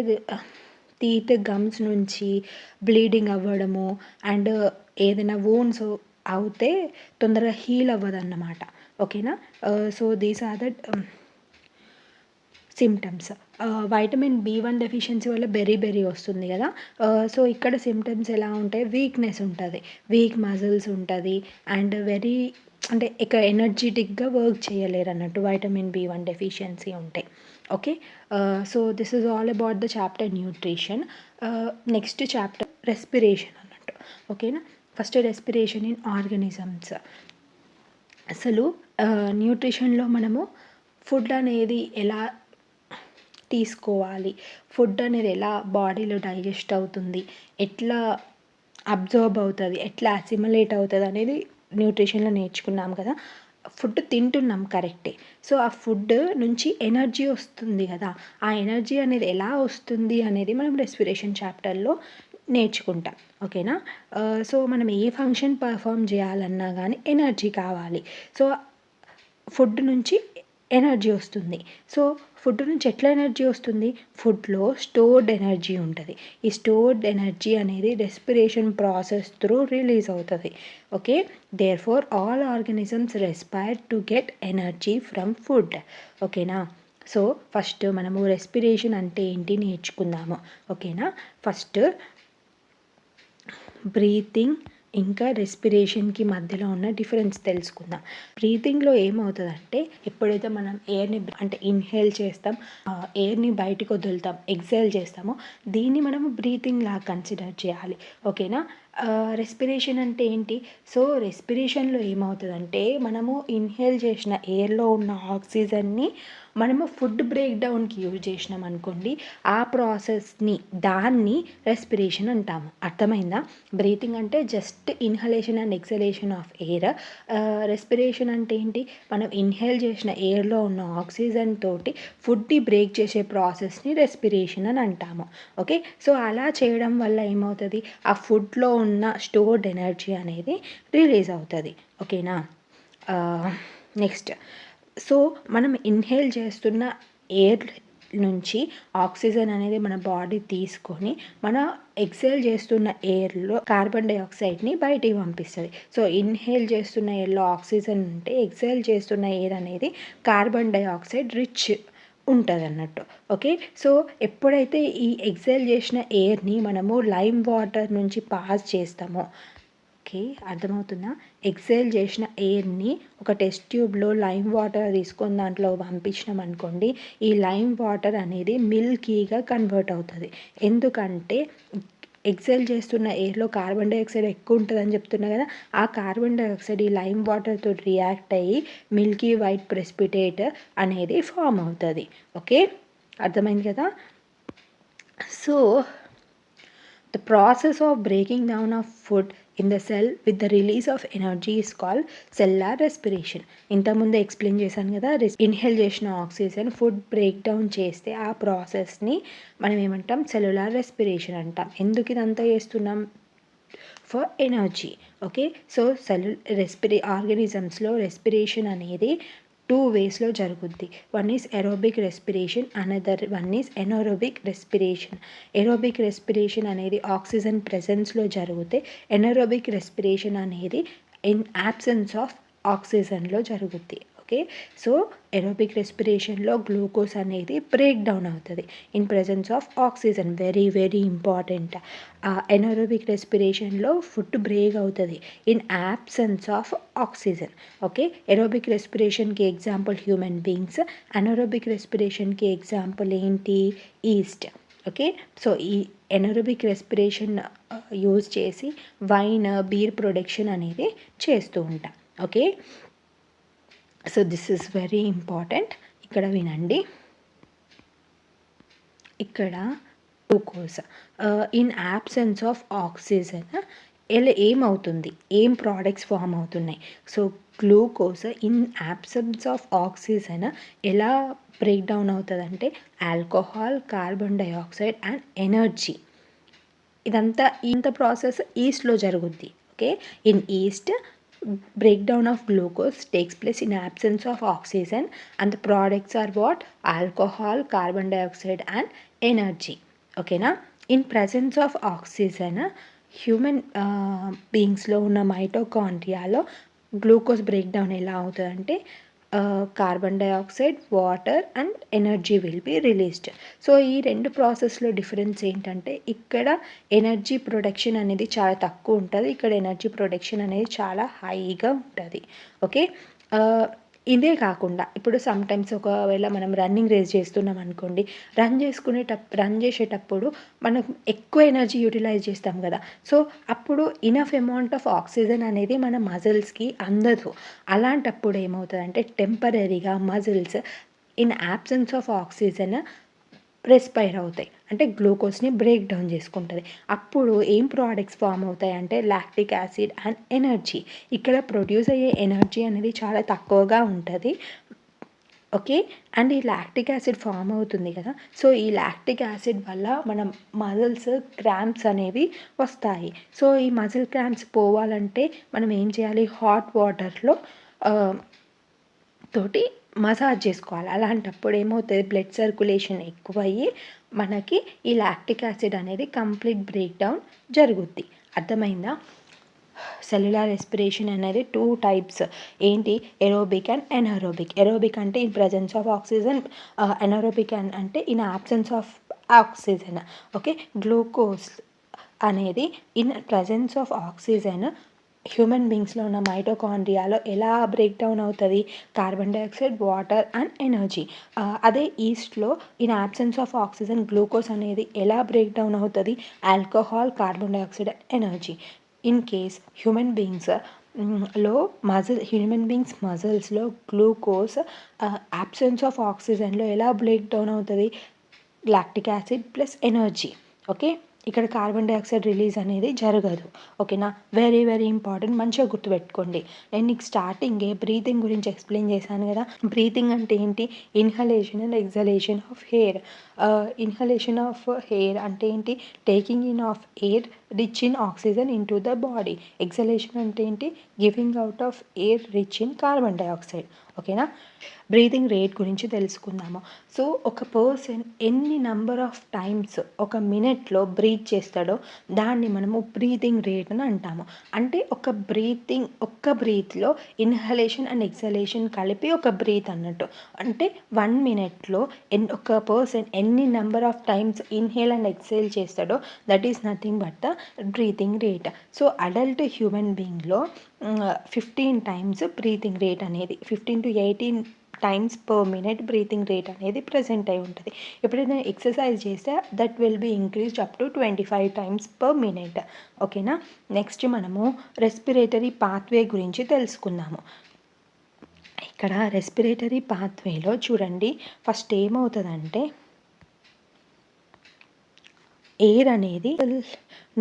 Speaker 1: టీత్, గమ్స్ నుంచి బ్లీడింగ్ అవ్వడము అండ్ ఏదైనా వోన్స్ అవుతే తొందరగా హీల్ అవ్వదన్నమాట. ఓకేనా? So, these are the symptoms. Vitamin B one deficiency వల్ల బెరీ వస్తుంది కదా! సో, ఇక్కడ సిమ్టమ్స్ ఎలా ఉంటాయి? వీక్నెస్ ఉంటుంది, వీక్ మజిల్స్ ఉంటుంది అండ్ అంటే ఇక ఎనర్జెటిక్గా వర్క్ చేయలేరు అన్నట్టు వైటమిన్ బి1 డెఫిషియన్సీ ఉంటే. Okay. So, this is all about the chapter nutrition. Next chapter respiration అన్నట్టు. ఓకేనా? First respiration in organisms. అసలు న్యూట్రిషన్లో మనము ఫుడ్ అనేది ఎలా తీసుకోవాలి, ఫుడ్ అనేది ఎలా బాడీలో డైజెస్ట్ అవుతుంది, ఎట్లా అబ్జర్బ్ అవుతుంది, ఎట్లా అసిమిలేట్ అవుతుంది అనేది న్యూట్రిషన్లో నేర్చుకున్నాం కదా! ఫుడ్ తింటున్నాం కరెక్టే. సో, ఆ ఫుడ్ నుంచి ఎనర్జీ వస్తుంది కదా! ఆ ఎనర్జీ అనేది ఎలా వస్తుంది అనేది మనం రెస్పిరేషన్ చాప్టర్లో నేర్చుకుంటాం. ఓకేనా? సో, మనం ఏ ఫంక్షన్ పర్ఫామ్ చేయాలన్నా కానీ ఎనర్జీ కావాలి. సో, ఫుడ్ నుంచి ఎనర్జీ వస్తుంది. సో, ఫుడ్ నుంచి ఎట్లా ఎనర్జీ వస్తుంది? ఫుడ్లో స్టోర్డ్ ఎనర్జీ ఉంటుంది. ఈ స్టోర్డ్ ఎనర్జీ అనేది రెస్పిరేషన్ ప్రాసెస్ త్రూ రిలీజ్ అవుతుంది. Okay. Therefore all organisms respire to get energy from food. ఓకేనా? సో, ఫస్ట్ మనము రెస్పిరేషన్ అంటే ఏంటి నేర్చుకుందాము. ఓకేనా? ఫస్ట్ బ్రీతింగ్ ఇంకా రెస్పిరేషన్కి మధ్యలో ఉన్న డిఫరెన్స్ తెలుసుకుందాం. బ్రీతింగ్లో ఏమవుతుందంటే ఎప్పుడైతే మనం ఎయిర్ని అంటే ఇన్హేల్ చేస్తాం, ఎయిర్ని బయటకు వదులుతాం, ఎక్సేల్ చేస్తామో దీన్ని మనము బ్రీతింగ్ లాగా కన్సిడర్ చేయాలి. ఓకేనా? రెస్పిరేషన్ అంటే ఏంటి? సో, రెస్పిరేషన్లో ఏమవుతుందంటే మనము ఇన్హేల్ చేసిన ఎయిర్లో ఉన్న ఆక్సిజన్ని మనము ఫుడ్ బ్రేక్ డౌన్కి యూజ్ చేసినాం అనుకోండి, ఆ ప్రాసెస్ని దాన్ని రెస్పిరేషన్ అంటాము. అర్థమైందా? బ్రీతింగ్ అంటే just inhalation and exhalation of air. Respiration అంటే ఏంటి? మనం ఇన్హేల్ చేసిన ఎయిర్లో ఉన్న ఆక్సిజన్ తోటి ఫుడ్ని బ్రేక్ చేసే ప్రాసెస్ని రెస్పిరేషన్ అని అంటాము. ఓకే, సో అలా చేయడం వల్ల ఏమవుతుంది? ఆ ఫుడ్లో ఉన్న స్టోర్డ్ ఎనర్జీ అనేది రిలీజ్ అవుతుంది. ఓకేనా? నెక్స్ట్, సో మనం ఇన్హేల్ చేస్తున్న ఎయిర్ నుంచి ఆక్సిజన్ అనేది మన బాడీ తీసుకొని మన ఎక్సేల్ చేస్తున్న ఎయిర్లో కార్బన్ డైఆక్సైడ్ని బయటికి పంపిస్తుంది. సో ఇన్హేల్ చేస్తున్న ఎయిర్లో ఆక్సిజన్ ఉంటే ఎక్సేల్ చేస్తున్న ఎయిర్ అనేది కార్బన్ డైఆక్సైడ్ రిచ్ ఉంటుంది అన్నట్టు. ఓకే, సో ఎప్పుడైతే ఈ ఎక్సేల్ చేసిన ఎయిర్ని మనము లైమ్ వాటర్ నుంచి పాస్ చేస్తామో, ఓకే అర్థమవుతుందా? ఎక్సేల్ చేసిన ఎయిర్ని ఒక టెస్ట్ ట్యూబ్లో లైమ్ వాటర్ తీసుకొని దాంట్లో పంపించినాం అనుకోండి, ఈ లైమ్ వాటర్ అనేది మిల్కీగా కన్వర్ట్ అవుతుంది. ఎందుకంటే ఎక్సేల్ చేస్తున్న ఎయిర్లో కార్బన్ డైఆక్సైడ్ ఎక్కువ ఉంటుందని చెప్తున్నా కదా, ఆ కార్బన్ డైఆక్సైడ్ ఈ లైమ్ వాటర్తో రియాక్ట్ అయ్యి మిల్కీ వైట్ ప్రెసిపిటేట్ అనేది ఫామ్ అవుతుంది. ఓకే, అర్థమైంది కదా? So the process of breaking down of food in the cell with the release of energy is called cellular respiration. ఇంతకుముందు ఎక్స్ప్లెయిన్ చేశాను కదా, ఇన్హేల్ చేసిన ఆక్సిజన్ ఫుడ్ బ్రేక్ డౌన్ చేస్తే ఆ ప్రాసెస్ని మనం ఏమంటాం? సెల్యులార్ రెస్పిరేషన్ అంటాం. ఎందుకు ఇదంతా చేస్తున్నాం? For energy. ఓకే, సో ఆర్గానిజమ్స్లో రెస్పిరేషన్ అనేది 2 వేస్లో జరుగుద్ది. One is aerobic respiration, another one is anaerobic respiration. Aerobic respiration అనేది ఆక్సిజన్ ప్రెజెన్స్లో జరిగితే, ఎనరోబిక్ రెస్పిరేషన్ అనేది ఇన్ యాబ్సెన్స్ ఆఫ్ ఆక్సిజన్లో జరుగుద్ది. ఓకే, సో ఎరోబిక్ రెస్పిరేషన్లో గ్లూకోజ్ అనేది బ్రేక్ డౌన్ అవుతుంది in presence of oxygen. Very very important. Anaerobic రెస్పిరేషన్లో ఫుడ్ బ్రేక్ అవుతుంది in absence of oxygen. Okay, aerobic రెస్పిరేషన్కి example human beings, anaerobic రెస్పిరేషన్కి example ఏంటి? ఈస్ట్. ఓకే, సో ఈ ఎనరోబిక్ రెస్పిరేషన్ యూజ్ చేసి wine, beer production అనేది చేస్తూ ఉంటాం. Okay, so this is very important. ఇక్కడ వినండి. ఇక్కడ glucose in absence of oxygen ఏమవుతుంది? ఏం ప్రోడక్ట్స్ ఫామ్ అవుతున్నాయి? So glucose in absence of oxygen ఎలా బ్రేక్ డౌన్ అవుతుందంటే alcohol, carbon dioxide and energy. ఇంత ప్రాసెస్ ఈస్ట్లో జరుగుద్ది. Okay, in east breakdown of glucose takes place in absence of oxygen and the products are what? Alcohol, carbon dioxide and energy. Okay na? In presence of oxygen, human beings లో ఉన్న మైటోకాండ్రియాలో glucose breakdown ఎలా అవుతుందంటే carbon dioxide, water and energy will be released. So ఈ 2 ప్రాసెస్లో difference ఏంటంటే ఇక్కడ energy production అనేది చాలా తక్కువ ఉంటుంది, ఇక్కడ ఎనర్జీ ప్రొడక్షన్ అనేది చాలా హైగా ఉంటుంది. ఓకే, ఇదే కాకుండా ఇప్పుడు సమ్టైమ్స్ ఒకవేళ మనం రన్నింగ్ రేస్ చేస్తున్నాం అనుకోండి, రన్ చేసేటప్పుడు మనం ఎక్కువ ఎనర్జీ యూటిలైజ్ చేస్తాం కదా, సో అప్పుడు ఇనఫ్ అమౌంట్ ఆఫ్ ఆక్సిజన్ అనేది మన మజిల్స్కి అందదు. అలాంటప్పుడు ఏమవుతుందంటే టెంపరీగా muscles in absence of oxygen respire అవుతాయి, అంటే గ్లూకోజ్ని బ్రేక్ డౌన్ చేసుకుంటుంది. అప్పుడు ఏం ప్రోడక్ట్స్ ఫామ్ అవుతాయి అంటే లాక్టిక్ యాసిడ్ అండ్ ఎనర్జీ. ఇక్కడ ప్రొడ్యూస్ అయ్యే ఎనర్జీ అనేది చాలా తక్కువగా ఉంటుంది. ఓకే, అండ్ ఈ లాక్టిక్ యాసిడ్ ఫామ్ అవుతుంది కదా, సో ఈ లాక్టిక్ యాసిడ్ వల్ల మన మజిల్స్ క్రాంప్స్ అనేవి వస్తాయి. సో ఈ మజిల్ క్రాంప్స్ పోవాలంటే మనం ఏం చేయాలి? హాట్ వాటర్లో తోటి మసాజ్ చేసుకోవాలి. అలాంటప్పుడు ఏమవుతుంది? బ్లడ్ సర్క్యులేషన్ ఎక్కువయ్యి మనకి ఈ లాక్టిక్ యాసిడ్ అనేది కంప్లీట్ బ్రేక్ డౌన్ జరుగుద్ది. అర్థమైందా? సెల్యులార్ రెస్పిరేషన్ అనేది 2 టైప్స్. ఏంటి? Aerobic and anaerobic. ఎరోబిక్ అంటే in presence of oxygen, anaerobic అంటే in absence of oxygen. Okay, glucose అనేది in presence of oxygen human బీయింగ్స్లో ఉన్న మైటోకాండ్రియాలో ఎలా బ్రేక్ డౌన్ అవుతుంది? Carbon dioxide, water and energy. అదే ఈస్ట్లో in absence of oxygen glucose అనేది ఎలా బ్రేక్ డౌన్ అవుతుంది? Alcohol, carbon dioxide and energy. In case human beings లో హ్యూమన్ బీయింగ్స్ మజిల్స్లో గ్లూకోజ్ అబ్సెన్స్ ఆఫ్ ఆక్సిజన్లో ఎలా బ్రేక్ డౌన్ అవుతుంది, lactic acid plus energy. Okay, ఇక్కడ కార్బన్ డైఆక్సైడ్ రిలీజ్ అనేది జరగదు. ఓకేనా, వెరీ వెరీ ఇంపార్టెంట్, మంచిగా గుర్తుపెట్టుకోండి. నేను నీకు స్టార్టింగే బ్రీతింగ్ గురించి ఎక్స్ప్లెయిన్ చేశాను కదా. బ్రీతింగ్ అంటే ఏంటి? Inhalation and exhalation of air. Inhalation of air అంటే ఏంటి? Taking in of air rich in oxygen in to the body. Exhalation అంటే ఏంటి? Giving out of air rich in carbon dioxide. ఓకేనా, బ్రీతింగ్ రేట్ గురించి తెలుసుకుందాము. So ఒక person ఎన్ని number of times ఒక మినిట్లో బ్రీత్ చేస్తాడో దాన్ని మనము బ్రీతింగ్ రేట్ అని అంటాము. అంటే ఒక్క బ్రీత్లో ఇన్హలేషన్ అండ్ ఎక్సలేషన్ కలిపి ఒక బ్రీత్ అన్నట్టు. అంటే 1 మినిట్లో ఒక పర్సన్ ఎన్ని number of times inhale and exhale చేస్తాడో that is nothing but the breathing rate. So adult human బీయింగ్లో 15 టైమ్స్ బ్రీతింగ్ రేట్ అనేది 15 to 18 times per minute breathing rate అనేది ప్రజెంట్ అయి ఉంటుంది. ఎప్పుడైనా ఎక్సర్సైజ్ చేస్తే that will be increased up to 25 times per minute. ఓకేనా, next మనము respiratory pathway గురించి తెలుసుకుందాము. ఇక్కడ రెస్పిరేటరీ పాత్వేలో చూడండి, ఫస్ట్ ఏమవుతుందంటే ఎయిర్ అనేది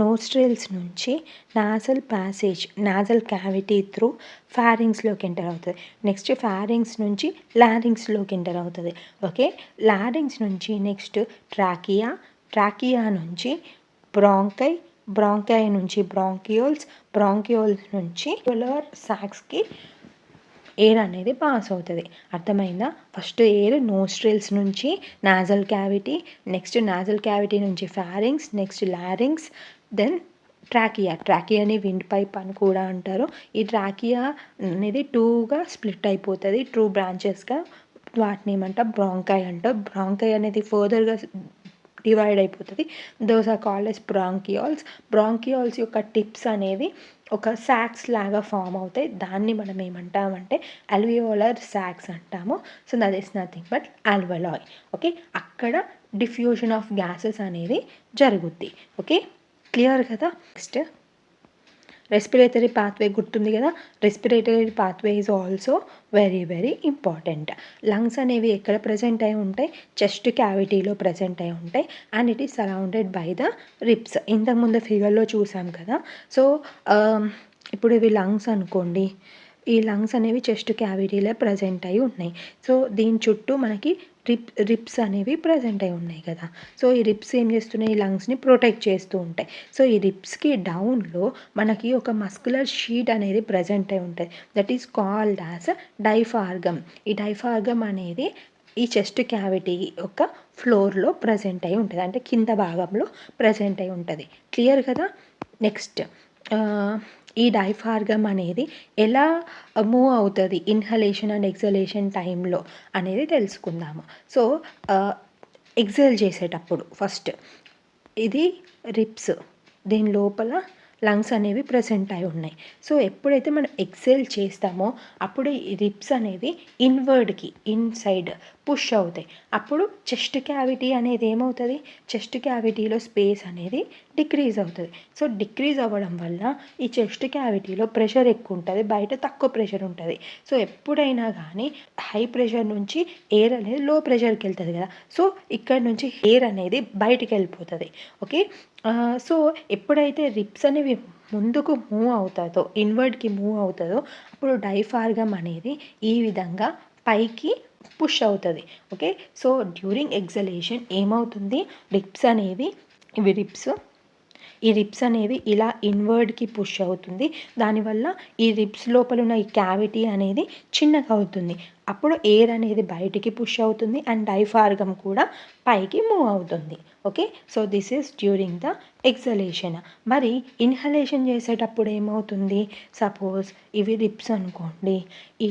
Speaker 1: నోస్ట్రిల్స్ నుంచి నాజల్ క్యావిటీ త్రూ ఫ్యారింగ్స్లోకి ఎంటర్ అవుతుంది. నెక్స్ట్ ఫ్యారింగ్స్ నుంచి లారింగ్స్లోకి ఎంటర్ అవుతుంది. ఓకే, లారింగ్స్ నుంచి నెక్స్ట్ ట్రాకియా నుంచి బ్రాంకై నుంచి బ్రాంకియోల్స్ నుంచి పోలార్ సాక్స్కి ఎయిర్ అనేది పాస్ అవుతుంది. అర్థమైందా? ఫస్ట్ ఎయిర్ నోస్ట్రిల్స్ నుంచి nasal cavity, next nasal cavity నుంచి ఫ్యారింగ్స్, నెక్స్ట్ లారింగ్స్, దెన్ ట్రాకియాని విండ్ పైప్ అని కూడా అంటారు. ఈ ట్రాకియా అనేది 2గా స్ప్లిట్ అయిపోతుంది, 2 బ్రాంచెస్గా. వాటిని ఏమంటారు? బ్రాంకై అంటారు. బ్రాంకై అనేది ఫర్దర్గా డివైడ్ అయిపోతుంది. దోస్ ఆర్ కాల్డ్ ఎస్ బ్రాంకియాల్స్ యొక్క టిప్స్ అనేవి ఒక సాక్స్ లాగా ఫామ్ అవుతాయి. దాన్ని మనం ఏమంటామంటే అల్వియోలర్ సాక్స్ అంటాము. So that is nothing but alveoli. Okay, అక్కడ డిఫ్యూజన్ ఆఫ్ గ్యాసెస్ అనేది జరుగుద్ది. ఓకే, క్లియర్ కదా? నెక్స్ట్ రెస్పిరేటరీ పాత్వే గుర్తుంది కదా. Respiratory pathway is also very very important. Lungs అనేవి ఎక్కడ ప్రజెంట్ అయి ఉంటాయి? చెస్ట్ క్యావిటీలో ప్రజెంట్ అయి ఉంటాయి and it is surrounded by the ribs. ఇంతకుముందు ఫిగర్లో చూసాం కదా. సో ఇప్పుడు ఇవి లంగ్స్ అనుకోండి, ఈ లంగ్స్ అనేవి చెస్ట్ క్యావిటీలో ప్రజెంట్ అయి ఉన్నాయి. సో దీని చుట్టూ మనకి రిబ్స్ అనేవి ప్రజెంట్ అయి ఉన్నాయి కదా. సో ఈ రిబ్స్ ఏం చేస్తున్నాయి? లంగ్స్ని ప్రొటెక్ట్ చేస్తూ ఉంటాయి. సో ఈ రిబ్స్కి డౌన్లో మనకి ఒక మస్కులర్ షీట్ అనేది ప్రజెంట్ అయి ఉంటుంది. That is called as diaphragm. ఈ డైఫార్గమ్ అనేది ఈ చెస్ట్ క్యావిటీ యొక్క ఫ్లోర్లో ప్రజెంట్ అయి ఉంటుంది, అంటే కింద భాగంలో ప్రజెంట్ అయి ఉంటుంది. క్లియర్ కదా? నెక్స్ట్ ఈ డైఫార్గమ్ అనేది ఎలా మూవ్ అవుతుంది ఇన్హలేషన్ అండ్ ఎక్సలేషన్ టైంలో అనేది తెలుసుకుందాము. సో ఎక్సేల్ చేసేటప్పుడు ఫస్ట్ ఇది రిబ్స్, దీని లోపల లంగ్స్ అనేవి ప్రెసెంట్ అయి ఉన్నాయి. సో ఎప్పుడైతే మనం ఎక్సేల్ చేస్తామో అప్పుడు ఈ రిబ్స్ అనేవి ఇన్వర్డ్కి ఇన్సైడ్ పుష్ అవుతాయి. అప్పుడు చెస్ట్ క్యావిటీ అనేది ఏమవుతుంది? చెస్ట్ క్యావిటీలో స్పేస్ అనేది డిక్రీజ్ అవుతుంది. సో డిక్రీజ్ అవ్వడం వల్ల ఈ చెస్ట్ క్యావిటీలో ప్రెషర్ ఎక్కువ ఉంటుంది, బయట తక్కువ ప్రెషర్ ఉంటుంది. సో ఎప్పుడైనా కానీ హై ప్రెషర్ నుంచి ఎయిర్ అనేది లో ప్రెషర్కి వెళ్తుంది కదా. సో ఇక్కడ నుంచి ఎయిర్ అనేది బయటికి వెళ్ళిపోతుంది. ఓకే, సో ఎప్పుడైతే రిబ్స్ అనేవి ముందుకు మూవ్ అవుతుందో, ఇన్వర్డ్కి మూవ్ అవుతుందో, అప్పుడు డైఫార్గమ్ అనేది ఈ విధంగా పైకి పుష్ అవుతుంది. ఓకే, సో డ్యూరింగ్ ఎక్సలేషన్ ఏమవుతుంది? రిబ్స్ అనేవి ఈ రిబ్స్ అనేవి ఇలా ఇన్వర్డ్కి పుష్ అవుతుంది. దానివల్ల ఈ రిబ్స్ లోపల ఉన్న ఈ క్యావిటీ అనేది చిన్నగా అవుతుంది. అప్పుడు ఎయిర్ అనేది బయటికి పుష్ అవుతుంది అండ్ డైఫార్గమ్ కూడా పైకి మూవ్ అవుతుంది. Okay, so this is during the exhalation. మరి ఇన్హలేషన్ చేసేటప్పుడు ఏమవుతుంది? సపోజ్ ఇవి రిబ్స్ అనుకోండి, ఈ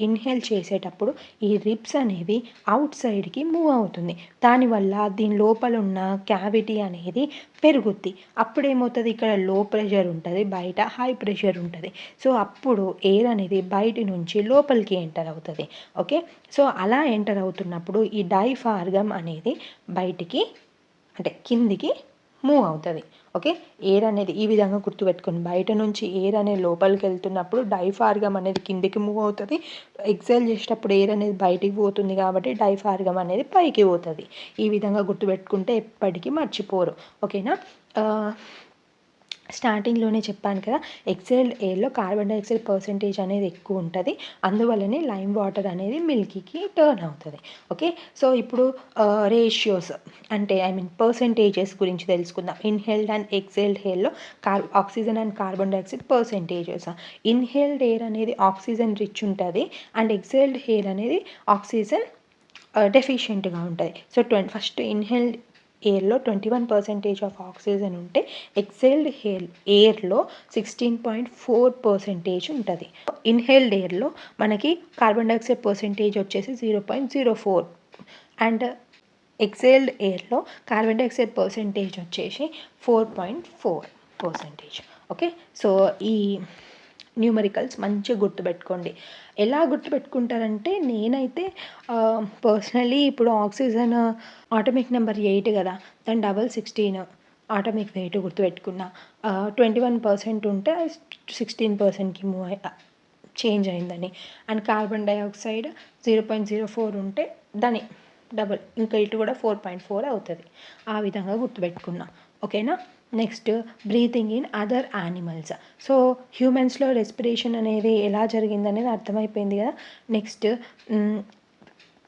Speaker 1: ఇన్హేల్ చేసేటప్పుడు ఈ రిబ్స్ అనేవి అవుట్ సైడ్కి మూవ్ అవుతుంది. దానివల్ల దీని లోపల ఉన్న క్యావిటీ అనేది పెరుగుద్ది. అప్పుడు ఏమవుతుంది? ఇక్కడ లో ప్రెషర్ ఉంటుంది, బయట హై ప్రెషర్ ఉంటుంది. సో అప్పుడు ఎయిర్ అనేది బయట నుంచి లోపలికి ఎంటర్ అవుతుంది. ఓకే, సో అలా ఎంటర్ అవుతున్నప్పుడు ఈ డైఫార్గమ్ అనేది బయటికి అంటే కిందికి మూవ్ అవుతుంది. ఓకే, ఎయిర్ అనేది ఈ విధంగా గుర్తుపెట్టుకోండి. బయట నుంచి ఎయిర్ అనేది లోపలికి వెళ్తున్నప్పుడు డైఫార్గమ్ అనేది కిందికి మూవ్ అవుతుంది. ఎక్సైల్ చేసేటప్పుడు ఎయిర్ అనేది బయటికి పోతుంది కాబట్టి డైఫార్గమ్ అనేది పైకి పోతుంది. ఈ విధంగా గుర్తుపెట్టుకుంటే ఎప్పటికీ మర్చిపోరు. ఓకేనా. స్టార్టింగ్లోనే చెప్పాను కదా, ఎక్సైల్డ్ ఎయిర్లో కార్బన్ డైఆక్సైడ్ పర్సెంటేజ్ అనేది ఎక్కువ ఉంటుంది. అందువల్లనే లైమ్ వాటర్ అనేది మిల్కీకి టర్న్ అవుతుంది. ఓకే, సో ఇప్పుడు రేషియోస్ అంటే పర్సెంటేజెస్ గురించి తెలుసుకుందాం. ఇన్హేల్డ్ అండ్ ఎక్సైల్డ్ ఎయిర్లో oxygen and carbon dioxide percentages. Inhaled air అనేది ఆక్సిజన్ రిచ్ ఉంటుంది అండ్ ఎక్సైల్డ్ ఎయిర్ అనేది ఆక్సిజన్ డెఫిషియెంట్గా ఉంటుంది. సో ఫస్ట్ ఇన్హేల్డ్ ఎయిర్లో 21% ఆఫ్ ఆక్సిజన్ ఉంటే ఎక్సైల్డ్ ఎయిర్లో 16.4% ఉంటుంది. ఇన్హేల్డ్ ఎయిర్లో మనకి కార్బన్ డైఆక్సైడ్ పర్సెంటేజ్ వచ్చేసి 0.04 అండ్ ఎక్సైల్డ్ ఎయిర్లో కార్బన్ డైఆక్సైడ్ పర్సెంటేజ్ వచ్చేసి 4.4%. ఓకే, సో ఈ న్యూమరికల్స్ మంచిగా గుర్తుపెట్టుకోండి. ఎలా గుర్తుపెట్టుకుంటారంటే, నేనైతే పర్సనలీ ఇప్పుడు ఆక్సిజన్ ఆటమిక్ నెంబర్ 8 కదా, దాని డబల్ 16 ఆటమిక్ వెయిట్ గుర్తుపెట్టుకున్నా. 21% ఉంటే 16%కి చేంజ్ అయిందని. అండ్ కార్బన్ డైఆక్సైడ్ 0.04 ఉంటే దాని డబల్, ఇంకా ఇటు కూడా 4.4 అవుతుంది. ఆ విధంగా గుర్తుపెట్టుకున్నా. ఓకేనా. Next, breathing in other animals. So హ్యూమన్స్లో రెస్పిరేషన్ అనేది ఎలా జరిగిందనేది అర్థమైపోయింది కదా. నెక్స్ట్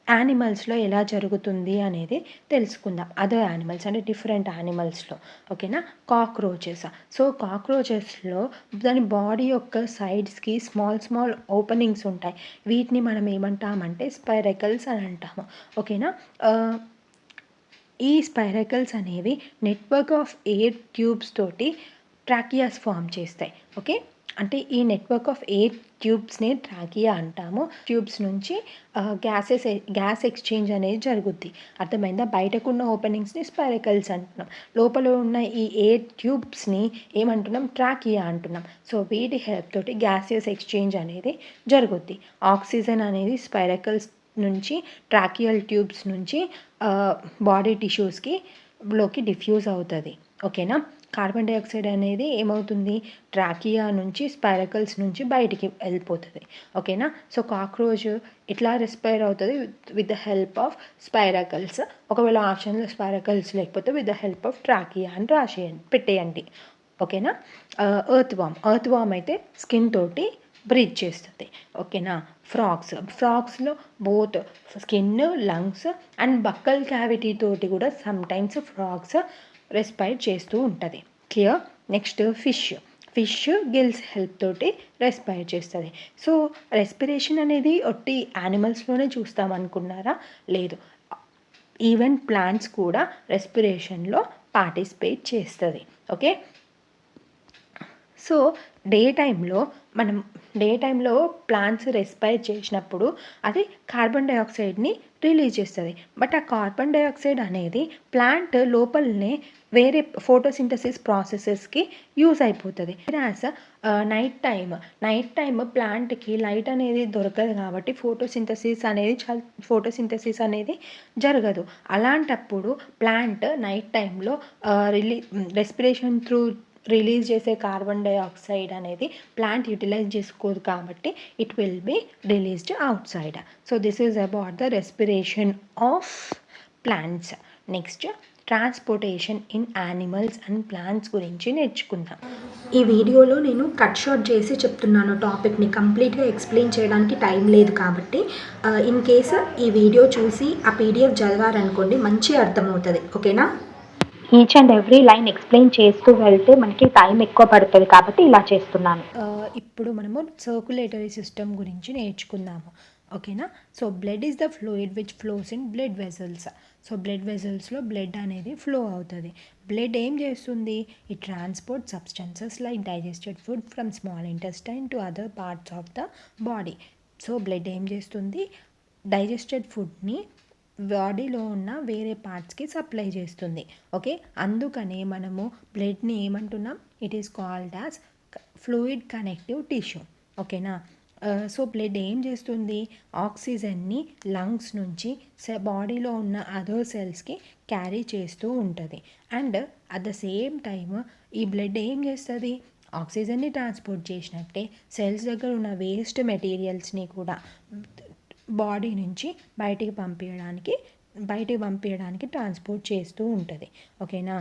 Speaker 1: యానిమల్స్లో ఎలా జరుగుతుంది అనేది తెలుసుకుందాం. అదర్ యానిమల్స్ అంటే డిఫరెంట్ యానిమల్స్లో. ఓకేనా. కాక్రోచెస్. సో కాక్రోచెస్లో దాని బాడీ యొక్క సైడ్స్కి స్మాల్ ఓపెనింగ్స్ ఉంటాయి. వీటిని మనం ఏమంటామంటే స్పైరకల్స్ అని అంటాము. ఓకేనా. ఈ స్పైరకల్స్ అనేవి నెట్వర్క్ ఆఫ్ ఎయిర్ ట్యూబ్స్ తోటి ట్రాకియాస్ ఫామ్ చేస్తాయి. ఓకే, అంటే ఈ నెట్వర్క్ ఆఫ్ ఎయిర్ ట్యూబ్స్ని ట్రాకియా అంటాము. ట్యూబ్స్ నుంచి గ్యాస్ ఎక్స్చేంజ్ అనేది జరుగుద్ది. అర్థమైందా. బయటకున్న ఓపెనింగ్స్ని స్పైరకల్స్ అంటున్నాం, లోపల ఉన్న ఈ ఎయిర్ ట్యూబ్స్ని ఏమంటున్నాం, ట్రాకియా అంటున్నాం. సో వీటి హెల్ప్ తోటి గ్యాసియస్ ఎక్స్చేంజ్ అనేది జరుగుద్ది. ఆక్సిజన్ అనేది స్పైరకల్స్ నుంచి ట్రాకియల్ ట్యూబ్స్ నుంచి బాడీ టిష్యూస్కి లోకి డిఫ్యూజ్ అవుతుంది. ఓకేనా. కార్బన్ డైఆక్సైడ్ అనేది ఏమవుతుంది, ట్రాకియా నుంచి స్పైరకల్స్ నుంచి బయటికి వెళ్ళిపోతుంది. ఓకేనా. సో కాక్రోచ్ ఇట్లా రెస్పైర్ అవుతుంది విత్ ద హెల్ప్ ఆఫ్ స్పైరకల్స్. ఒకవేళ ఆప్షన్లో స్పైరకల్స్ లేకపోతే with the help of trachea అని పెట్టేయండి. ఓకేనా. ఎర్త్ వామ్ అయితే స్కిన్ తోటి బ్రీత్ చేస్తుంది. ఓకేనా. ఫ్రాగ్స్లో both skin, lungs and buccal cavity తోటి కూడా సమ్టైమ్స్ ఫ్రాగ్స్ రెస్పైర్ చేస్తూ ఉంటుంది. Clear. Next, fish gills help తోటి రెస్పైర్ చేస్తుంది. సో రెస్పిరేషన్ అనేది ఒట్టి యానిమల్స్లోనే చూస్తామనుకున్నారా? లేదు, ఈవెన్ ప్లాంట్స్ కూడా రెస్పిరేషన్లో పార్టిసిపేట్ చేస్తుంది. ఓకే. సో డే టైంలో ప్లాంట్స్ రెస్పైర్ చేసినప్పుడు అది కార్బన్ డైఆక్సైడ్ని రిలీజ్ చేస్తుంది. బట్ ఆ కార్బన్ డైఆక్సైడ్ అనేది ప్లాంట్ లోపలనే వేరే ఫోటోసింథసిస్ ప్రాసెసెస్కి యూజ్ అయిపోతుంది. యాజ్ నైట్ టైమ్ ప్లాంట్కి లైట్ అనేది దొరకదు కాబట్టి ఫోటోసింథసిస్ అనేది జరగదు. అలాంటప్పుడు ప్లాంట్ నైట్ టైంలో రెస్పిరేషన్ త్రూ రిలీజ్ చేసే కార్బన్ డైఆక్సైడ్ అనేది ప్లాంట్ యూటిలైజ్ చేసుకోదు కాబట్టి it will be released out side. So this is about the respiration of plants. Next, transportation in animals and plants గురించి నేర్చుకుందాం. ఈ వీడియోలో నేను కట్ షార్ట్ చేసి చెప్తున్నాను. టాపిక్ని కంప్లీట్గా ఎక్స్ప్లెయిన్ చేయడానికి టైం లేదు కాబట్టి ఇన్ కేసు ఈ వీడియో చూసి ఆ పీడిఎఫ్ చదివారనుకోండి, మంచిగా అర్థమవుతుంది. ఓకేనా. Each and every line explain చేస్తూ వెళ్తే మనకి టైం ఎక్కువ పడుతుంది కాబట్టి ఇలా చేస్తున్నాను. ఇప్పుడు మనము సర్క్యులేటరీ సిస్టమ్ గురించి నేర్చుకుందాము. ఓకేనా. So blood is the fluid which flows in blood vessels. So blood వెజల్స్లో బ్లడ్ అనేది ఫ్లో అవుతుంది. బ్లడ్ ఏం చేస్తుంది, it transport substances like digested food from small intestine to other parts of the body. So blood ఏం చేస్తుంది, digested ఫుడ్ని బాడీలో ఉన్న వేరే పార్ట్స్కి సప్లై చేస్తుంది. ఓకే, అందుకనే మనము బ్లడ్ని ఏమంటున్నాం, it is called as fluid connective tissue. ఓకేనా. సో బ్లడ్ ఏం చేస్తుంది, ఆక్సిజన్ని లంగ్స్ నుంచి బాడీలో ఉన్న అదర్ సెల్స్కి క్యారీ చేస్తూ ఉంటుంది. And at the same time ఈ బ్లడ్ ఏం చేస్తుంది, ఆక్సిజన్ని ట్రాన్స్పోర్ట్ చేసినట్టే సెల్స్ దగ్గర ఉన్న వేస్ట్ మెటీరియల్స్ని కూడా బాడీ నుంచి బయటికి పంపించడానికి ట్రాన్స్పోర్ట్ చేస్తూ ఉంటుంది. ఓకేనా.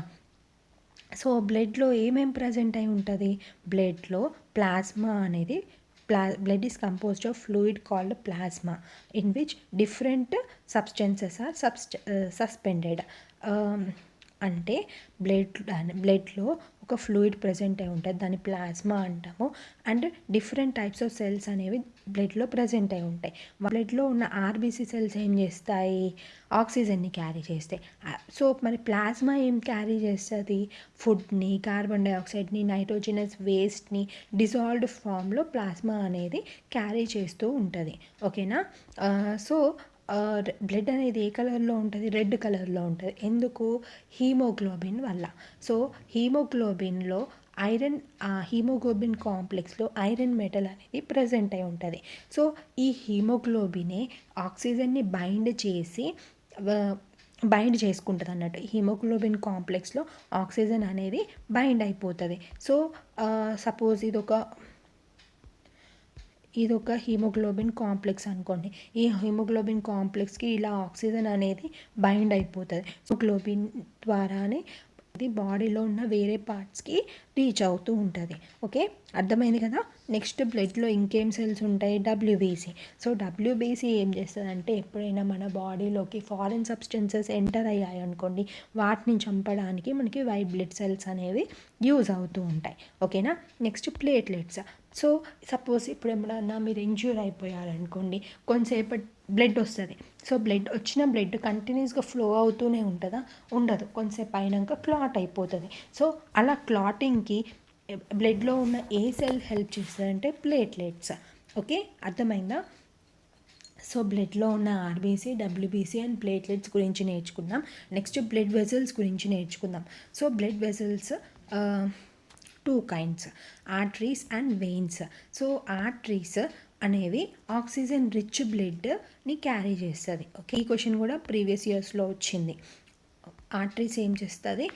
Speaker 1: సో బ్లడ్లో ఏమేం ప్రజెంట్ అయి ఉంటుంది, బ్లడ్లో ప్లాస్మా అనేది blood is composed of fluid called plasma in which different substances are suspended. అంటే బ్లడ్లో ఒక ఫ్లూయిడ్ ప్రజెంట్ అయి ఉంటుంది, దాన్ని ప్లాస్మా అంటాము. And different types of cells అనేవి బ్లడ్లో ప్రజెంట్ అయి ఉంటాయి. బ్లడ్లో ఉన్న ఆర్బీసీ సెల్స్ ఏం చేస్తాయి, ఆక్సిజన్ని క్యారీ చేస్తాయి. సో మరి ప్లాస్మా ఏం క్యారీ చేస్తుంది, ఫుడ్ని, కార్బన్ డైఆక్సైడ్ని, నైట్రోజనస్ వేస్ట్ని డిజాల్వ్డ్ ఫామ్లో ప్లాస్మా అనేది క్యారీ చేస్తూ ఉంటుంది. ఓకేనా. సో బ్లడ్ అనేది ఏ కలర్లో ఉంటుంది, రెడ్ కలర్లో ఉంటుంది. ఎందుకు, హీమోగ్లోబిన్ వల్ల. సో హీమోగ్లోబిన్లో హీమోగ్లోబిన్ కాంప్లెక్స్లో ఐరన్ మెటల్ అనేది ప్రజెంట్ అయి ఉంటుంది. సో ఈ హీమోగ్లోబినే ఆక్సిజన్ని బైండ్ చేసుకుంటుంది అన్నట్టు. హీమోగ్లోబిన్ కాంప్లెక్స్లో ఆక్సిజన్ అనేది బైండ్ అయిపోతుంది. సో సపోజ్ ఇదొక హీమోగ్లోబిన్ కాంప్లెక్స్ అనుకోండి. ఈ హీమోగ్లోబిన్ కాంప్లెక్స్కి ఇలా ఆక్సిజన్ అనేది బైండ్ అయిపోతుంది. హీమోగ్లోబిన్ ద్వారానే ఇది బాడీలో ఉన్న వేరే పార్ట్స్కి రీచ్ అవుతూ ఉంటుంది. ఓకే, అర్థమైంది కదా. నెక్స్ట్ బ్లడ్లో ఇంకేం సెల్స్ ఉంటాయి, డబ్ల్యూబీసీ. సో డబ్ల్యూబీసీ ఏం చేస్తుందంటే, ఎప్పుడైనా మన బాడీలోకి ఫారిన్ సబ్స్టెన్సెస్ ఎంటర్ అయ్యాయి అనుకోండి, వాటిని చంపడానికి మనకి వైట్ బ్లడ్ సెల్స్ అనేవి యూజ్ అవుతూ ఉంటాయి. ఓకేనా. Next platelets. సో సపోజ్ ఇప్పుడు ఎప్పుడన్నా మీరు ఇంజ్యూర్ అయిపోయారనుకోండి, కొంతసేపటి బ్లడ్ వస్తుంది. సో వచ్చిన బ్లడ్ కంటిన్యూస్గా ఫ్లో అవుతూనే ఉంటుందా, ఉండదు. కొంతసేపు అయినాక క్లాట్ అయిపోతుంది. సో అలా క్లాటింగ్కి బ్లడ్లో ఉన్న ఏ సెల్ హెల్ప్ చేస్తుందంటే ప్లేట్లెట్స్. ఓకే, అర్థమైందా. సో బ్లడ్లో ఉన్న ఆర్బీసీ, డబ్ల్యూబీసీ అండ్ ప్లేట్లెట్స్ గురించి నేర్చుకుందాం. నెక్స్ట్ బ్లడ్ వెజల్స్ గురించి నేర్చుకుందాం. So blood vessels 2 kinds, arteries and veins. So arteries అనేవి ఆక్సిజన్ రిచ్ బ్లడ్ని క్యారీ చేస్తుంది. ఓకే, ఈ క్వశ్చన్ కూడా ప్రీవియస్ ఇయర్స్లో వచ్చింది. ఆర్టరీస్ ఏం చేస్తుంది,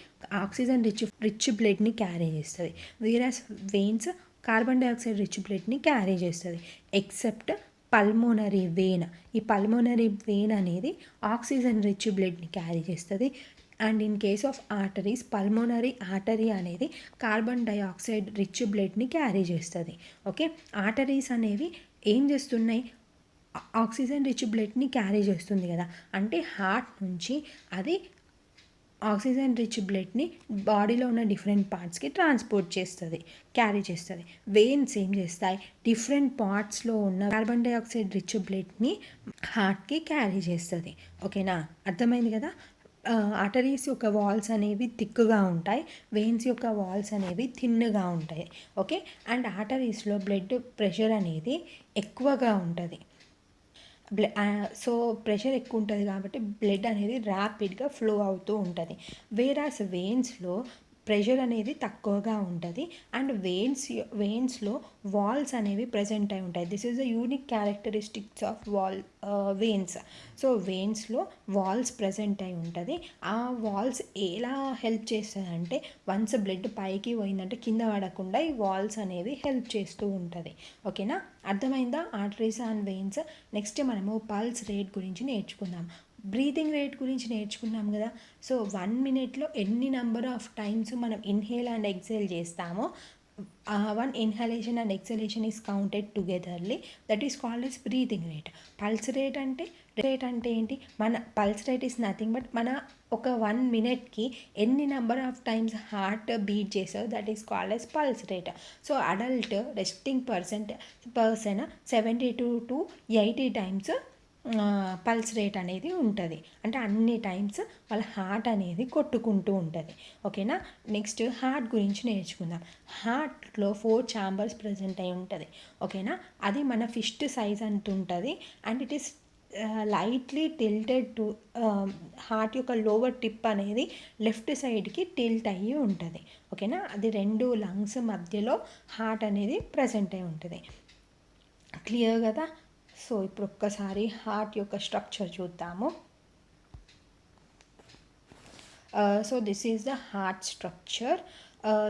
Speaker 1: ఆక్సిజన్ రిచ్ బ్లడ్ని క్యారీ చేస్తుంది. Whereas veins carbon dioxide rich బ్లడ్ని క్యారీ చేస్తుంది. Except pulmonary vein. ఈ పల్మోనరీ వెయిన్ అనేది ఆక్సిజన్ రిచ్ బ్లడ్ని క్యారీ చేస్తుంది. And in case of arteries, pulmonary artery అనేది కార్బన్ డైఆక్సైడ్ రిచ్ బ్లడ్ని క్యారీ చేస్తుంది. ఓకే, ఆర్టరీస్ అనేవి ఏం చేస్తున్నాయి, ఆక్సిజన్ రిచ్ బ్లడ్ని క్యారీ చేస్తుంది కదా, అంటే హార్ట్ నుంచి అది ఆక్సిజన్ రిచ్ బ్లడ్ని బాడీలో ఉన్న డిఫరెంట్ పార్ట్స్కి ట్రాన్స్పోర్ట్ చేస్తుంది, క్యారీ చేస్తుంది. వెయిన్స్ ఏం చేస్తాయి, డిఫరెంట్ పార్ట్స్లో ఉన్న కార్బన్ డైఆక్సైడ్ రిచ్ బ్లడ్ని హార్ట్కి క్యారీ చేస్తుంది. ఓకేనా, అర్థమైంది కదా. ఆర్టరీస్ యొక్క వాల్స్ అనేవి థిక్గా ఉంటాయి, వెయిన్స్ యొక్క వాల్స్ అనేవి థిన్గా ఉంటాయి. ఓకే, అండ్ ఆర్టరీస్లో బ్లడ్ ప్రెషర్ అనేది ఎక్కువగా ఉంటుంది. సో ప్రెషర్ ఎక్కువ ఉంటుంది కాబట్టి బ్లడ్ అనేది ర్యాపిడ్గా ఫ్లో అవుతూ ఉంటుంది. వేరాస్ వెయిన్స్లో ప్రెషర్ అనేది తక్కువగా ఉంటుంది అండ్ వెయిన్స్లో వాల్స్ అనేవి ప్రజెంట్ అయి ఉంటాయి. This is the unique characteristics of veins. So వెయిన్స్లో వాల్స్ ప్రజెంట్ అయి ఉంటుంది. ఆ వాల్స్ ఎలా హెల్ప్ చేస్తాయంటే, వన్స్ బ్లడ్ పైకి పోయిందంటే కింద పడకుండా ఈ వాల్స్ అనేవి హెల్ప్ చేస్తూ ఉంటుంది. ఓకేనా, అర్థమైందా ఆర్టరీస్ అండ్ వెయిన్స్. నెక్స్ట్ మనము పల్స్ రేట్ గురించి నేర్చుకుందాం. బ్రీతింగ్ రేట్ గురించి నేర్చుకున్నాం కదా. సో 1 minute ఎన్ని నెంబర్ ఆఫ్ టైమ్స్ మనం ఇన్హేల్ అండ్ ఎక్సేల్ చేస్తామో, one inhalation and exhalation is counted togetherly. That is called as breathing rate. Pulse rate అంటే ఏంటి, మన pulse rate is nothing but మన ఒక 1 minuteకి ఎన్ని number of times heart beat చేస్తారో that is called as pulse rate. So adult resting person 72 to 80 times pulse rate అనేది ఉంటుంది. అంటే అన్ని టైమ్స్ వాళ్ళ హార్ట్ అనేది కొట్టుకుంటూ ఉంటుంది. ఓకేనా, నెక్స్ట్ హార్ట్ గురించి నేర్చుకుందాం. హార్ట్లో 4 chambers ప్రజెంట్ అయి ఉంటుంది. ఓకేనా, అది మన ఫిస్ట్ సైజ్ అంత ఉంటుంది and it is lightly tilted to heart యొక్క లోవర్ టిప్ అనేది లెఫ్ట్ సైడ్కి టిల్ట్ అయ్యి ఉంటుంది. ఓకేనా, అది 2 lungs మధ్యలో హార్ట్ అనేది ప్రజెంట్ అయి ఉంటుంది. క్లియర్ కదా. సో ఇప్పుడు ఒక్కసారి హార్ట్ యొక్క స్ట్రక్చర్ చూద్దాము. So this is the heart structure.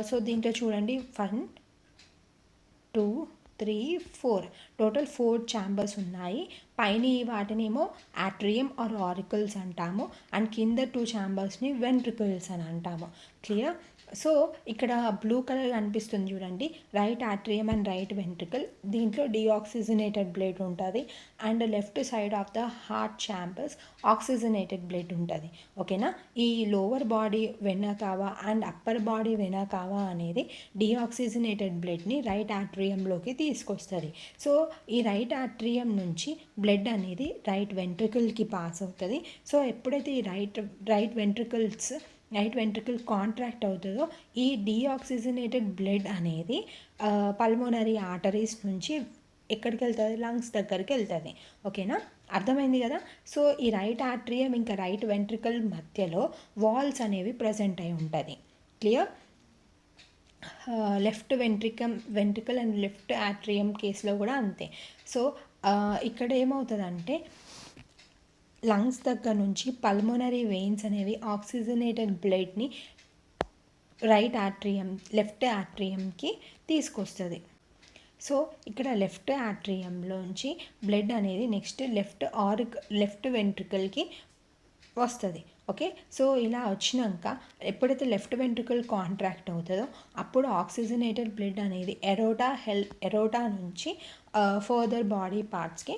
Speaker 1: So దీంట్లో చూడండి 1 2 3 4 టోటల్ 4 ఛాంబర్స్ ఉన్నాయి. పైన వాటినేమో ఆట్రియం ఆర్ ఆరికల్స్ అంటాము, అండ్ కింద 2 ఛాంబర్స్ని వెంట్రికల్స్ అని అంటాము. క్లియర్. సో ఇక్కడ బ్లూ కలర్ కనిపిస్తుంది చూడండి, రైట్ ఆట్రియం అండ్ రైట్ వెంట్రికల్. దీంట్లో డిఆక్సిజనేటెడ్ బ్లడ్ ఉంటుంది, and left side of the heart chambers oxygenated blood ఉంటుంది. ఓకేనా. ఈ లోవర్ బాడీ వెనా కావా అండ్ అప్పర్ బాడీ వెనా కావా అనేది డిఆక్సిజనేటెడ్ బ్లడ్ని రైట్ ఆట్రియంలోకి తీసుకొస్తుంది. సో ఈ రైట్ ఆట్రియం నుంచి బ్లడ్ అనేది రైట్ వెంట్రికల్కి పాస్ అవుతుంది. సో ఎప్పుడైతే ఈ రైట్ వెంట్రికల్ కాంట్రాక్ట్ అవుతుందో ఈ డీఆక్సిజనేటెడ్ బ్లడ్ అనేది పల్మోనరీ ఆర్టరీస్ నుంచి ఎక్కడికి వెళ్తుంది, లంగ్స్ దగ్గరికి వెళ్తుంది. ఓకేనా, అర్థమైంది కదా. సో ఈ రైట్ ఆట్రియం ఇంకా రైట్ వెంట్రికల్ మధ్యలో వాల్స్ అనేవి ప్రజెంట్ అయి ఉంటుంది. Clear. Left ventricle and left ఆట్రియం కేసులో కూడా అంతే. సో ఇక్కడ ఏమవుతుందంటే లంగ్స్ దగ్గర నుంచి పల్మోనరీ వెయిన్స్ అనేవి ఆక్సిజనేటెడ్ బ్లడ్ని లెఫ్ట్ ఆట్రియంకి తీసుకొస్తుంది. సో ఇక్కడ లెఫ్ట్ ఆట్రియంలోంచి బ్లడ్ అనేది నెక్స్ట్ లెఫ్ట్ వెంట్రికల్కి వస్తుంది. ఓకే. సో ఇలా వచ్చినాక ఎప్పుడైతే లెఫ్ట్ వెంట్రికల్ కాంట్రాక్ట్ అవుతుందో అప్పుడు ఆక్సిజనేటెడ్ బ్లడ్ అనేది ఎరోటా నుంచి ఫర్దర్ బాడీ పార్ట్స్కి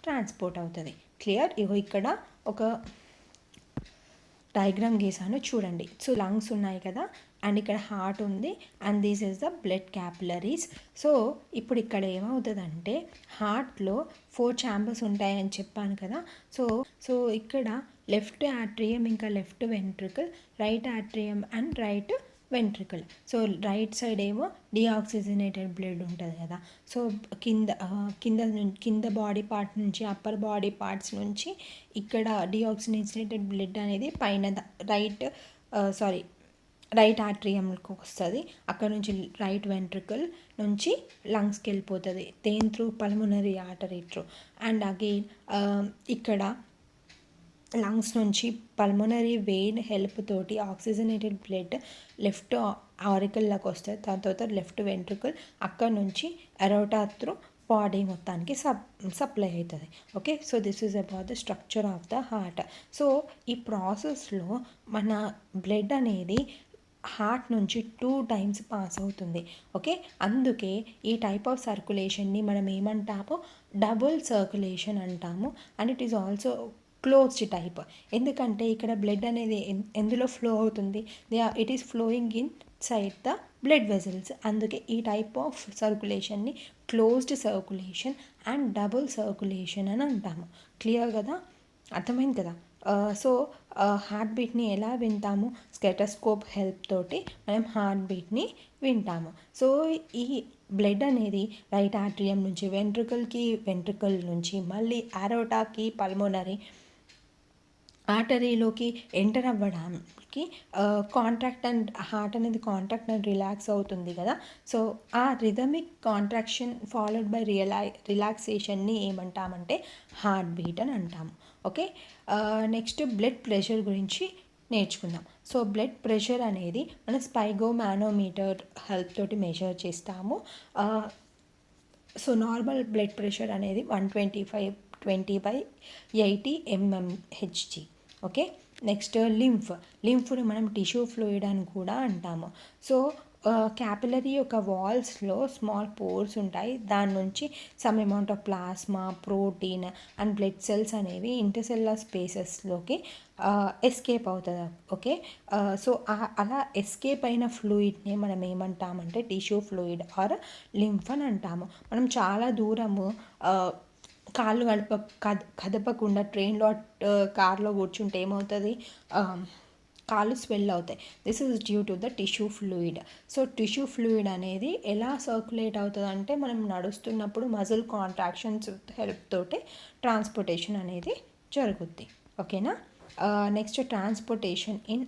Speaker 1: ట్రాన్స్పోర్ట్ అవుతుంది. క్లియర్. ఇగో ఇక్కడ ఒక డయాగ్రామ్ గీసాను చూడండి. సో లంగ్స్ ఉన్నాయి కదా, అండ్ ఇక్కడ హార్ట్ ఉంది, and this is the blood capillaries. So ఇప్పుడు ఇక్కడ ఏమవుతుందంటే హార్ట్లో 4 ఛాంబర్స్ ఉంటాయని చెప్పాను కదా. సో ఇక్కడ లెఫ్ట్ ఆట్రియం ఇంకా left ventricle, right ఆట్రియం and right ventricle. So right side ఏమో డిఆక్సిజనేటెడ్ బ్లడ్ ఉంటుంది కదా. సో కింద బాడీ పార్ట్ నుంచి అప్పర్ బాడీ పార్ట్స్ నుంచి ఇక్కడ డిఆక్సిజనేటెడ్ బ్లడ్ అనేది పైన రైట్ ఆట్రియంకి వస్తుంది. అక్కడ నుంచి రైట్ వెంట్రికల్ నుంచి లంగ్స్కి వెళ్ళిపోతుంది, దేని through pulmonary artery through. And again ఇక్కడ లంగ్స్ నుంచి పల్మోనరీ వెయిన్ హెల్ప్ తోటి ఆక్సిజనేటెడ్ బ్లడ్ లెఫ్ట్ ఆరికల్లోకి వస్తుంది. దాని తర్వాత లెఫ్ట్ వెంట్రికల్, అక్కడ నుంచి ఎరోటా త్రూ బాడీ మొత్తానికి సప్లై అవుతుంది. Okay. So this is about the structure of the heart. So ఈ ప్రాసెస్లో మన బ్లడ్ అనేది హార్ట్ నుంచి 2 టైమ్స్ పాస్ అవుతుంది. ఓకే. అందుకే ఈ టైప్ ఆఫ్ సర్క్యులేషన్ని మనం ఏమంటాము, డబుల్ సర్క్యులేషన్ అంటాము. And it is also closed type. ఎందుకంటే ఇక్కడ బ్లడ్ అనేది ఎందులో ఫ్లో అవుతుంది, it is flowing inside the blood vessels. అందుకే ఈ టైప్ ఆఫ్ సర్క్యులేషన్ని closed circulation and double circulation అని అంటాము. క్లియర్ కదా, అర్థమైంది కదా. సో హార్ట్ బీట్ని ఎలా వింటాము, స్టెటోస్కోప్ హెల్ప్ తోటి మనం హార్ట్ బీట్ని వింటాము. సో ఈ బ్లడ్ అనేది రైట్ ఆట్రియం నుంచి వెంట్రికల్ నుంచి మళ్ళీ ఆరోటాకి పల్మోనరీ ఆర్టరీలోకి ఎంటర్ అవ్వడానికి హార్ట్ అనేది కాంట్రాక్ట్ అండ్ రిలాక్స్ అవుతుంది కదా. సో ఆ రిథమిక్ కాంట్రాక్షన్ ఫాలోడ్ బై రిలాక్సేషన్ని ఏమంటామంటే హార్ట్ బీట్ అని అంటాము. ఓకే. నెక్స్ట్ బ్లడ్ ప్రెషర్ గురించి నేర్చుకుందాం. సో బ్లడ్ ప్రెషర్ అనేది మన స్పైగోమానోమీటర్ హెల్ప్ తోటి మెజర్ చేస్తాము. సో నార్మల్ బ్లడ్ ప్రెషర్ అనేది 125/20/80 mmHg. ఓకే. నెక్స్ట్ లింఫ్ని మనం టిష్యూ ఫ్లూయిడ్ అని కూడా అంటాము. సో క్యాపిలరీ యొక్క వాల్స్లో స్మాల్ పోర్స్ ఉంటాయి, దాని నుంచి some amount of plasma, protein and blood cells అనేవి ఇంటర్సెల్యులర్ స్పేసెస్లోకి ఎస్కేప్ అవుతుంది. ఓకే. సో అలా ఎస్కేప్ అయిన ఫ్లూయిడ్ని మనం ఏమంటామంటే టిష్యూ ఫ్లూయిడ్ ఆర్ లింఫ్ అని అంటాము. మనం చాలా దూరము కాళ్ళు కదపకుండా ట్రైన్లో కార్లో కూర్చుంటే ఏమవుతుంది, కాళ్ళు స్వెల్ అవుతాయి. This is due to the tissue fluid. So tissue fluid అనేది ఎలా సర్క్యులేట్ అవుతుంది అంటే మనం నడుస్తున్నప్పుడు మజిల్ కాంట్రాక్షన్స్ హెల్ప్ తోటి ట్రాన్స్పోర్టేషన్ అనేది జరుగుద్ది. ఓకేనా. Next transportation in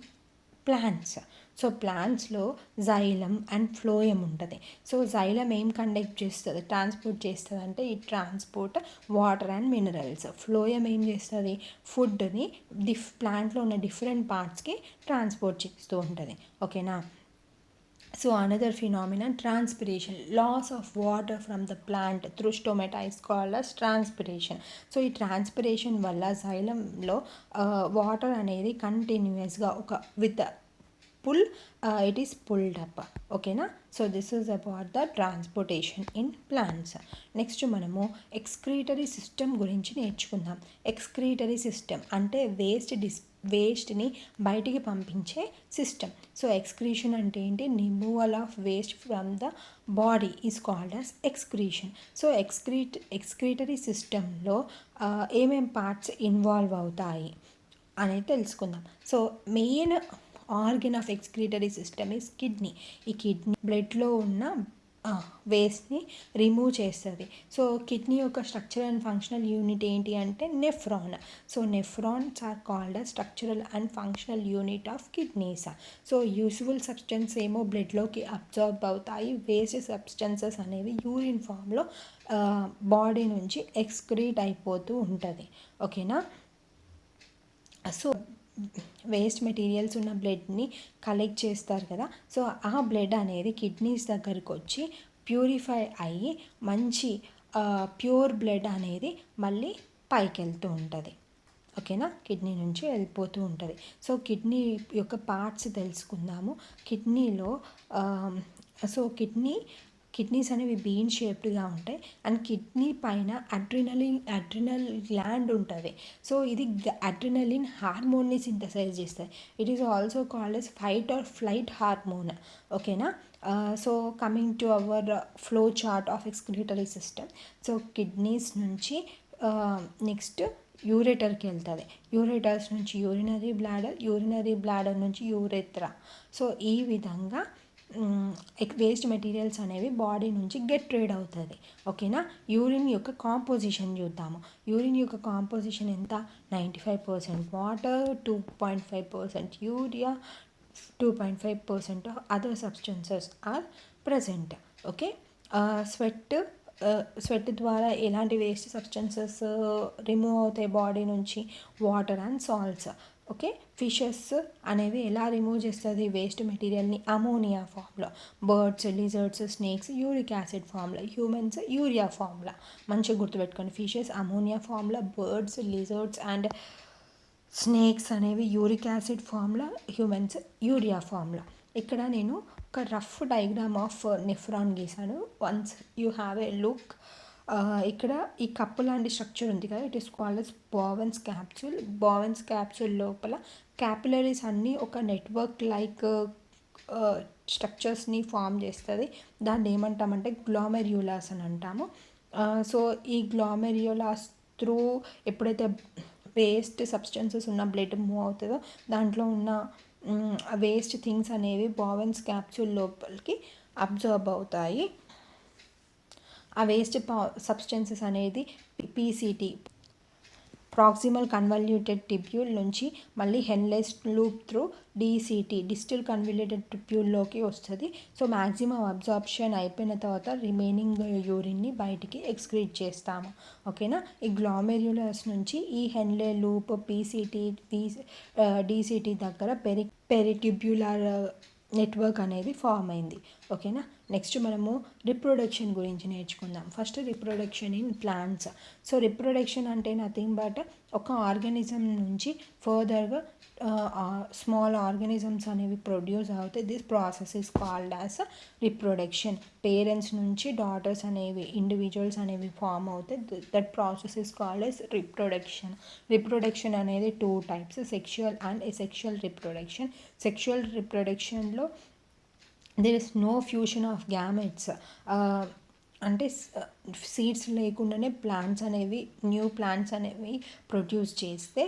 Speaker 1: plants. So ప్లాంట్స్లో జైలం అండ్ ఫ్లోయం ఉంటుంది. సో జైలం ఏం కండక్ట్ చేస్తుంది, ట్రాన్స్పోర్ట్ చేస్తుంది అంటే ఈ transport water and minerals. Phloem ఏం చేస్తుంది, ఫుడ్ని ప్లాంట్లో ఉన్న డిఫరెంట్ పార్ట్స్కి ట్రాన్స్పోర్ట్ చేస్తూ ఉంటుంది. ఓకేనా. So another phenomenon, transpiration, loss of water from the plant through stomata is called as transpiration. So ఈ ట్రాన్స్పిరేషన్ వల్ల జైలంలో వాటర్ అనేది కంటిన్యూస్గా ఒక with pull it is pulled up. ఓకేనా. So this is about the transportation in plants. Next మనము excretory system గురించి నేర్చుకుందాం. ఎక్స్క్రీటరీ సిస్టమ్ అంటే వేస్ట్ని బయటికి పంపించే సిస్టమ్. సో ఎక్స్క్రీషన్ అంటే ఏంటి, removal of waste from the body is called as excretion. So excretory సిస్టంలో ఏమేం పార్ట్స్ ఇన్వాల్వ్ అవుతాయి అనేది తెలుసుకుందాం. So main organ of excretory system is kidney. ఈ కిడ్నీ బ్లడ్లో ఉన్న వేస్ట్ని రిమూవ్ చేస్తుంది. సో కిడ్నీ యొక్క స్ట్రక్చరల్ అండ్ ఫంక్షనల్ యూనిట్ ఏంటి అంటే nephron. So nephrons are called a structural and functional unit of kidneys. So useful substance ఏమో బ్లడ్లోకి అబ్జర్బ్ అవుతాయి, వేస్ట్ సబ్స్టెన్సెస్ అనేవి యూరిన్ ఫామ్లో బాడీ నుంచి ఎక్స్క్రీట్ అయిపోతూ ఉంటుంది. ఓకేనా. సో వేస్ట్ మెటీరియల్స్ ఉన్న బ్లడ్ని కలెక్ట్ చేస్తారు కదా. సో ఆ బ్లడ్ అనేది కిడ్నీస్ దగ్గరకు వచ్చి ప్యూరిఫై అయ్యి మంచి ప్యూర్ బ్లడ్ అనేది మళ్ళీ పైకి వెళ్తూ ఉంటుంది. ఓకేనా. కిడ్నీ నుంచి వెళ్ళిపోతూ ఉంటుంది. సో కిడ్నీ యొక్క పార్ట్స్ తెలుసుకుందాము. కిడ్నీలో కిడ్నీస్ అనేవి బీన్ షేప్డ్గా ఉంటాయి అండ్ కిడ్నీ పైన అడ్రినల్ గ్లాండ్ ఉంటుంది. సో ఇది అడ్రినలిన్ హార్మోన్ని సింథసైజ్ చేస్తుంది. It is also called as fight or flight hormone. ఓకేనా. So coming to our flow chart of excretory system. So kidneys నుంచి నెక్స్ట్ యూరేటర్కి వెళ్తుంది. యూరేటర్స్ నుంచి యూరినరీ బ్లాడర్ నుంచి యూరెత్రా. సో ఈ విధంగా వేస్ట్ మెటీరియల్స్ అనేవి బాడీ నుంచి గెట్ రీడ్ అవుతుంది. ఓకేనా. యూరిన్ యొక్క కాంపోజిషన్ చూద్దాము. యూరిన్ యొక్క కాంపోజిషన్ ఎంత, 95% water, 2.5% urea, 2.5% other substances are present. Okay. Sweat ద్వారా ఎలాంటి వేస్ట్ సబ్స్టెన్సెస్ రిమూవ్ అవుతాయి బాడీ నుంచి, water and salts. Okay. Fishes అనేవి ఎలా రిమూవ్ చేస్తుంది వేస్ట్ మెటీరియల్ని, అమోనియా ఫామ్లో. Birds, lizards, snakes uric acid ఫామ్లో, హ్యూమన్స్ యూరియా ఫామ్లో. మంచిగా గుర్తుపెట్టుకోండి, ఫిషెస్ అమోనియా ఫామ్లో, బర్డ్స్, లిజర్డ్స్ అండ్ స్నేక్స్ అనేవి యూరిక్ యాసిడ్ ఫామ్లో, హ్యూమన్స్ యూరియా ఫామ్లో. ఇక్కడ నేను ఒక రఫ్ డయాగ్రామ్ ఆఫ్ నెఫ్రాన్ గీసాను. Once you have a look. ఇక్కడ ఈ కప్పు లాంటి స్ట్రక్చర్ ఉంది కదా, it is called as Bowman's capsule. Bowman's capsule లోపల క్యాపిలరీస్ అన్నీ ఒక నెట్వర్క్ లైక్ స్ట్రక్చర్స్ని ఫామ్ చేస్తుంది. దాన్ని ఏమంటామంటే గ్లోమెర్యులాస్ అని అంటాము. సో ఈ గ్లోమెర్యులాస్ త్రూ ఎప్పుడైతే వేస్ట్ సబ్స్టెన్సెస్ ఉన్న బ్లడ్ మూవ్ అవుతుందో దాంట్లో ఉన్న వేస్ట్ థింగ్స్ అనేవి బావెన్స్ క్యాప్సూల్ లోపలికి అబ్జర్బ్ అవుతాయి. ఆ వేస్ట్ సబ్స్టెన్సెస్ అనేది పీసీటీ, ప్రాక్సిమల్ కన్వల్యూటెడ్ టిబ్యూల్ నుంచి మళ్ళీ Henle's loop through DCT, distal convoluted టిబ్యూల్లోకి వస్తుంది. సో మ్యాక్సిమం అబ్జార్ప్షన్ అయిపోయిన తర్వాత రిమైనింగ్ యూరిన్ని బయటికి ఎక్స్క్రీట్ చేస్తాము. ఓకేనా. ఈ గ్లోమెర్యులస్ నుంచి ఈ హెన్లే లూప్, పీసీటీ, డీసీటీ దగ్గర పెరిట్యూబ్యులర్ నెట్వర్క్ అనేది ఫామ్ అయింది. ఓకేనా. నెక్స్ట్ మనము రిప్రొడక్షన్ గురించి నేర్చుకుందాం. First reproduction in plants. So reproduction అంటే నథింగ్ బట్ ఒక ఆర్గానిజం నుంచి ఫర్దర్గా స్మాల్ ఆర్గానిజమ్స్ అనేవి ప్రొడ్యూస్ అవుతాయి. This process is called as reproduction. Parents నుంచి డాటర్స్ అనేవి, ఇండివిజువల్స్ అనేవి ఫామ్ అవుతాయి. That process is called as reproduction. Reproduction అనేది 2 types, sexual and asexual reproduction. Sexual రిప్రొడక్షన్లో there is no fusion of gametes. అంటే seeds లేకుండానే new plants అనేవి produce చేస్తే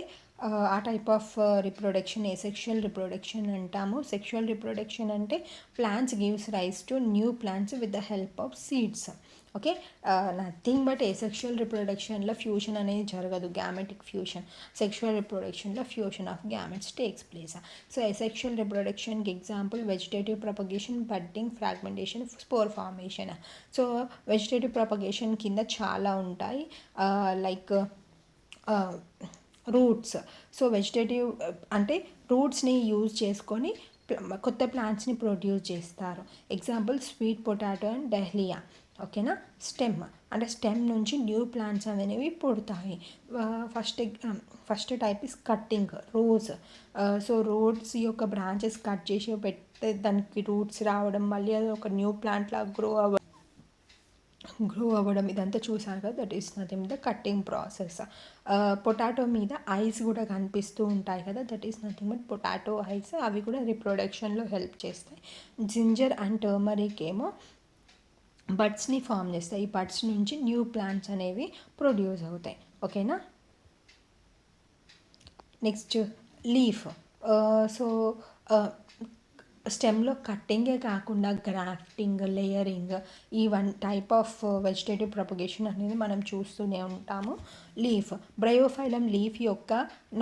Speaker 1: ఆ type of reproduction asexual reproduction అంటాము. సెక్షువల్ రిప్రొడక్షన్ అంటే plants gives rise to new plants with the help of seeds. Okay. Nothing but asexual రిప్రొడక్షన్లో fusion అనేది జరగదు, గ్యామెటిక్ ఫ్యూషన్. సెక్షువల్ రిప్రొడక్షన్లో fusion of gametes takes place. So asexual రిప్రొడక్షన్కి example vegetative propagation, budding, fragmentation, spore formation. So vegetative propagation కింద చాలా ఉంటాయి, like roots. So vegetative అంటే రూట్స్ని use చేసుకొని కొత్త ప్లాంట్స్ని ప్రొడ్యూస్ చేస్తారు. Example sweet potato and dahlia. ఓకేనా. స్టెమ్ అంటే స్టెమ్ నుంచి న్యూ ప్లాంట్స్ అనేవి పుడతాయి. First type is cutting, rose. So roads యొక్క బ్రాంచెస్ కట్ చేసి పెడితే దానికి రూట్స్ రావడం, మళ్ళీ అది ఒక న్యూ ప్లాంట్ లాగా గ్రో అవ్వడం, ఇదంతా చూసారు కదా. That is nothing the cutting process. Potato మీద ఐస్ కూడా కనిపిస్తూ ఉంటాయి కదా, that is nothing but potato ice. అవి కూడా రిప్రొడక్షన్లో హెల్ప్ చేస్తాయి. జింజర్ అండ్ టర్మరిక్ ఏమో బడ్స్ని ఫామ్ చేస్తాయి. ఈ బడ్స్ నుంచి న్యూ ప్లాంట్స్ అనేవి ప్రొడ్యూస్ అవుతాయి. ఓకేనా. Next leaf. సో స్టెమ్లో కట్టింగే కాకుండా గ్రాఫ్టింగ్, లేయరింగ్, ఈ one type of vegetative propagation అనేది మనం చూస్తూనే ఉంటాము. లీఫ్, బ్రయోఫైలం లీఫ్ యొక్క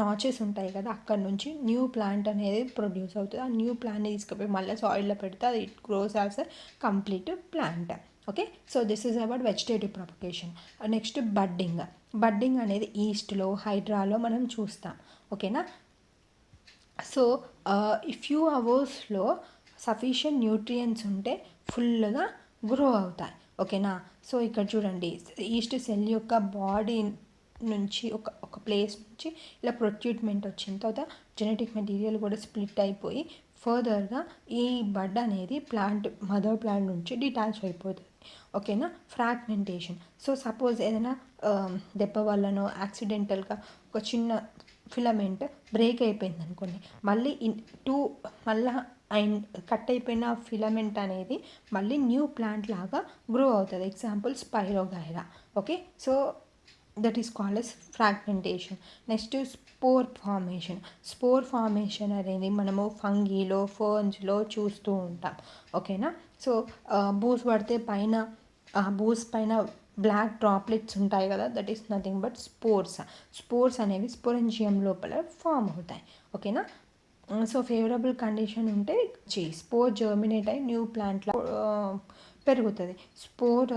Speaker 1: నాచెస్ ఉంటాయి కదా, అక్కడ నుంచి న్యూ ప్లాంట్ అనేది ప్రొడ్యూస్ అవుతుంది. ఆ న్యూ ప్లాంట్ని తీసుకుపోయి మళ్ళీ సాయిల్లో పెడితే అది it grows as a complete plant. Okay. So this is about vegetative propagation. Next budding. Budding అనేది ఈస్ట్లో, హైడ్రాలో మనం చూస్తాం. ఓకేనా. సో ఫ్యూ అవర్స్లో సఫిషియంట్ న్యూట్రియంట్స్ ఉంటే ఫుల్గా గ్రో అవుతాయి. ఓకేనా. సో ఇక్కడ చూడండి, ఈస్ట్ సెల్ యొక్క బాడీ నుంచి ఒక ప్లేస్ నుంచి ఇలా ప్రొట్యూట్మెంట్ వచ్చిన తర్వాత జెనెటిక్ మెటీరియల్ కూడా స్ప్లిట్ అయిపోయి ఫర్దర్గా ఈ బడ్ అనేది మదర్ ప్లాంట్ నుంచి డిటాచ్ అయిపోతుంది. ఓకేనా. ఫ్రాగ్మెంటేషన్. సో సపోజ్ ఏదైనా దెబ్బ వల్లనో యాక్సిడెంటల్గా ఒక చిన్న ఫిలమెంట్ బ్రేక్ అయిపోయింది అనుకోండి, మళ్ళీ కట్ అయిపోయిన ఫిలమెంట్ అనేది మళ్ళీ న్యూ ప్లాంట్ లాగా గ్రో అవుతుంది. Example spirogyra. Okay. So that is called yes fragmentation. Next spore formation. Spore formation అనేది మనము ఫంగీలో, ఫర్న్స్లో చూస్తూ ఉంటాం. ఓకేనా. సో బూస్ పడితే బూస్ పైన బ్లాక్ డ్రాప్లెట్స్ ఉంటాయి కదా, that is nothing but spores అనేవి స్పోరెంజియం లోపల ఫామ్ అవుతాయి. ఓకేనా. సో ఫేవరబుల్ కండిషన్ ఉంటే స్పోర్ జర్మినేట్ అయ్యి న్యూ ప్లాంట్లా పెరుగుతుంది. స్పోర్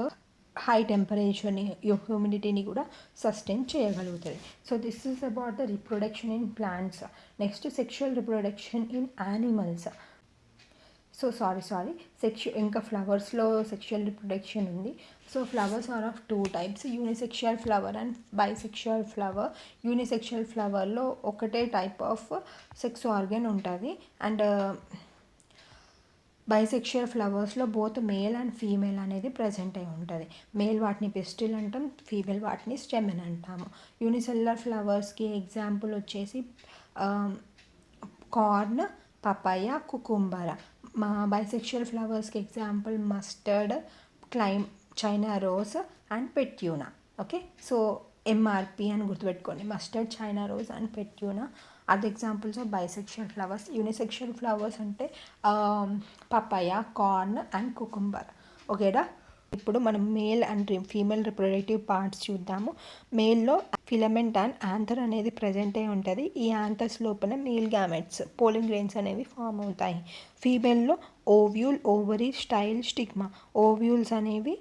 Speaker 1: హై టెంపరేచర్ని, హ్యూమిడిటీని కూడా సస్టైన్ చేయగలుగుతుంది. So this is about the reproduction in plants. Next sexual reproduction in animals. So ఇంకా ఫ్లవర్స్లో సెక్షువల్ రిప్రొడక్షన్ ఉంది. So flowers are of two types, unisexual flower and bisexual flower. Unisexual ఫ్లవర్లో ఒకటే type of sex organ ఉంటుంది, and bisexual ఫ్లవర్స్లో both male and female అనేది present అయి ఉంటుంది. మేల్ వాటిని పిస్టిల్ అంటాం, ఫీమేల్ వాటిని స్టెమెన్ అంటాము. యూనిసెల్యులర్ ఫ్లవర్స్కి ఎగ్జాంపుల్ వచ్చేసి కార్న్, పపాయ, కుకుంబర్. బైసెక్షువల్ ఫ్లవర్స్కి example mustard, China rose and petunia. Okay. So MRP అని గుర్తుపెట్టుకోండి, mustard, China rose and petunia are the examples of bisexual flowers. Unisexual flowers అంటే papaya, corn and cucumber. ఓకేనా. ఇప్పుడు మనం male and female reproductive parts చూద్దాము. మేల్లో filament and anther అనేది present అయి ఉంటుంది. ఈ యాంథర్స్ లోపల మేల్ గ్యామెట్స్, పోలిన్ గ్రెయిన్స్ అనేవి ఫామ్ అవుతాయి. ఫీమేల్లో ovule, ovary, style, stigma. Ovules అనేవి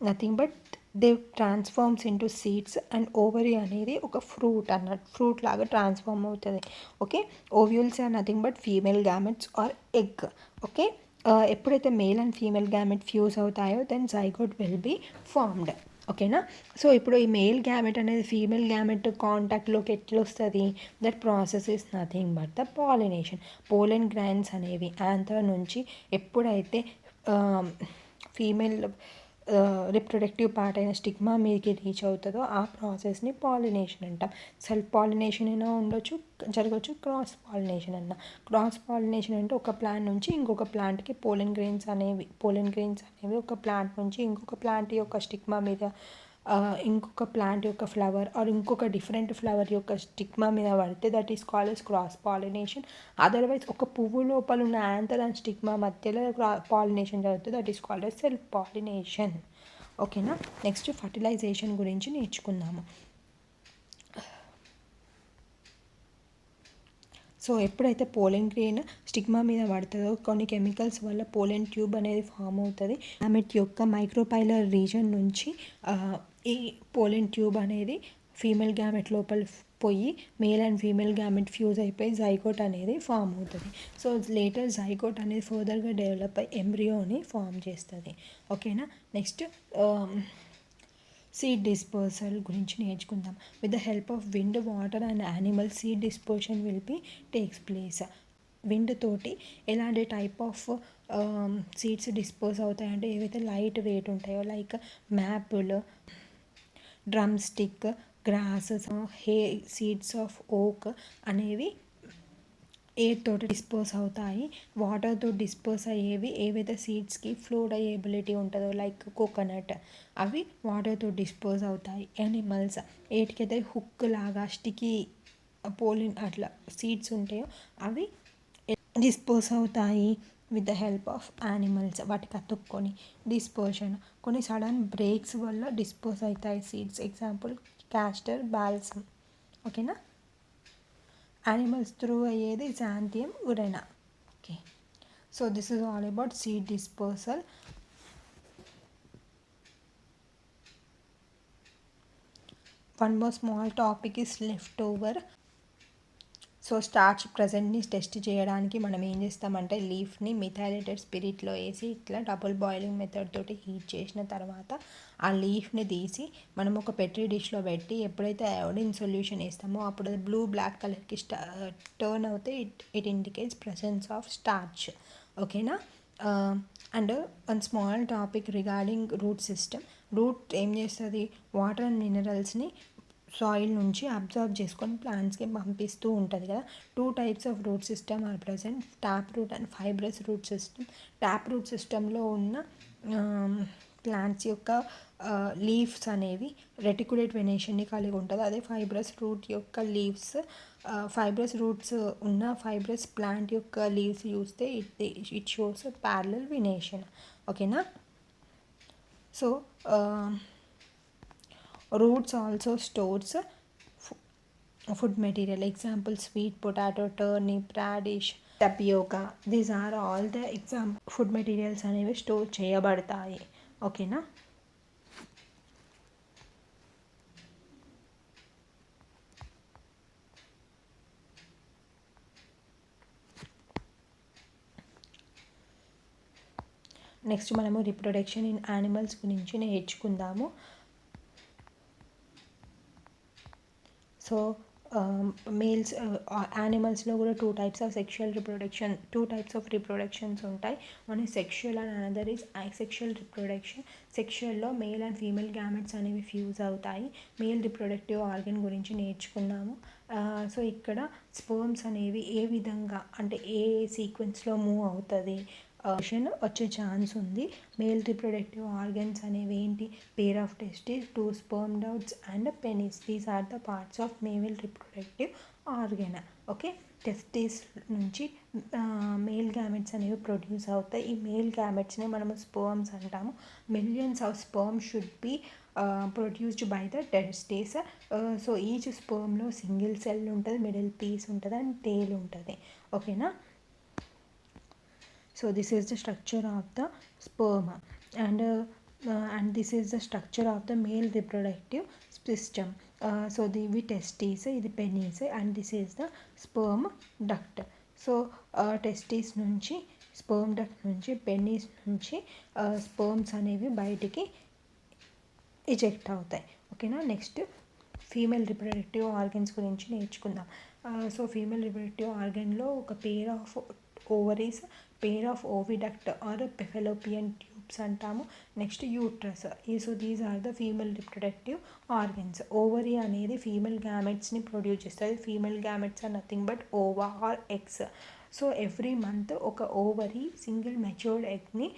Speaker 1: nothing but they transforms into seeds, and ovary అనేది ఒక ఫ్రూట్ లాగా ట్రాన్స్ఫార్మ్ అవుతుంది. Okay. Ovules are nothing but female gametes are egg. Okay. ఎప్పుడైతే male and female gamete fuse అవుతాయో then zygote will be formed. ఓకేనా. So ఇప్పుడు ఈ male gamete అనేది ఫీమేల్ గ్యామెట్ కాంటాక్ట్లోకి ఎట్లా వస్తుంది, that process is nothing but the pollination. Pollen grains అనేవి యాంథర్ నుంచి ఎప్పుడైతే ఫీమేల్ రిప్రొడక్టివ్ పార్ట్ అయిన స్టిగ్మా మీదకి రీచ్ అవుతుందో ఆ ప్రాసెస్ని పాలినేషన్ అంటాం. సెల్ఫ్ పాలినేషన్ అయినా జరగవచ్చు, క్రాస్ పాలినేషన్ అన్న. క్రాస్ పాలినేషన్ అంటే ఒక ప్లాంట్ నుంచి ఇంకొక ప్లాంట్కి పోలెన్ గ్రెయిన్స్ అనేవి ఒక ప్లాంట్ నుంచి ఇంకొక ప్లాంట్ యొక్క స్టిగ్మా మీద ఇంకొక ప్లాంట్ యొక్క ఫ్లవర్ ఆర్ ఇంకొక డిఫరెంట్ ఫ్లవర్ యొక్క స్టిగ్మా మీద పడితే that is called S Cross pollination. Otherwise ఒక పువ్వు లోపల ఉన్న యాంథర్ అండ్ స్టిగ్మా మధ్యలో పాలినేషన్ జరుగుతుంది, that is called yes self pollination. ఓకేనా. నెక్స్ట్ ఫర్టిలైజేషన్ గురించి నేర్చుకుందాము. సో ఎప్పుడైతే పోలెన్ గ్రెయిన్ స్టిగ్మా మీద పడుతుందో కొన్ని కెమికల్స్ వల్ల పోలెన్ ట్యూబ్ అనేది ఫామ్ అవుతుంది. గ్యామెట్ యొక్క మైక్రోపైలర్ రీజన్ నుంచి ఈ పోలెన్ ట్యూబ్ అనేది ఫీమేల్ గ్యామెట్ లోపల పోయి male and female gamete fuse అయిపోయి జైగోట్ అనేది ఫామ్ అవుతుంది. సో లేటర్ జైగోట్ అనేది ఫర్దర్గా డెవలప్ అయ్యి ఎంబ్రియోని ఫామ్ చేస్తుంది. ఓకేనా. నెక్స్ట్ సీడ్ డిస్పర్సల్ గురించి నేర్చుకుందాం. With the help of wind, water and animal seed dispersion will be takes place. Wind తోటి ఎలాంటి టైప్ ఆఫ్ సీడ్స్ డిస్పోజ్ అవుతాయంటే ఏవైతే లైట్ వెయిట్ ఉంటాయో like maple, drum stick, grasses, hey, seeds of ఓక్ అనేవి air తోటి dispose అవుతాయి. వాటర్తో dispose అయ్యేవి ఏవైతే సీడ్స్కి ఫ్లోట్ అయ్యే ఎబిలిటీ ఉంటుందో లైక్ కోకోనట్ అవి వాటర్తో డిస్పోజ్ అవుతాయి. యానిమల్స్ ఏటికైతే హుక్ లాగా స్టికీ పోలిన్ అట్లా సీడ్స్ ఉంటాయో అవి డిస్పోజ్ అవుతాయి with the help of animals. వాటికి అతుక్కొని డిస్పోజన్ కొన్ని సడన్ బ్రేక్స్ వల్ల డిస్పోజ్ అవుతాయి సీడ్స్. Example castor, balsam. ఓకేనా. యానిమల్స్ త్రూ అయ్యేది Xanthium, Urena. Okay. So this is all about seed disposal. One more small topic is left over. So starch ప్రజెంట్ని test చేయడానికి మనం ఏం చేస్తామంటే లీఫ్ని మిథైలేటెడ్ స్పిరిట్లో వేసి ఇట్లా డబుల్ బాయిలింగ్ మెథడ్ తోటి హీట్ చేసిన తర్వాత ఆ లీఫ్ని తీసి మనం ఒక పెట్రీ డిష్లో పెట్టి ఎప్పుడైతే అయోడిన్ సొల్యూషన్ వేస్తామో అప్పుడు అది బ్లూ బ్లాక్ కలర్కి టర్న్ అవుతే it indicates presence of starch. ఓకేనా. And one small topic regarding root system. Root ఏం చేస్తుంది, వాటర్ అండ్ మినరల్స్ని సాయిల్ నుంచి అబ్జర్వ్ చేసుకొని ప్లాంట్స్కి పంపిస్తూ ఉంటుంది కదా. 2 types of root system are present, tap root and fibrous root system. Tap root సిస్టంలో ఉన్న ప్లాంట్స్ యొక్క లీవ్స్ అనేవి రెటికులేట్ వెనేషన్ని కలిగి ఉంటుంది. అదే ఫైబ్రస్ రూట్ యొక్క లీవ్స్ ఫైబ్రస్ రూట్స్ ఉన్న ఫైబ్రస్ ప్లాంట్ యొక్క లీవ్స్ చూస్తే ఇట్ షోస్ ప్యారలల్ వెనేషన్. ఓకేనా. So roots also stores food material. Example sweet potato, turnip, radish, tapioca. These are all the example food materials అనేవి store చేయబడతాయి. ఓకేనా. Next మనము reproduction in animals గురించి నేర్చుకుందాము. So males యానిమల్స్లో కూడా 2 types of sexual reproduction 2 types of reproductions ఉంటాయి. One is sexual and another is asexual reproduction. సెక్షువల్లో male and female gametes అనేవి ఫ్యూజ్ అవుతాయి. మేల్ రిప్రొడక్టివ్ ఆర్గన్ గురించి నేర్చుకున్నాము. సో ఇక్కడ స్పర్మ్స్ అనేవి ఏ విధంగా అంటే ఏ సీక్వెన్స్లో మూవ్ అవుతుంది వచ్చే ఛాన్స్ ఉంది. మేల్ రిప్రొడక్టివ్ ఆర్గన్స్ అనేవి ఏంటి, pair of testis, 2 sperm ducts and penis. These are the parts of male reproductive organ. Okay. Testis నుంచి మేల్ గ్యామెట్స్ అనేవి ప్రొడ్యూస్ అవుతాయి. ఈ మేల్ గ్యామెట్స్ని మనము స్పర్మ్స్ అంటాము. Millions of sperm should be produced by the testis. So each స్పర్మ్లో single cell ఉంటుంది, middle piece ఉంటుంది అండ్ టేల్ ఉంటుంది. ఓకేనా. So this is the structure of the sperm and this is the structure of the male reproductive system. So the testes, ఇది penis and this is the sperm duct. So testes నుంచి sperm duct నుంచి penis నుంచి sperms అనేవి బయటికి eject అవుతాయి. ఓకేనా. Next female reproductive organs గురించి నేర్చుకుందాం. సో ఫీమేల్ రిప్రొడక్టివ్ ఆర్గన్లో ఒక pair of ovaries, pair of oviduct or fallopian tubes అంటాము. Next uterus. So these are the female reproductive organs. Ovary అనేది ఫీమేల్ గ్యామెట్స్ని ప్రొడ్యూస్ చేస్తుంది. Female gametes are nothing but ova or eggs. So every month ఒక ovary single matured ఎగ్ని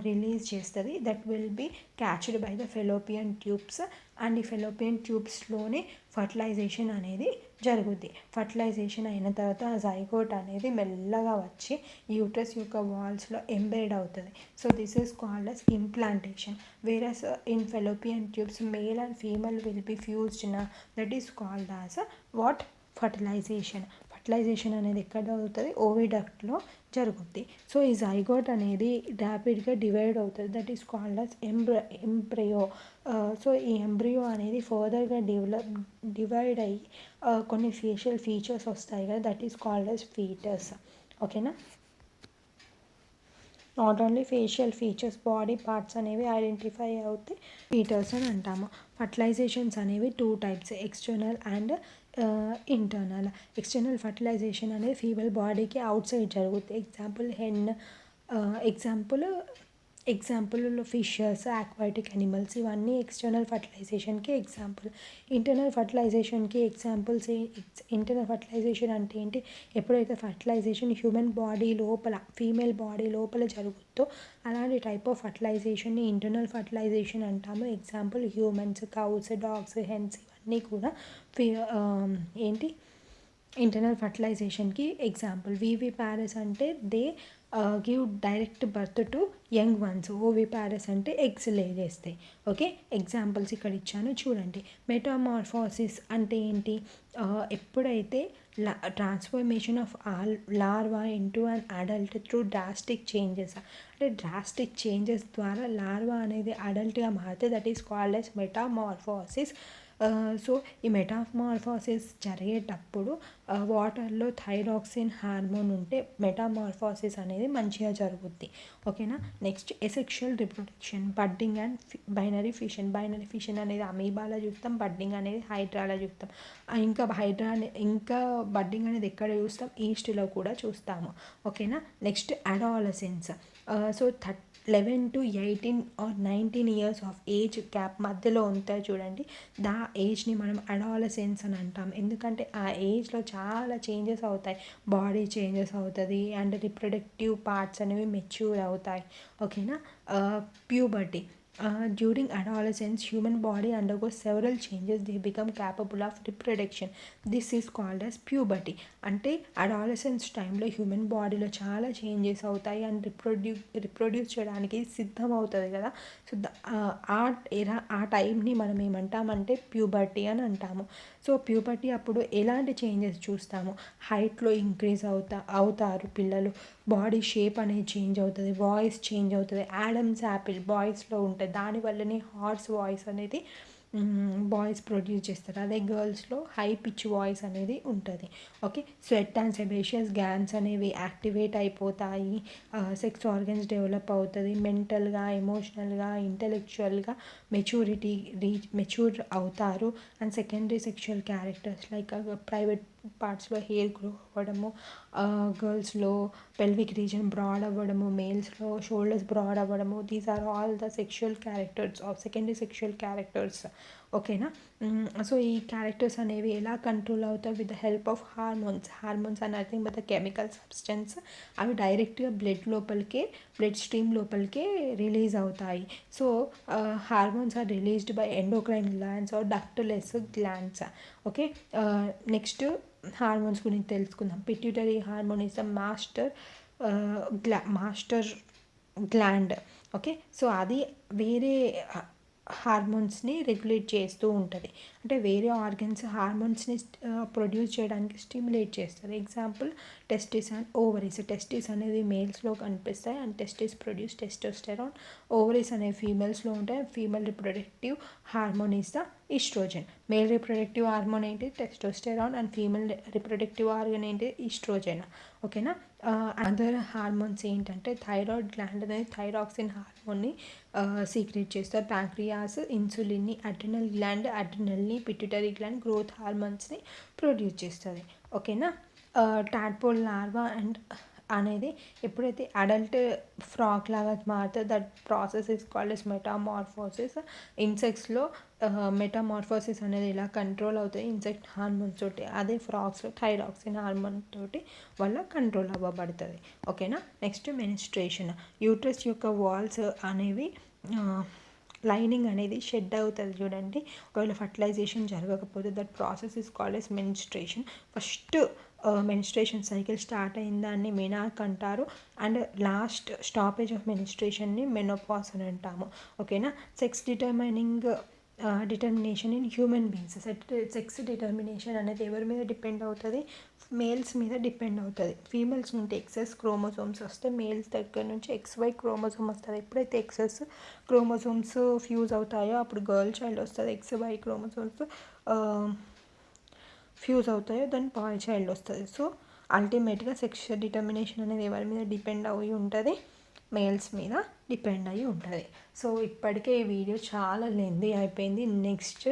Speaker 1: release చేస్తుంది. That will be catched by the fallopian tubes. And ఈ fallopian ట్యూబ్స్లోనే fertilisation అనేది జరుగుద్ది. ఫర్టిలైజేషన్ అయిన తర్వాత ఆ జైగోట్ అనేది మెల్లగా వచ్చి యూట్రస్ యొక్క వాల్స్లో ఎంబెడ్ అవుతుంది. So this is called as implantation. Whereas in fallopian tubes male and female will be fused నా, that is called as what, fertilisation. Fertilisation అనేది ఎక్కడ అవుతుంది, ఓవిడక్ట్లో జరుగుద్ది. సో ఈ జైగోట్ అనేది ర్యాపిడ్గా డివైడ్ అవుతుంది, that is called as embryo. So ఈ ఎంబ్రియో అనేది ఫర్దర్గా డివైడ్ అయ్యి కొన్ని ఫేషియల్ ఫీచర్స్ వస్తాయి కదా, that is called as foetus. ఓకేనా. Not only facial features, body parts అనేవి ఐడెంటిఫై అవుతాయి, ఫీటర్స్ అని అంటాము. ఫర్టిలైజేషన్స్ అనేవి 2 types, external and internal. External fertilisation అనేది ఫీమేల్ బాడీకి అవుట్ సైడ్ జరుగుతుంది. ఎగ్జాంపుల్ ఫిషెస్, ఆక్వాటిక్ అనిమల్స్, ఇవన్నీ ఎక్స్టర్నల్ ఫర్టిలైజేషన్కి ఎగ్జాంపుల్. ఇంటర్నల్ ఫర్టిలైజేషన్కి ఎగ్జాంపుల్స్. ఇంటర్నల్ ఫర్టిలైజేషన్ అంటే ఏంటి, ఎప్పుడైతే ఫర్టిలైజేషన్ హ్యూమన్ బాడీ లోపల, ఫీమేల్ బాడీ లోపల జరుగుతుందో అలాంటి టైప్ ఆఫ్ ఫర్టిలైజేషన్ని ఇంటర్నల్ ఫర్టిలైజేషన్ అంటాము. Example humans, cows, dogs, hens, ఇవన్నీ కూడా ఏంటి, ఇంటర్నల్ ఫర్టిలైజేషన్కి ఎగ్జాంపుల్. వివిపారస్ అంటే they give direct birth to young ones. Oviparous అంటే ఎగ్స్ లే చేస్తాయి. ఓకే, ఎగ్జాంపుల్స్ ఇక్కడ ఇచ్చాను చూడండి. మెటామార్ఫోసిస్ అంటే ఏంటి, ఎప్పుడైతే transformation of larva into an adult through drastic changes, అంటే డ్రాస్టిక్ చేంజెస్ ద్వారా లార్వా అనేది అడల్ట్గా మారితే that is called as metamorphosis. So ఈ మెటామార్ఫోసిస్ జరిగేటప్పుడు వాటర్లో థైరాక్సిన్ హార్మోన్ ఉంటే మెటామార్ఫోసిస్ అనేది మంచిగా జరుగుద్ది. ఓకేనా. Next asexual reproduction, budding and binary fission. Binary fission అనేది అమీబాలో చూస్తాం, బడ్డింగ్ అనేది హైడ్రాలో చూస్తాం. ఇంకా బడ్డింగ్ అనేది ఎక్కడ చూస్తాం, ఈస్ట్లో కూడా చూస్తాము. ఓకేనా. Next adolescence. So 11 to 18 or 19 years of age gap మధ్యలో ఉంటాయి చూడండి, దా ఏజ్ని మనం అడాలసెన్స్ అని అంటాం. ఎందుకంటే ఆ ఏజ్లో చాలా చేంజెస్ అవుతాయి, బాడీ చేంజెస్ అవుతుంది అండ్ రిప్రొడక్టివ్ పార్ట్స్ అనేవి మెచ్యూర్ అవుతాయి. ఓకేనా. Puberty. During adolescence human body undergoes several changes, they become capable of reproduction. This is called as puberty. అంటే అడాలసెన్స్ టైంలో హ్యూమన్ బాడీలో చాలా చేంజెస్ అవుతాయి అండ్ రిప్రొడ్యూస్ చేయడానికి సిద్ధం అవుతుంది కదా. సో ఆ టైంని మనం ఏమంటామంటే ప్యూబర్టీ అని అంటాము. సో ప్యూబర్టీ అప్పుడు ఎలాంటి చేంజెస్ చూస్తాము, హైట్లో ఇంక్రీజ్ అవుతారు పిల్లలు, బాడీ షేప్ అనేది చేంజ్ అవుతుంది, వాయిస్ చేంజ్ అవుతుంది. యాడమ్స్ యాపిల్ బాయ్స్లో ఉంటుంది, దానివల్లనే హార్స్ వాయిస్ అనేది బాయ్స్ ప్రొడ్యూస్ చేస్తారు, అదే గర్ల్స్లో హై పిచ్ వాయిస్ అనేది ఉంటుంది. Okay. Sweat and sebaceous glands అనేవి యాక్టివేట్ అయిపోతాయి, సెక్స్ ఆర్గన్స్ డెవలప్ అవుతుంది, మెంటల్గా, ఎమోషనల్గా, ఇంటెలెక్చువల్గా మెచ్యూర్ అవుతారు. And secondary sexual characters like private పార్ట్స్లో హెయిర్ గ్రో అవ్వడము, గర్ల్స్లో పెల్విక్ రీజన్ బ్రాడ్ అవ్వడము, మేల్స్లో షోల్డర్స్ బ్రాడ్ అవ్వడము, these are all the sexual characters of secondary sexual characters. ఓకేనా. సో ఈ క్యారెక్టర్స్ అనేవి ఎలా కంట్రోల్ అవుతాయి, with the help of hormones are nothing but the chemical substance. అవి డైరెక్ట్గా బ్లడ్ స్ట్రీమ్ లోపలికే రిలీజ్ అవుతాయి. So hormones are released by endocrine glands or ductless glands. Okay. Next hormones గురించి తెలుసుకుందాం. Pituitary hormone is the master gland. Okay. So అది వేరే హార్మోన్స్ని regulate చేస్తూ ఉంటుంది, అంటే వేరే ఆర్గన్స్ హార్మోన్స్ని ప్రొడ్యూస్ చేయడానికి స్టిమ్యులేట్ చేస్తుంది. Example testis and ovaries. Testis అనేవి మేల్స్లో కనిపిస్తాయి and testis produce testosterone. Ovaries అనేవి ఫీమేల్స్లో ఉంటాయి. Female reproductive hormone is the oestrogen. Male reproductive hormone ఏంటి, testosterone, and female reproductive organ ఏంటి, ఈస్ట్రోజన్. ఓకేనా. అదర్ హార్మోన్స్ ఏంటంటే థైరాయిడ్ గ్లాండ్ అనేది థైరాక్సిన్ హార్మోన్ని సీక్రెట్ చేస్తారు. ప్యాంక్రియాస్ ఇన్సులిన్ని, అడ్రినల్ గ్లాండ్ అడ్రినల్ని, పిట్యూటరీ గ్లాండ్ గ్రోత్ హార్మోన్స్ని ప్రొడ్యూస్ చేస్తుంది. ఓకేనా. టాడ్పోల్ లార్వా అండ్ అనేది ఎప్పుడైతే అడల్ట్ ఫ్రాక్ లాగా మారుతుందో that process is called as metamorphosis. ఇన్సెక్ట్స్లో మెటామార్ఫోసిస్ అనేది ఇలా కంట్రోల్ అవుతాయి ఇన్సెక్ట్ హార్మోన్స్ తోటి. అదే ఫ్రాక్స్లో థైరాక్సిన్ హార్మోన్ తోటి వల్ల కంట్రోల్ అవ్వబడుతుంది. ఓకేనా. Next menstruation. యూట్రస్ యొక్క వాల్స్ అనేవి లైనింగ్ అనేది షెడ్ అవుతుంది చూడండి. ఒకవేళ ఫర్టిలైజేషన్ జరగకపోతే that process is called as menstruation. First menstruation cycle start అయిన దాన్ని మెనార్క్ అంటారు. అండ్ లాస్ట్ స్టాపేజ్ ఆఫ్ మెన్స్ట్రేషన్ని మెనోపాస్ అని అంటాము. ఓకేనా. Sex determination in human beings. Sex determination అనేది ఎవరి మీద డిపెండ్ అవుతుంది? మేల్స్ మీద డిపెండ్ అవుతుంది. ఫీమేల్స్ నుండి ఎక్సెస్ క్రోమోజోమ్స్ వస్తే మేల్స్ దగ్గర నుంచి XY క్రోమోజోమ్ వస్తుంది. ఎప్పుడైతే ఎక్సెస్ క్రోమోజోమ్స్ ఫ్యూజ్ అవుతాయో అప్పుడు గర్ల్ చైల్డ్ వస్తుంది. XY క్రోమోజోమ్స్ ఫ్యూజ్ అవుతాయో దాన్ని బాయ్ చైల్డ్ వస్తుంది. సో అల్టిమేట్గా సెక్స్ డిటర్మినేషన్ అనేది ఎవరి మీద డిపెండ్ అయ్యి ఉంటుంది? మేల్స్ మీద డిపెండ్ అయ్యి ఉంటుంది. సో ఇప్పటికే ఈ వీడియో చాలా లెంతీ అయిపోయింది. నెక్స్ట్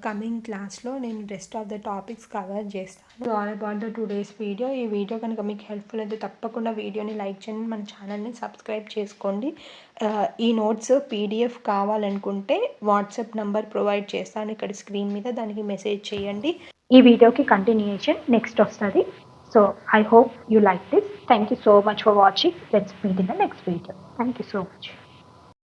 Speaker 1: కమింగ్ క్లాస్లో నేను rest of the topics cover చేస్తాను. All about the today's video. ఈ వీడియో కనుక మీకు హెల్ప్ఫుల్ అయితే తప్పకుండా వీడియోని లైక్ చేయండి, మన ఛానల్ని సబ్స్క్రైబ్ చేసుకోండి. ఈ నోట్స్ PDF కావాలనుకుంటే వాట్సాప్ నంబర్ ప్రొవైడ్ చేస్తాను ఇక్కడ స్క్రీన్ మీద, దానికి మెసేజ్ చేయండి. ఈ వీడియోకి కంటిన్యూషన్ నెక్స్ట్ వస్తుంది. So I hope you like this. Thank you so much for watching. Let's meet in the next video. Thank you so much.